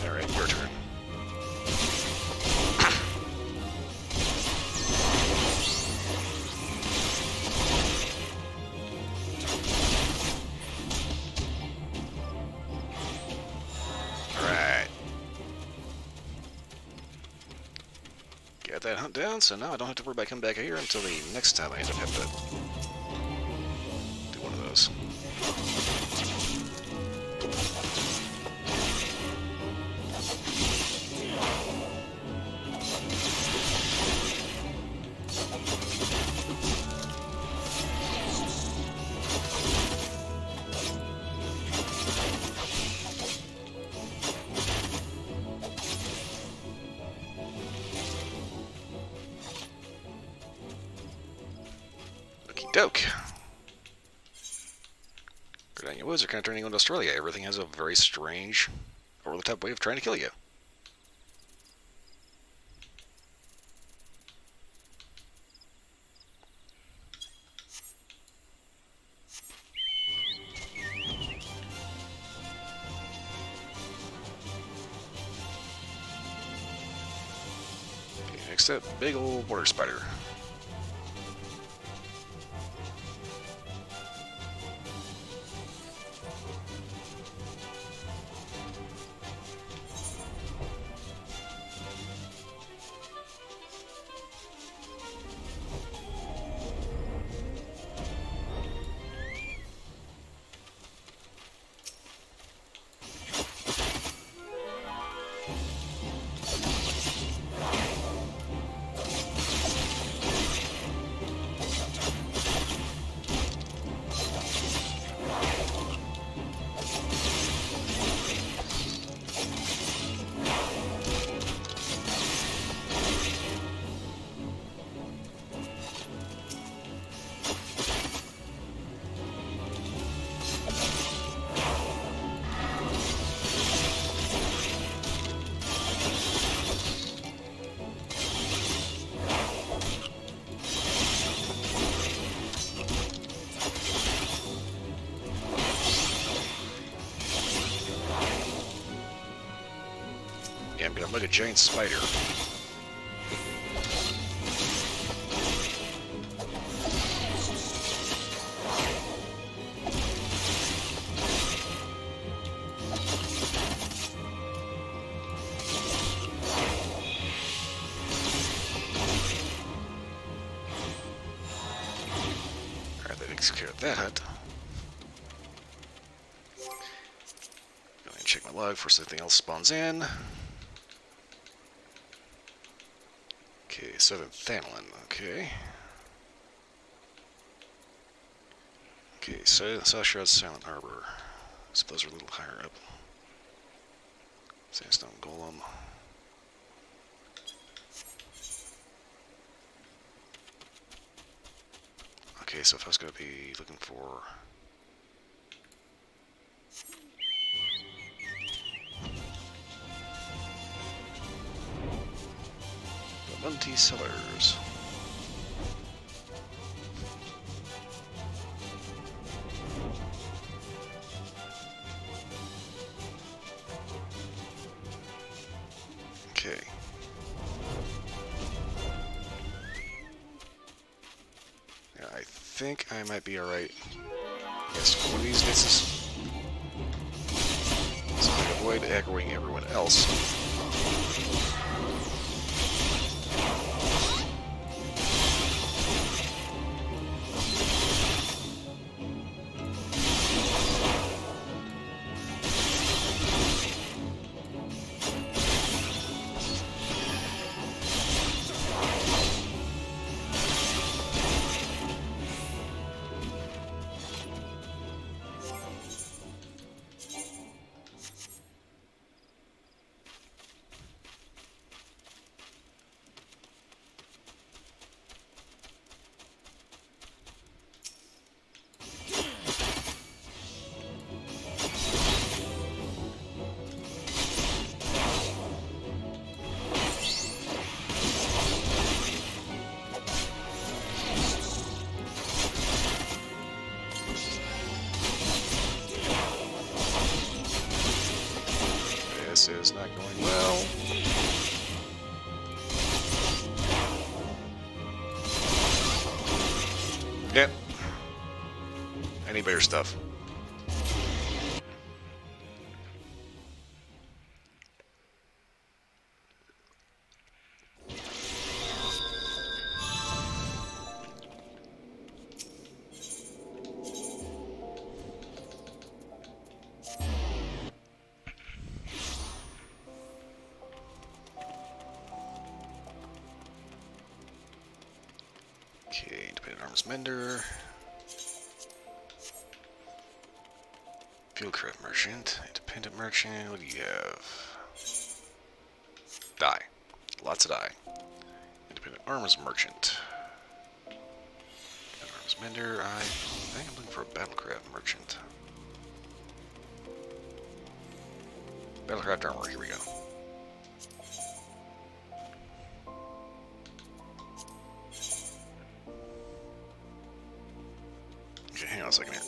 Alright, your turn. Alright. Got that hunt down, so now I don't have to worry about coming back here until the next time I end up having to do one of those. Doke. Gardania Woods are kind of turning into Australia. Everything has a very strange, over-the-top way of trying to kill you. Okay, next up, big old water spider. Yeah, I'm gonna look at giant spider. Alright, that takes care of that hut. Go ahead and check my log before something else spawns in. Okay, 7 Thanlin, okay. Okay, so South Shroud Silent Harbor. I suppose we're a little higher up. Sandstone Golem. Okay, so if I was going to be looking for... the Munty Cellars. Okay. Yeah, I think I might be alright. Yes, one of these misses. So I can avoid aggroing everyone else. This is not going well. Yep. I need better stuff. Okay, independent arms mender. Fieldcraft merchant. Independent merchant. What do you have? Dye. Lots of dye. Independent arms merchant. Independent arms Mender, I think I'm looking for a battlecraft merchant. Battlecraft armor, here we go. Okay, hang on a second here.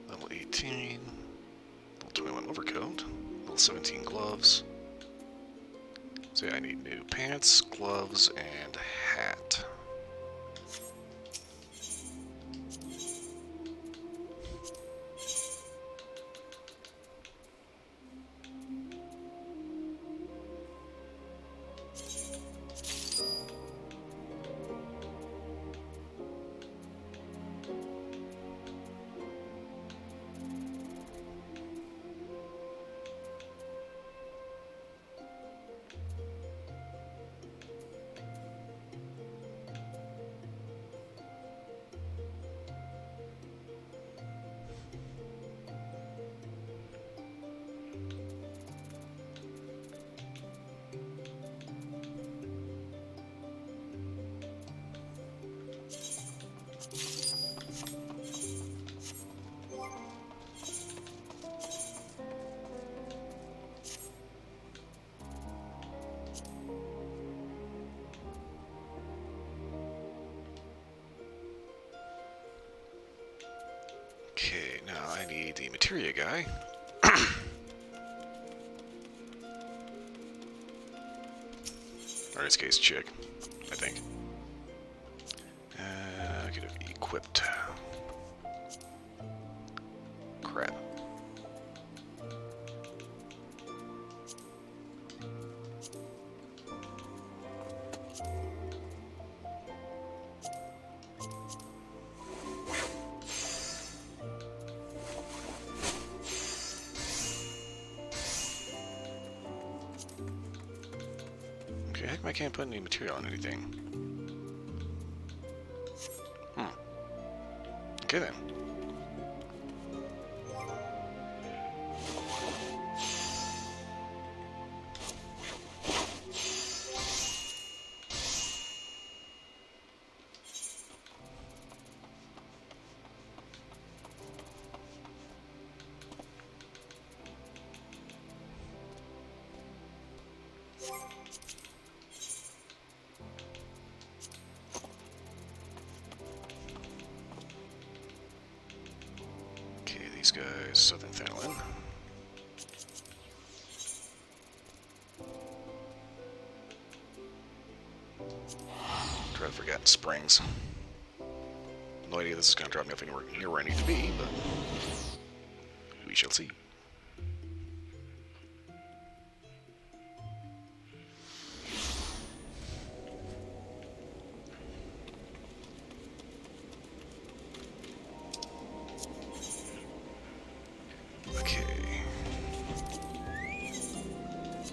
Level 18, level 21 overcoat, level 17 gloves. So yeah, I need new pants, gloves, and hat. Okay, now I need the materia guy. Or in this case, chick, I think. Get it equipped. Crap. Okay, how come I can't put any material on anything? Okay then. These guys, Southern Thailand. Try to Forgotten Springs. No idea this is going to drop me off anywhere near where I need to be, but we shall see.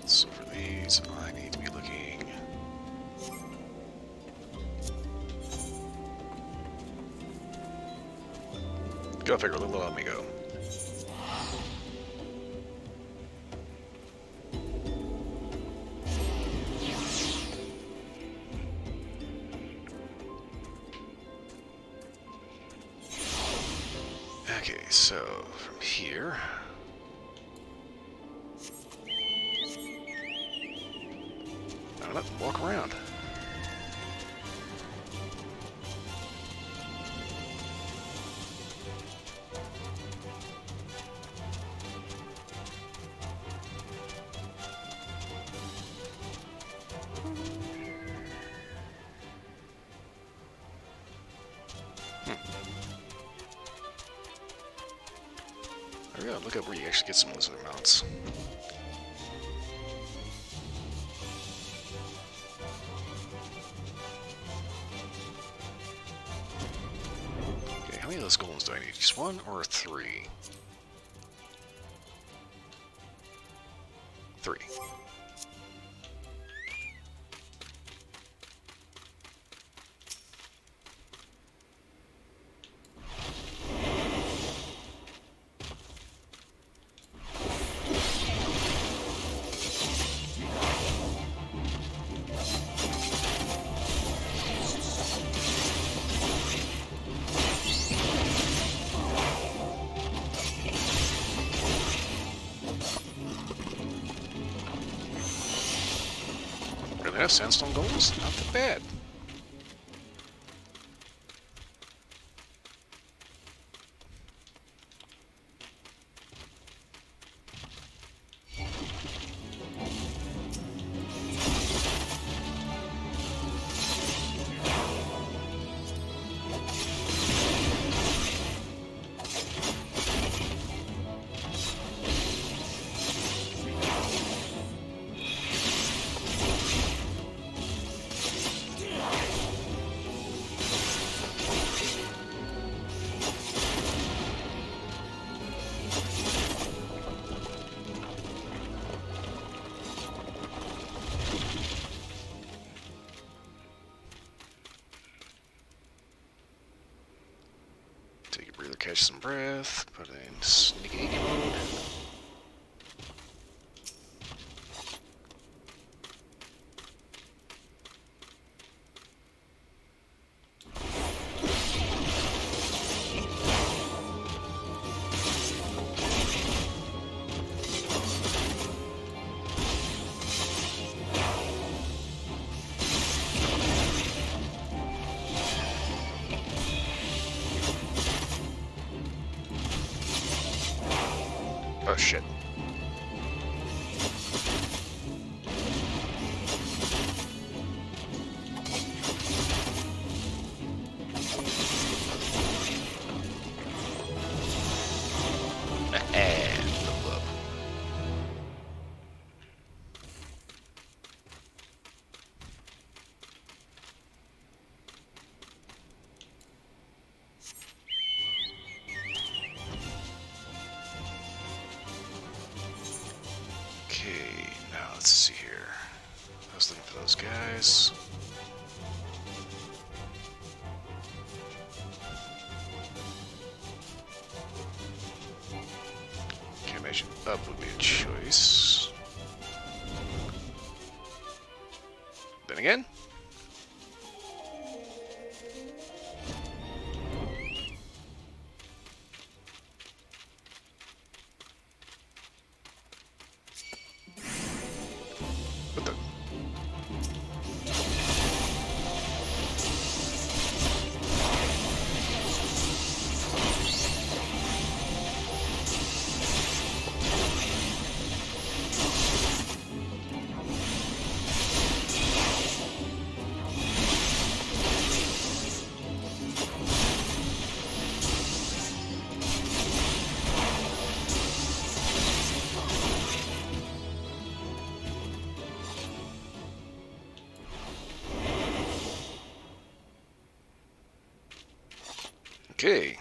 So for these, I need to be looking. Go figure, little let me go. Okay, so from here. Walk around. There we go. Look up where you actually get some of those other mounts. How many of those golems do I need? Just one or three? Three. Yeah, sandstone golems, not that bad. Take a breather, catch some breath, put it in sneaky mode. Oh shit. Level up. Okay, now let's see here. I was looking for those guys. Can't imagine up would be a choice. Then again. What the? Okay.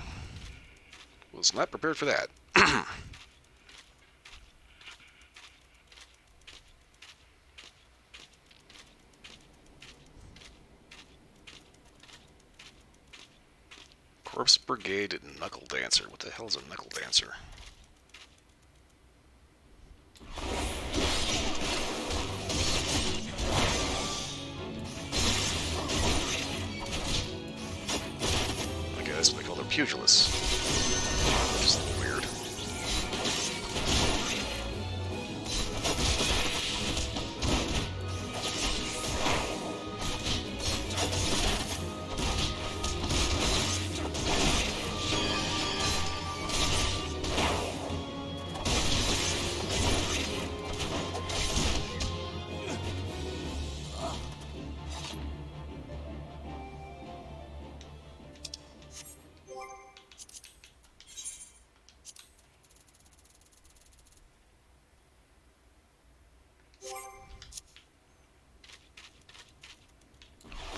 Was not prepared for that. Corpse Brigade Knuckle Dancer. What the hell is a Knuckle Dancer? Okay, that's what they call their pugilists. Which is a little weird.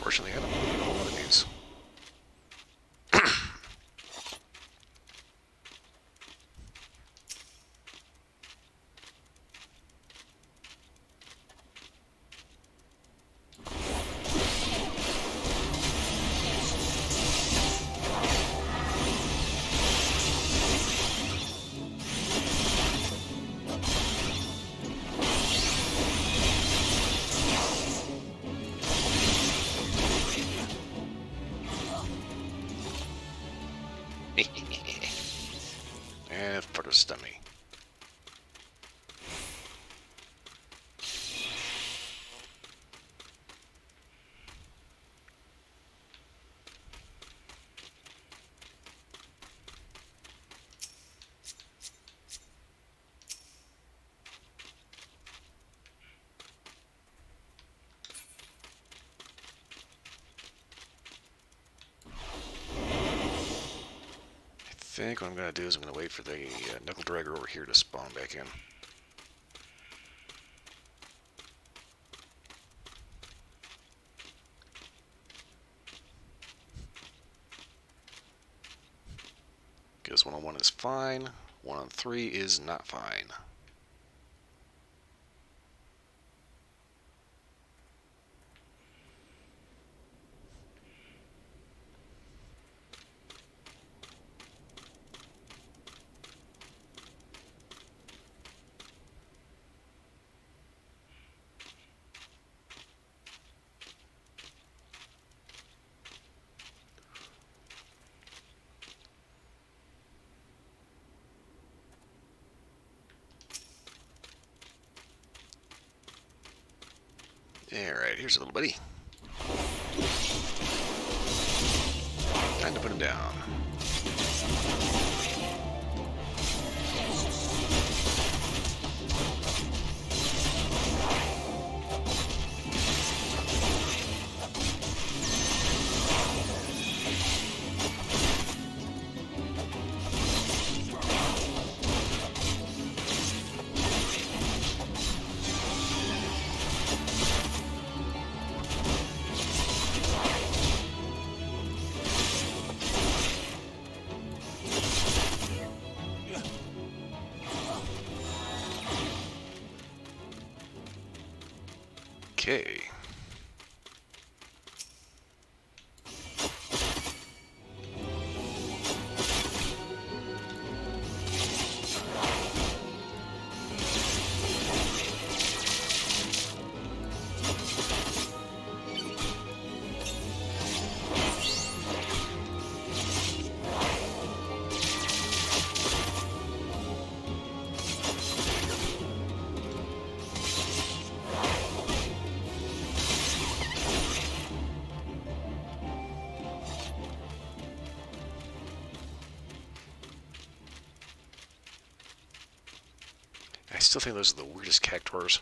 Fortunately, I don't need a whole lot of these. And fucker stummy. think what I'm going to do is I'm going to wait for the knuckle dragger over here to spawn back in. Because 1-on-1 is fine, 1-on-3 is not fine. Alright, here's a little buddy. Time to put him down. Okay. I still think those are the weirdest cactuars.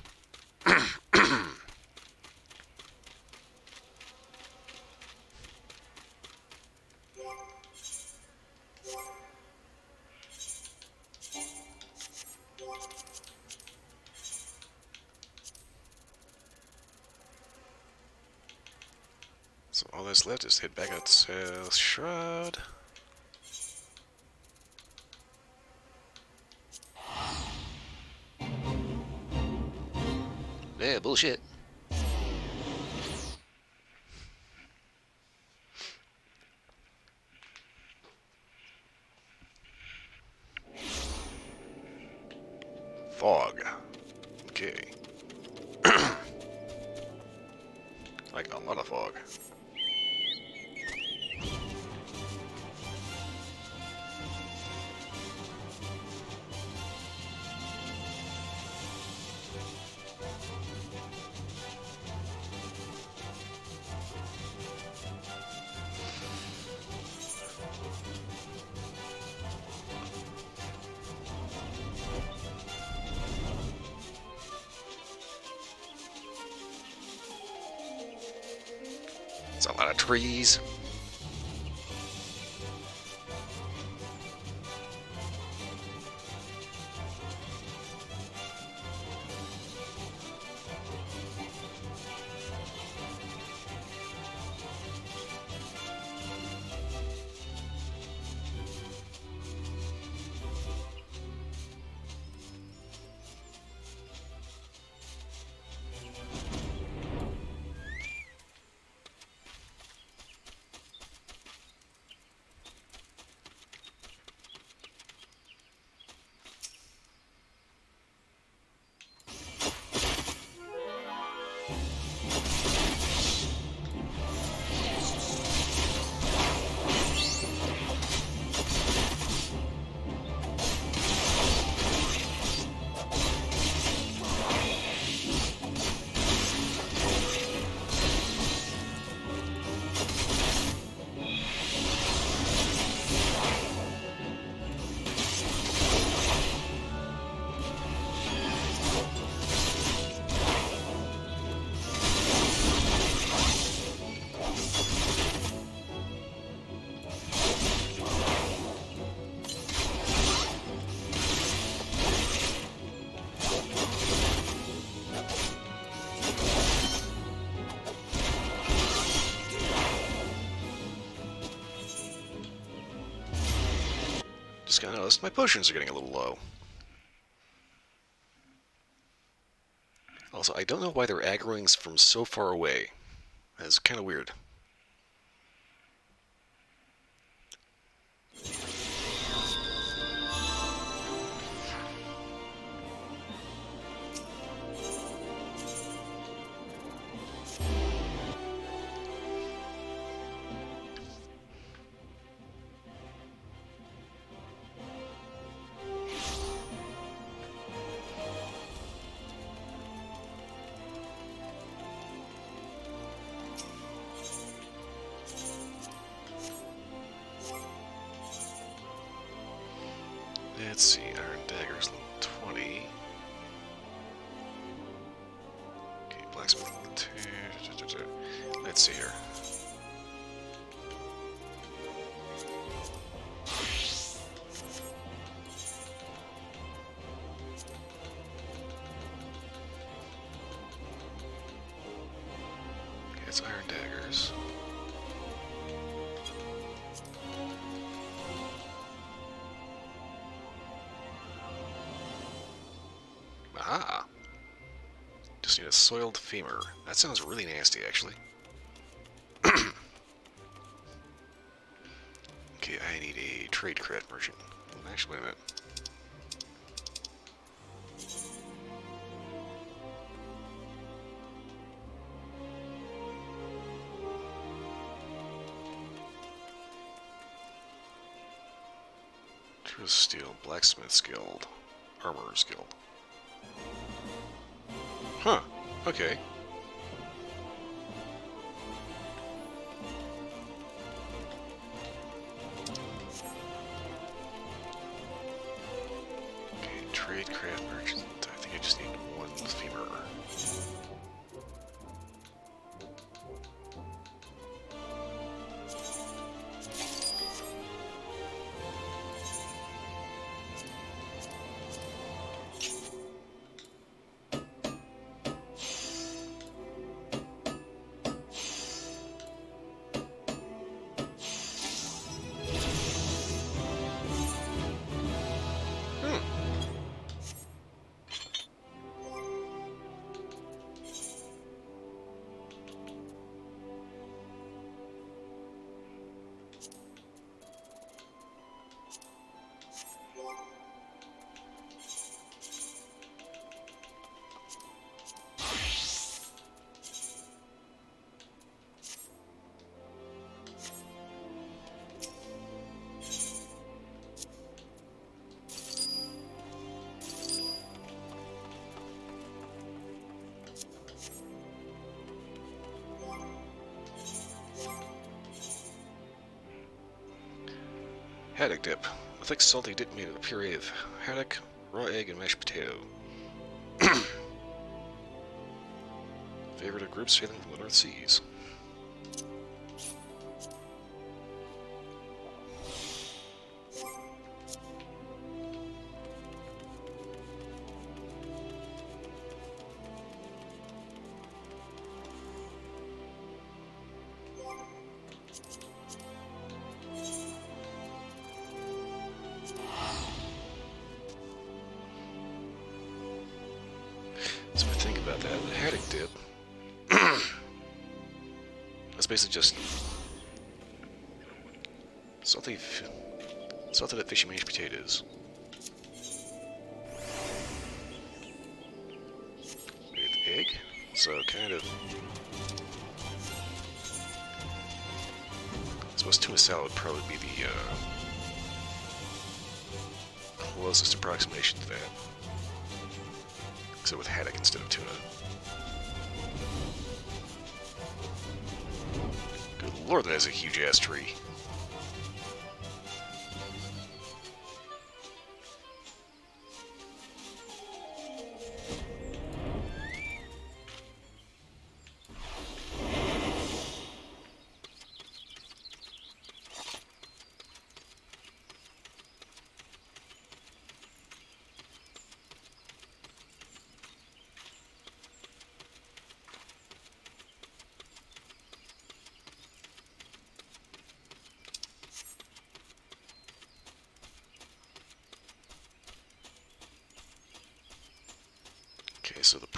So all that's left is head back out to South Shroud. Yeah, bullshit. Fog. Okay. Like a lot of fog. It's a lot of trees. Just got noticed my potions are getting a little low. Also, I don't know why they're aggroing from so far away. That's kind of weird. Let's see, Iron Daggers level 20. Okay, Blacksmith level 2. Let's see here. Okay, it's Iron Daggers. Ah! Just need a soiled femur. That sounds really nasty, actually. Okay, I need a trade credit merchant. Actually, wait a minute. True Steel, Blacksmith's Guild, Armorer's Guild. Huh, okay. Okay, trade craft merchant. I think I just need one femur. Haddock dip. A thick salty dip made of a puree of haddock, raw egg, and mashed potato. Favorite of groups sailing from the North Seas. So if I think about that, the haddock dip, that's basically just salted up fishy mashed potatoes with egg. So kind of, I suppose tuna salad would probably be the closest approximation to that. Except with haddock instead of tuna. Good lord, that is a huge ass tree.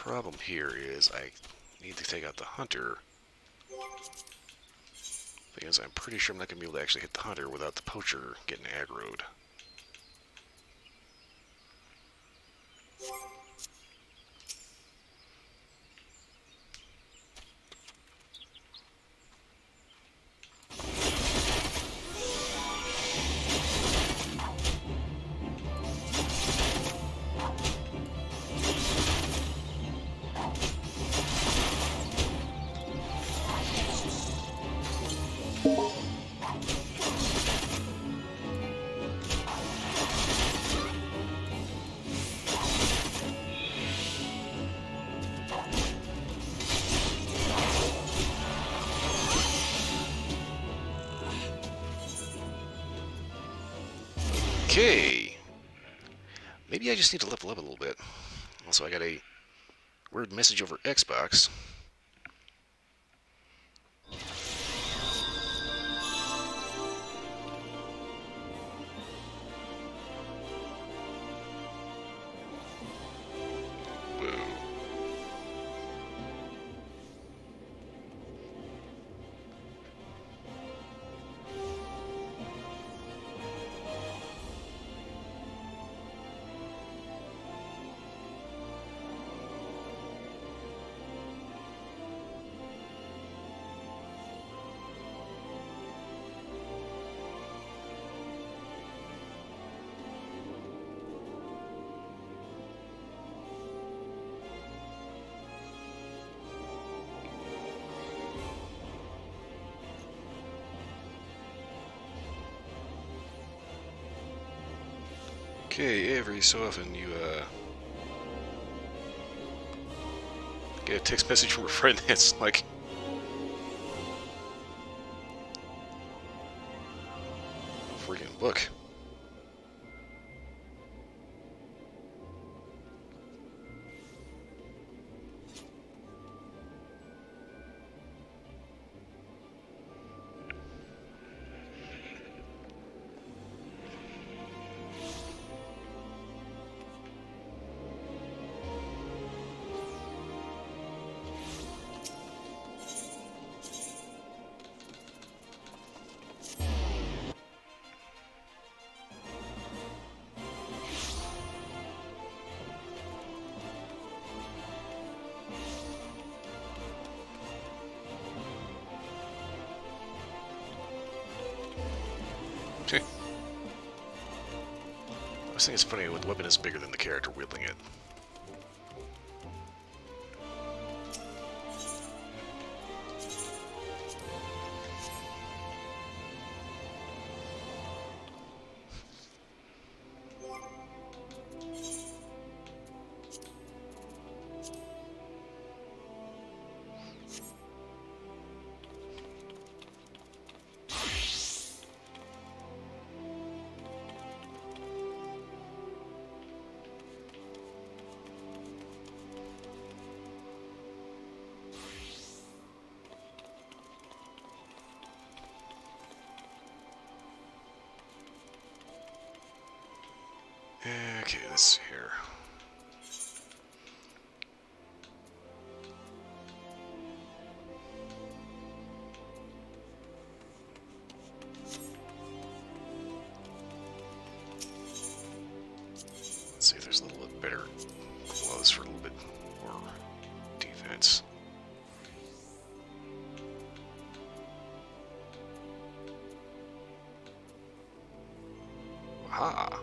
problem here is I need to take out the hunter, because I'm pretty sure I'm not going to be able to actually hit the hunter without the poacher getting aggroed. Okay. Maybe I just need to level up a little bit. Also, I got a weird message over Xbox. Okay, every so often you get a text message from a friend that's like, freaking book. I just think it's funny when the weapon is bigger than the character wielding it. Okay, let's see here. Let's see if there's a little bit better gloves for a little bit more defense. Aha!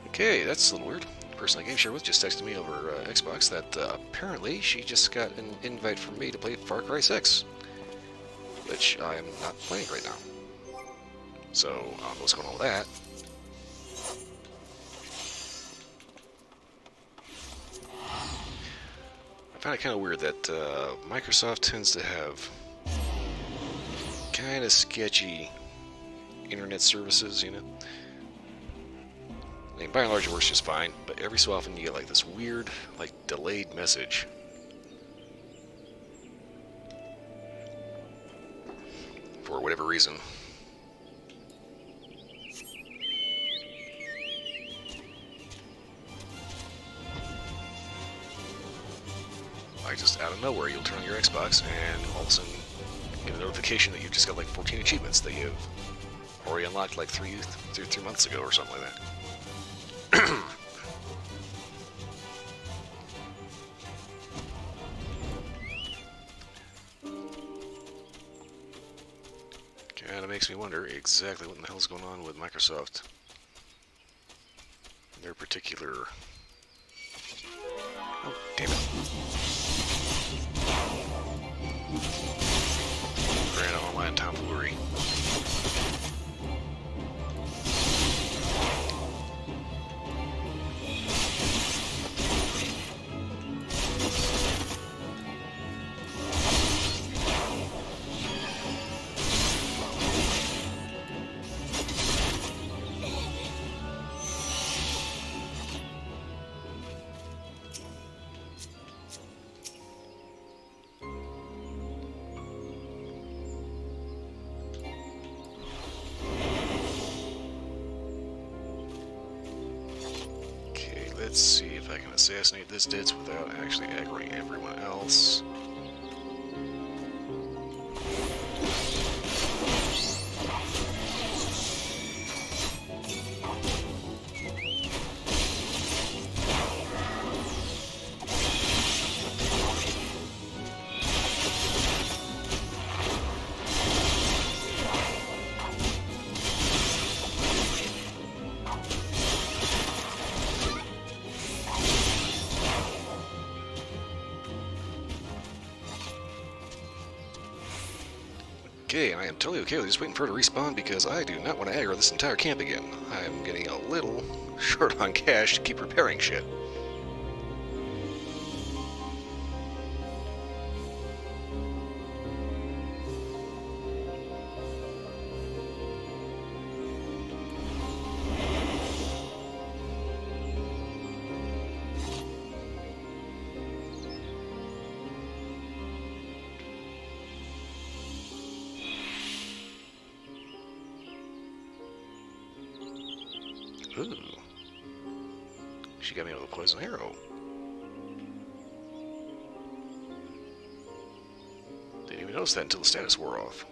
Okay, that's a little weird. The person I game share with just texted me over Xbox that apparently she just got an invite from me to play Far Cry 6, which I am not playing right now. So, I don't know what's going on with that. I find it kind of weird that Microsoft tends to have kind of sketchy internet services, you know. I mean, by and large, it works just fine, but every so often you get like this weird, like, delayed message. For whatever reason. Like, just out of nowhere, you'll turn on your Xbox, and all of a sudden, you get a notification that you've just got like 14 achievements that you've already unlocked like three months ago or something like that. Kinda makes me wonder exactly what in the hell's going on with Microsoft. Their particular... Oh, damn it. Grand online tomfoolery. Let's see if I can assassinate this ditz without actually aggroing everyone else. Okay, and I am totally okay with just waiting for her to respawn because I do not want to aggro this entire camp again. I am getting a little short on cash to keep repairing shit. Ooh. She got me with a poison arrow. Didn't even notice that until the status wore off.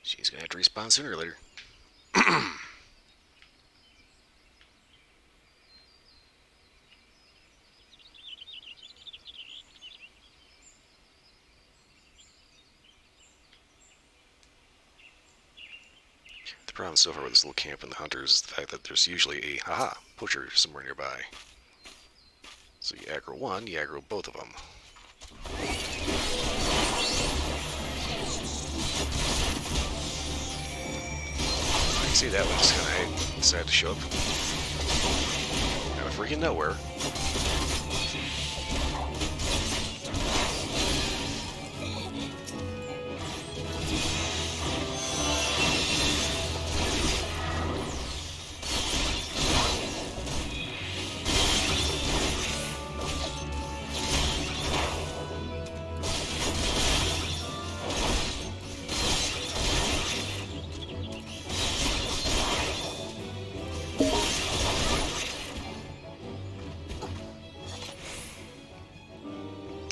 She's gonna have to respawn sooner or later. The problem so far with this little camp and the hunters is the fact that there's usually a poacher somewhere nearby. So you aggro one, you aggro both of them. I see that one just kind of decided to show up out of freaking nowhere.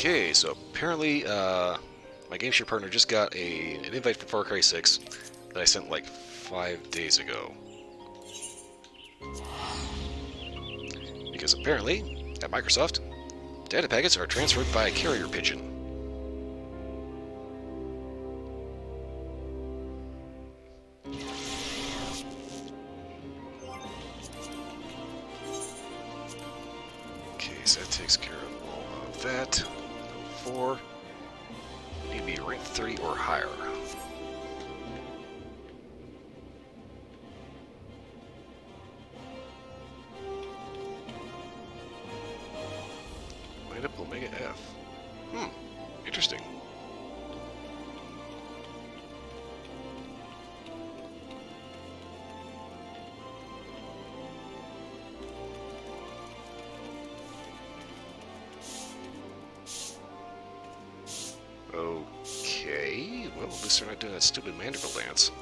Okay, so apparently, my gameshare partner just got an invite for Far Cry 6 that I sent like 5 days ago. Because apparently, at Microsoft, data packets are transferred by carrier pigeon. Okay, so that takes care of all of that. Level 4. Need to be rank 30 or higher. Light up Omega F. Interesting. Okay, well, at least they're not doing that stupid mandible dance.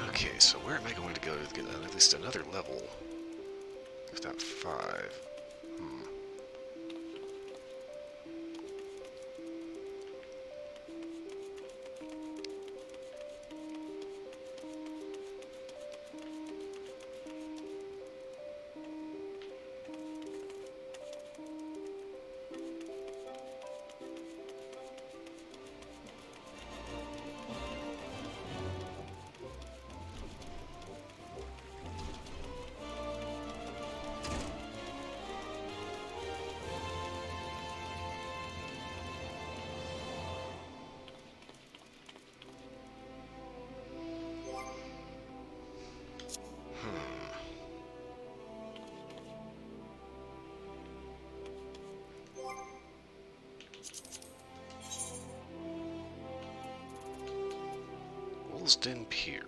Okay, so where am I going to go to get at least another level? If not 5. Woolsden Pier.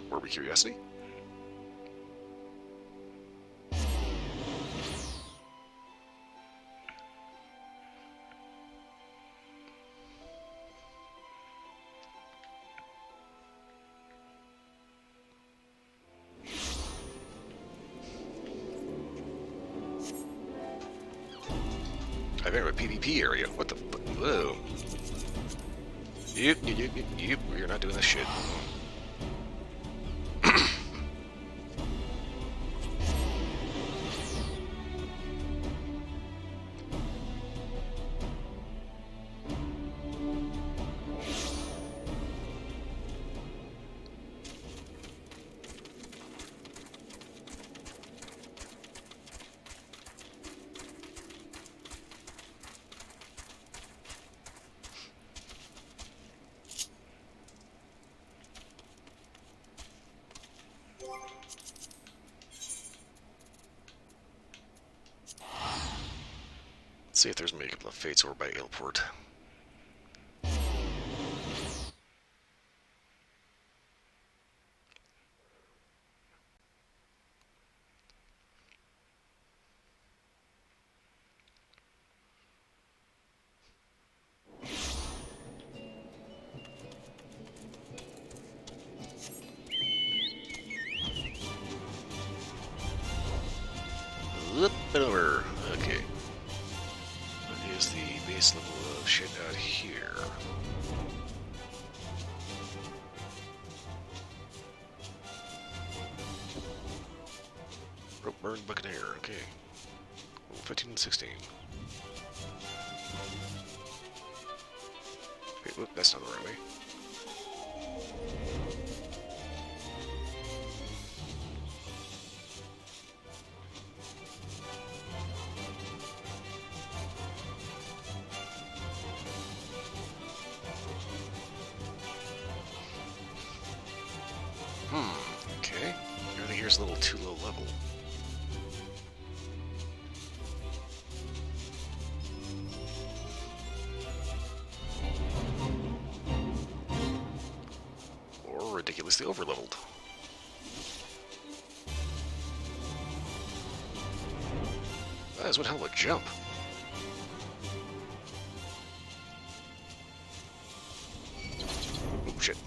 Morbid Curiosity? I've entered a PvP area. What the fuck? Whoa. Yep, you're not doing this shit. See if there's maybe a couple of fates over by Airport. Up and over. Okay. What is the base level of shit out here? Rope Burn Buccaneer. Okay. 15 and 16. Wait, whoop, that's not the right way. Okay. Everything here is a little too low level. Or ridiculously overleveled. That is one hell of a jump. Oh, shit.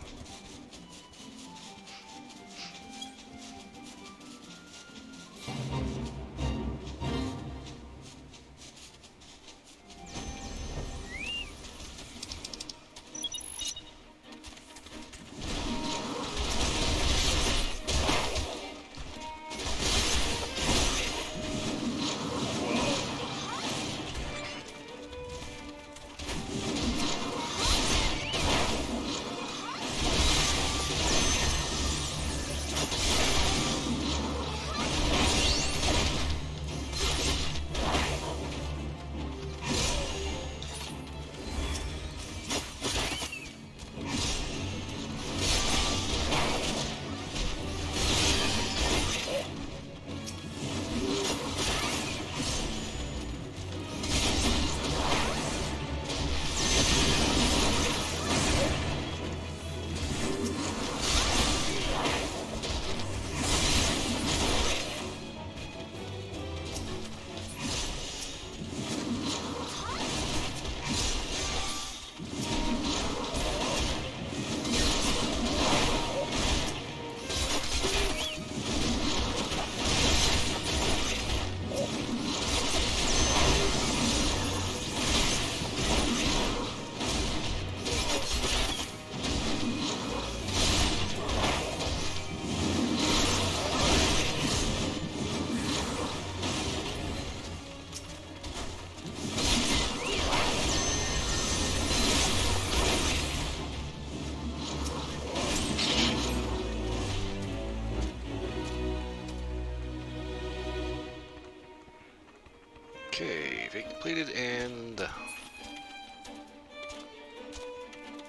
Okay, fake completed, and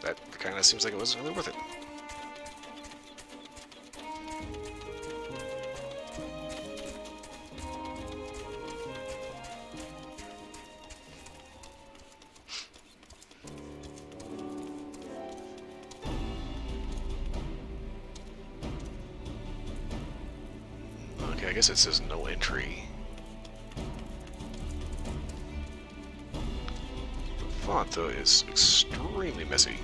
that kind of seems like it wasn't really worth it. Okay, I guess it says no entry. The font, though, is extremely messy.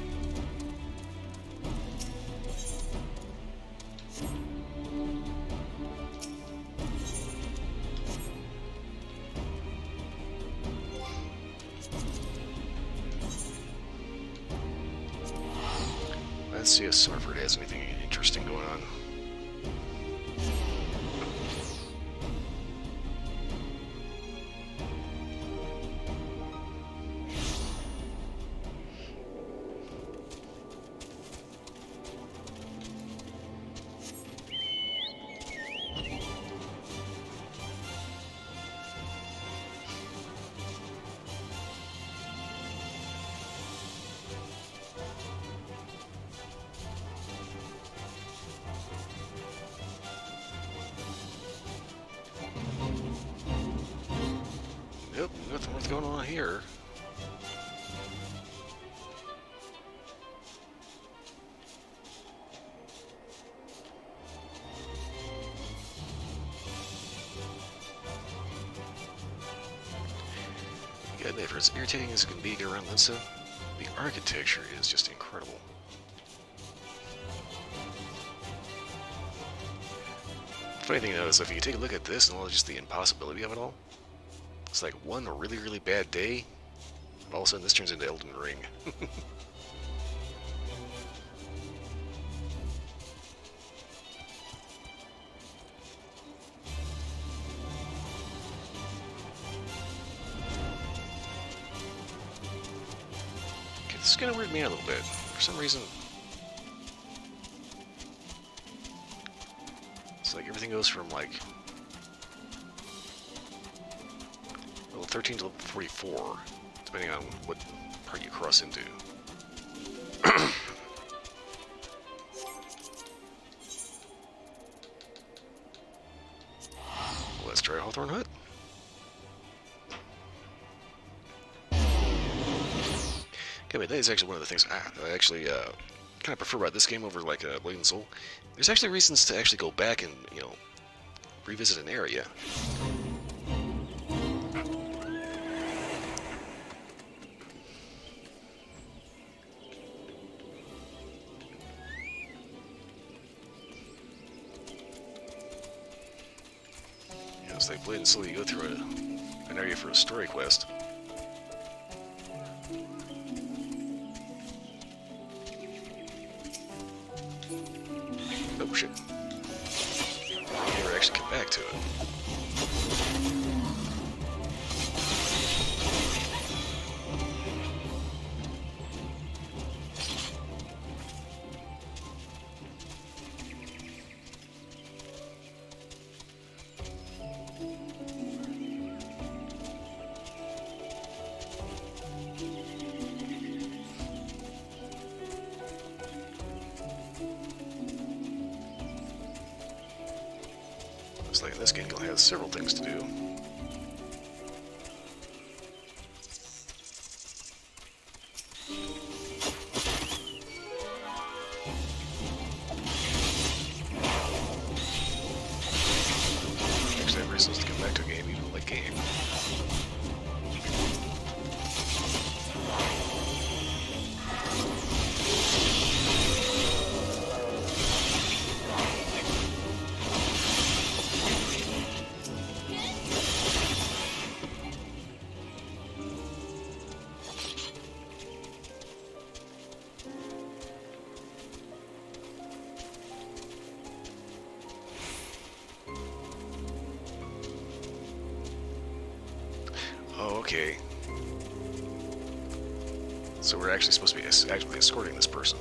Let's see if Summerford has anything interesting going on. Yep, nothing worth going on here. You gotta admit, for as irritating as it can be to get around Linsa, the architecture is just incredible. Funny thing to notice, if you take a look at this and just the impossibility of it all, it's like one really, really bad day, and all of a sudden this turns into Elden Ring. Okay, This is gonna weird me out a little bit. For some reason, it's like everything goes from like level 13 to level 44, depending on what part you cross into. Let's try Hawthorne Hut. Okay, but that is actually one of the things I actually kind of prefer about this game over like Blade and Soul. There's actually reasons to actually go back and, you know, revisit an area. You know, it's like Blade and Soul, you go through an area for a story quest. Oh shit. Never actually come back to it. Looks like this game has several things to do. Actually, I have reasons to come back to a game even like game. Oh, okay. So we're actually supposed to be actually escorting this person.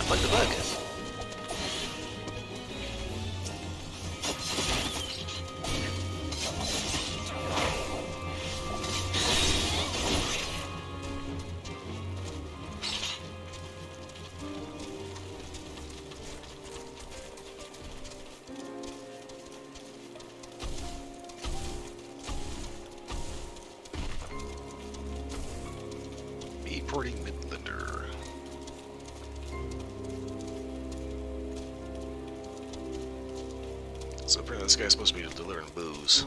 Like the bug. Me porting Midlander. So apparently this guy's supposed to be delivering booze.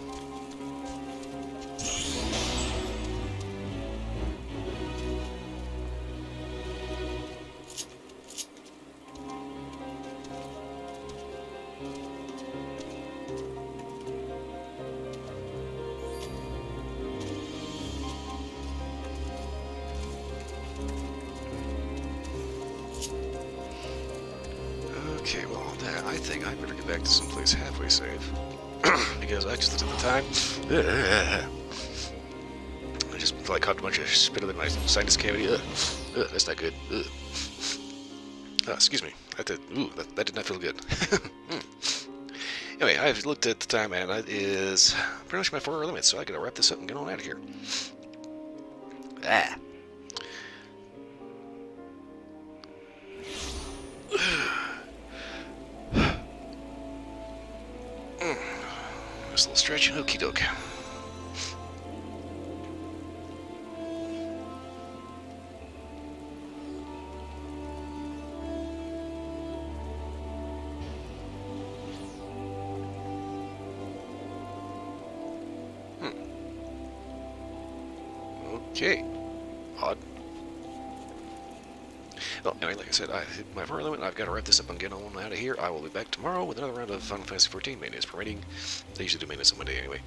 Okay, well, on that, I think I better get back to someplace halfway safe. Because I just looked at the time. I just felt like caught a bunch of spit in my sinus cavity. That's not good. Excuse me. That did not feel good. Anyway, I've looked at the time, and it is pretty much my 4-hour limit, so I gotta wrap this up and get on out of here. Just a little stretch and okie doke. Okay. Odd. Well, anyway, like I said, I hit my power limit. I've got to wrap this up and get on out of here. I will be back tomorrow with another round of Final Fantasy XIV maintenance permitting. They usually do maintenance on Monday anyway.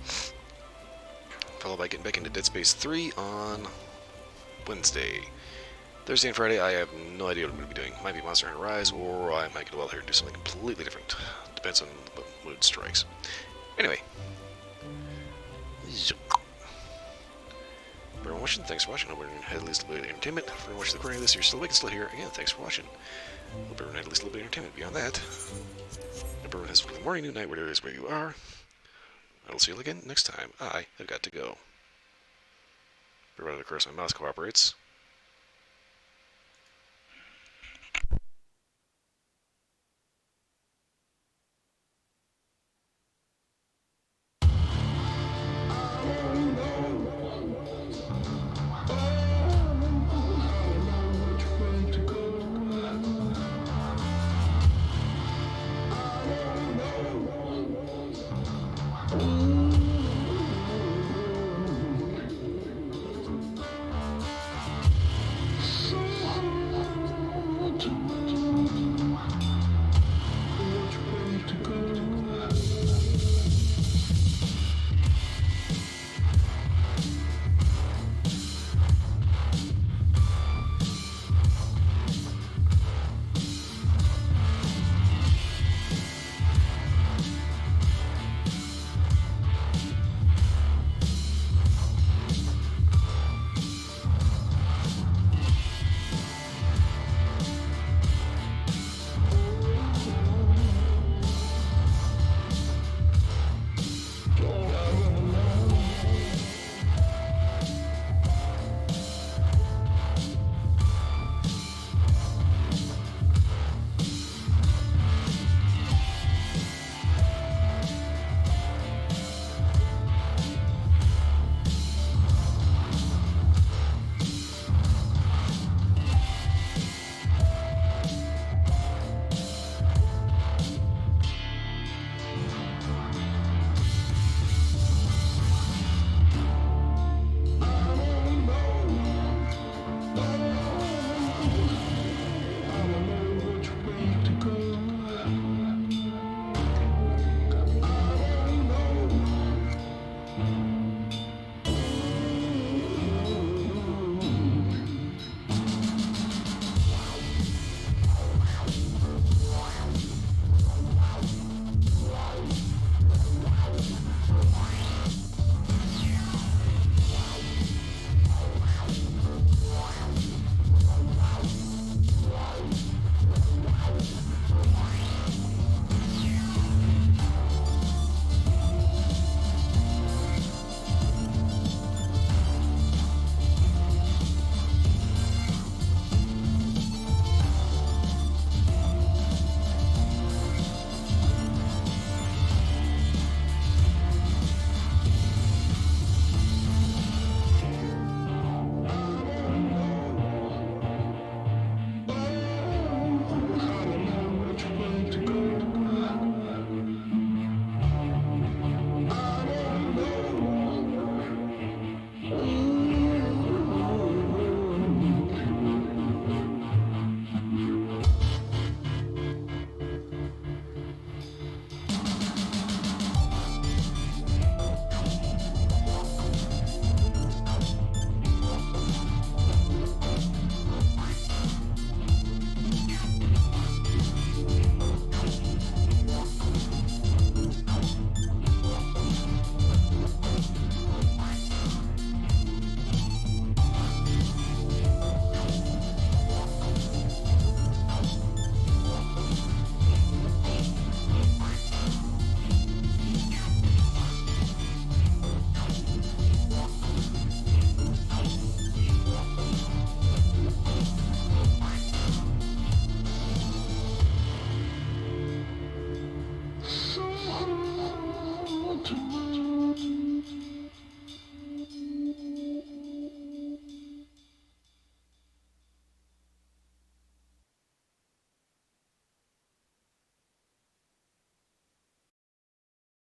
Followed by getting back into Dead Space 3 on Wednesday. Thursday and Friday, I have no idea what I'm going to be doing. Might be Monster Hunter Rise, or I might get well here and do something completely different. Depends on what mood strikes. Anyway. Everyone watching, thanks for watching. Hope everyone had at least a little bit of entertainment. For everyone watching the recording of this, you're still awake and still here. Again, thanks for watching. Hope everyone had at least a little bit of entertainment. Beyond that, hope everyone has a good morning, new night, whatever it is where you are. I will see you again next time. I have got to go. Provided, of course, my mouse cooperates.